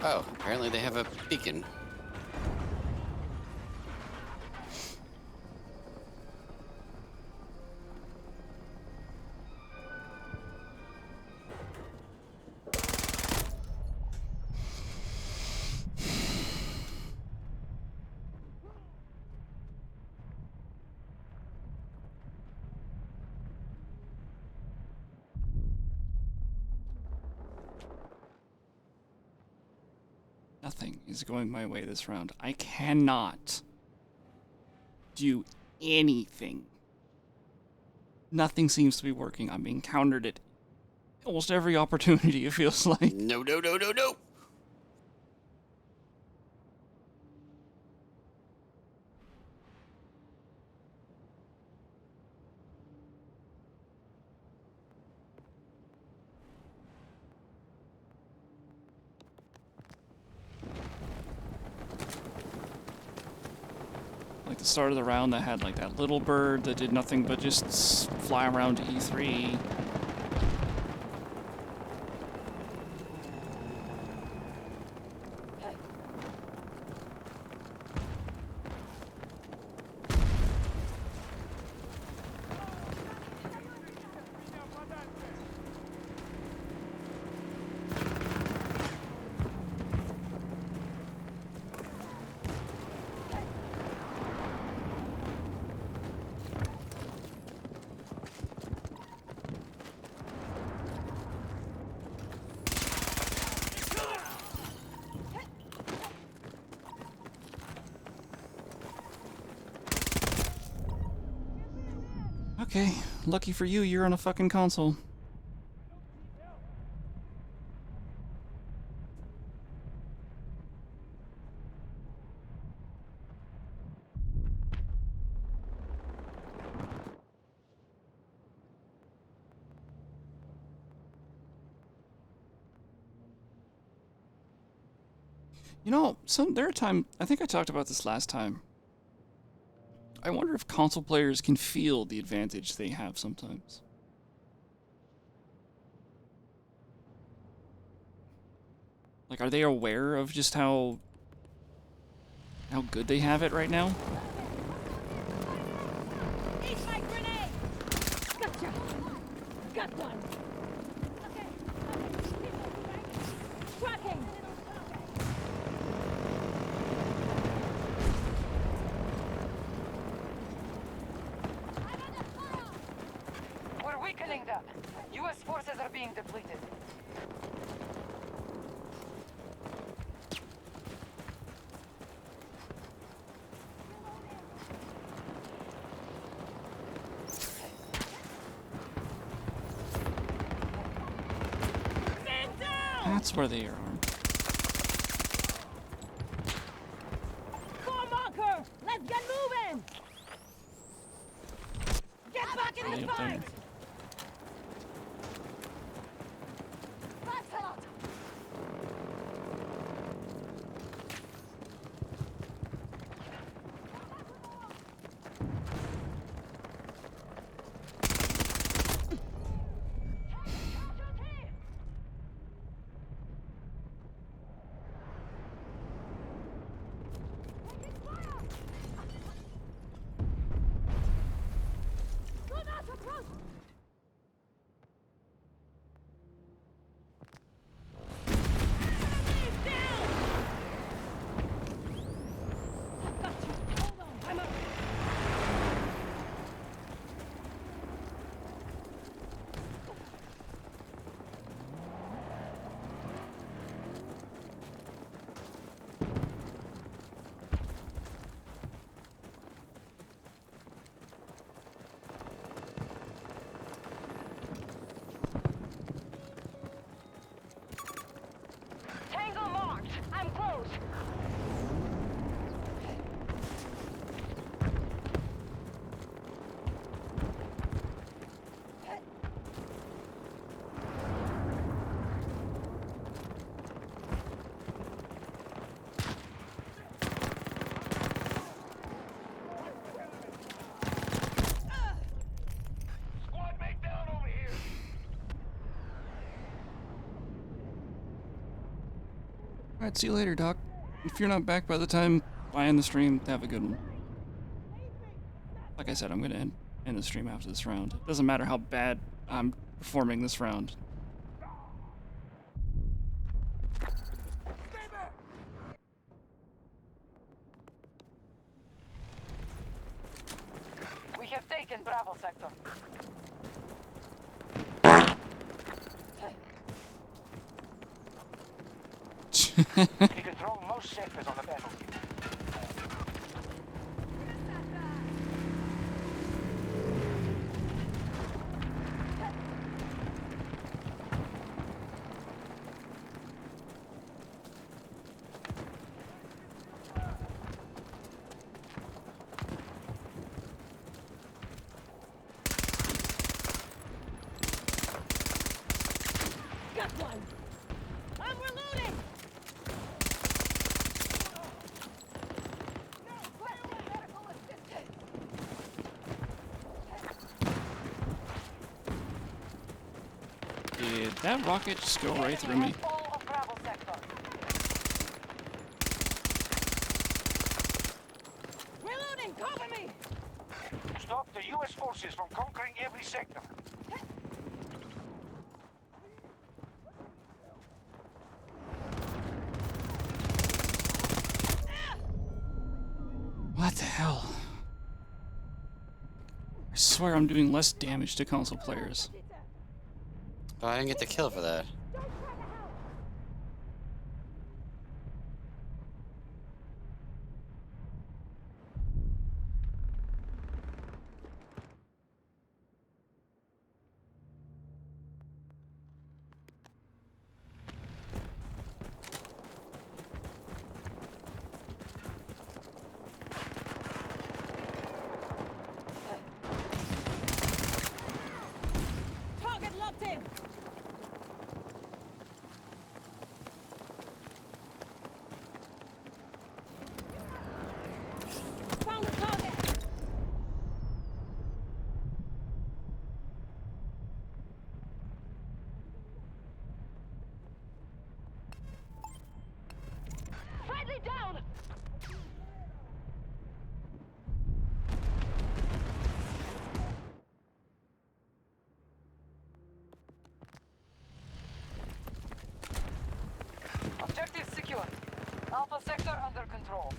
Oh, apparently they have a beacon. Nothing is going my way this round. I cannot do anything. Nothing seems to be working. I'm being countered at almost every opportunity, it feels like. No, no, no, no, no. Like the start of the round that had like that little bird that did nothing but just fly around to E3. Okay, lucky for you, you're on a fucking console. You know, there are times, I think I talked about this last time. I wonder if console players can feel the advantage they have sometimes. Like, are they aware of just how good they have it right now? Eat my grenade! Gotcha! Got one! Okay, tracking! We're weakening them. U.S. forces are being depleted. That's where they are. Core marker! Let's get moving! Get back in the fight! That's out! Go not approach! Alright, see you later, Doc. If you're not back by the time I end the stream, have a good one. Like I said, I'm gonna end the stream after this round. It doesn't matter how bad I'm performing this round. We have taken Bravo sector. We control most sectors on the battlefield. Got one. I'm reloading. Did that rocket just go right through me? All of Bravo sector. Reloading. Cover me. Stop the U.S. forces from conquering every sector. What the hell? I swear I'm doing less damage to console players. Oh, I didn't get the kill for that. Target locked in. Found a target. Friendly down. Objective secure. Alpha sector under control.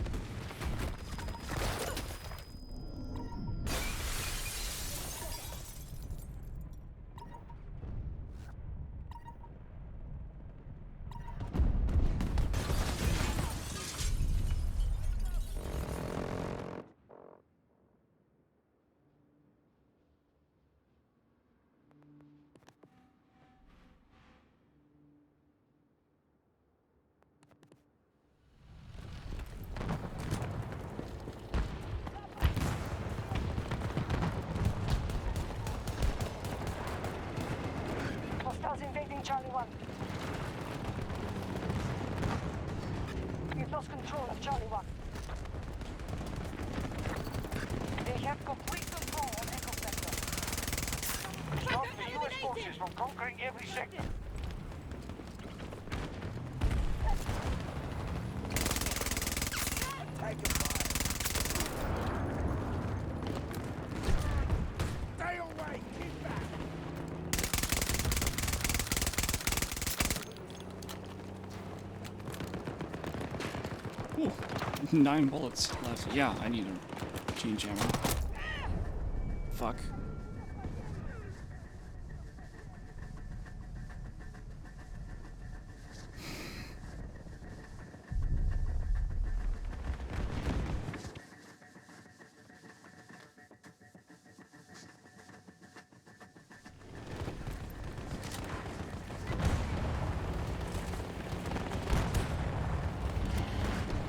Hostiles invading Charlie 1. We've lost control of Charlie 1. They have complete control of Echo sector. Stop the U.S. forces from conquering every sector. Stay away! Keep back! Ooh, 9 bullets left. Yeah, I need to change ammo. Fuck.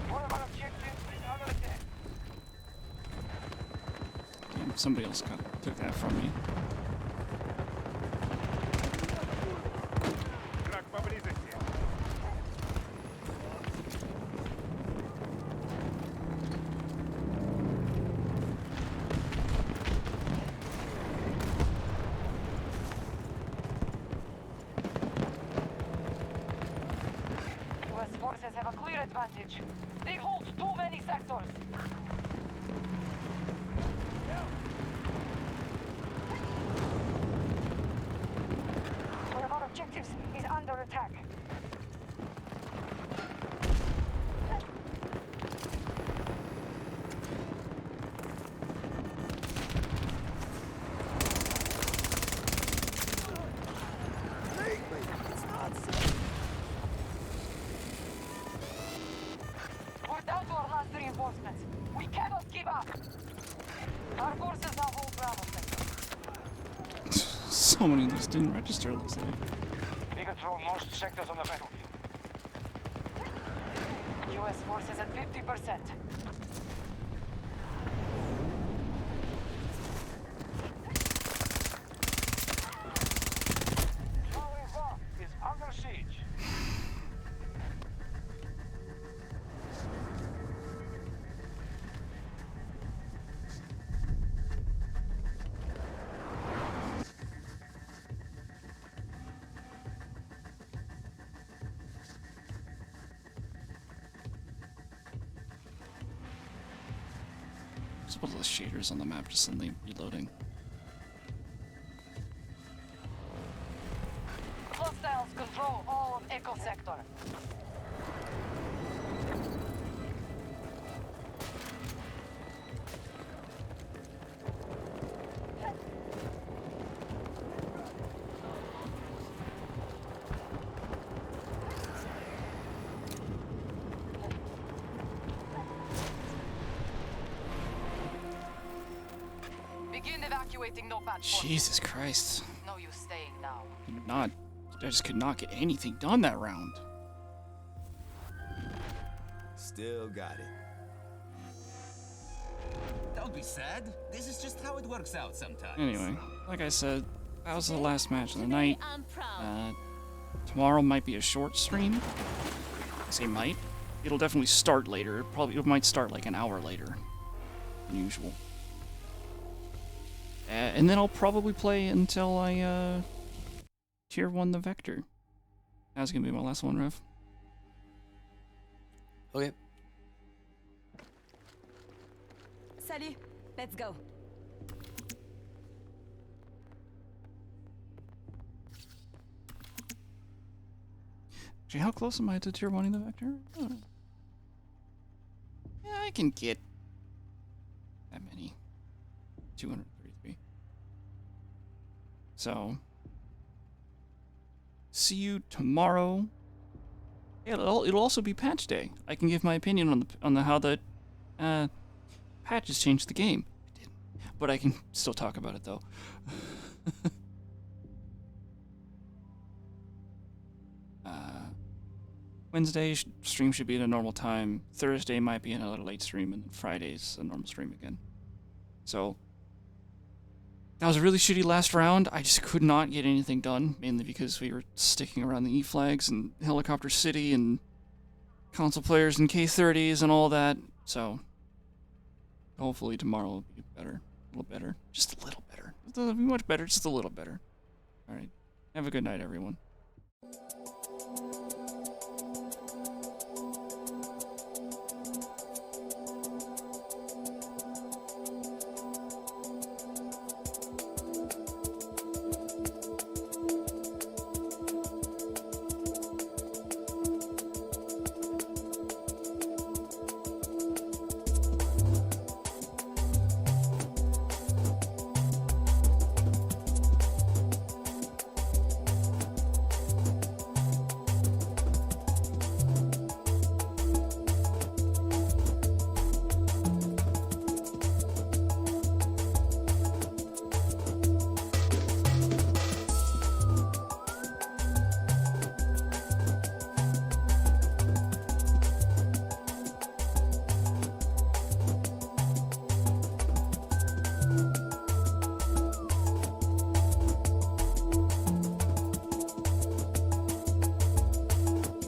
One of our objectives is under attack. Damn, somebody else took that from me. Враг поблизости. US forces have a clear advantage. They hold too many sectors. One of our objectives is under attack. We're down to our last reinforcements. We cannot give up. Our forces now hold Bravo sector. So many of these didn't register, it looks like. We control most sectors on the battlefield. U.S. forces at 50%. Charlie Rock is under siege. Just put those shaders on the map just suddenly reloading. Hostiles control all of Echo Sector. Begin evacuating no patch forces. Jesus Christ. No use staying now. I just could not get anything done that round. Still got it. Don't be sad. This is just how it works out sometimes. Anyway, like I said, that was the last match of the night. I'm proud. Tomorrow might be a short stream. I say might. It'll definitely start later. It might start like an hour later than usual. And then I'll probably play until I tier 1 the Vector. That's gonna be my last one, Rev. Okay. Salut. Let's go. Actually, how close am I to tier 1 in the Vector? Oh. Yeah, I can get that many. 233. So, see you tomorrow. Yeah, it'll also be patch day. I can give my opinion on how the patches changed the game. It didn't, but I can still talk about it though. Wednesday stream should be at a normal time. Thursday might be another late stream, and Friday's a normal stream again. So that was a really shitty last round. I just could not get anything done, mainly because we were sticking around the E-flags and Helicopter City and console players and K30s and all that. So hopefully tomorrow will be better. A little better. Just a little better. It doesn't be much better, just a little better. Alright. Have a good night, everyone.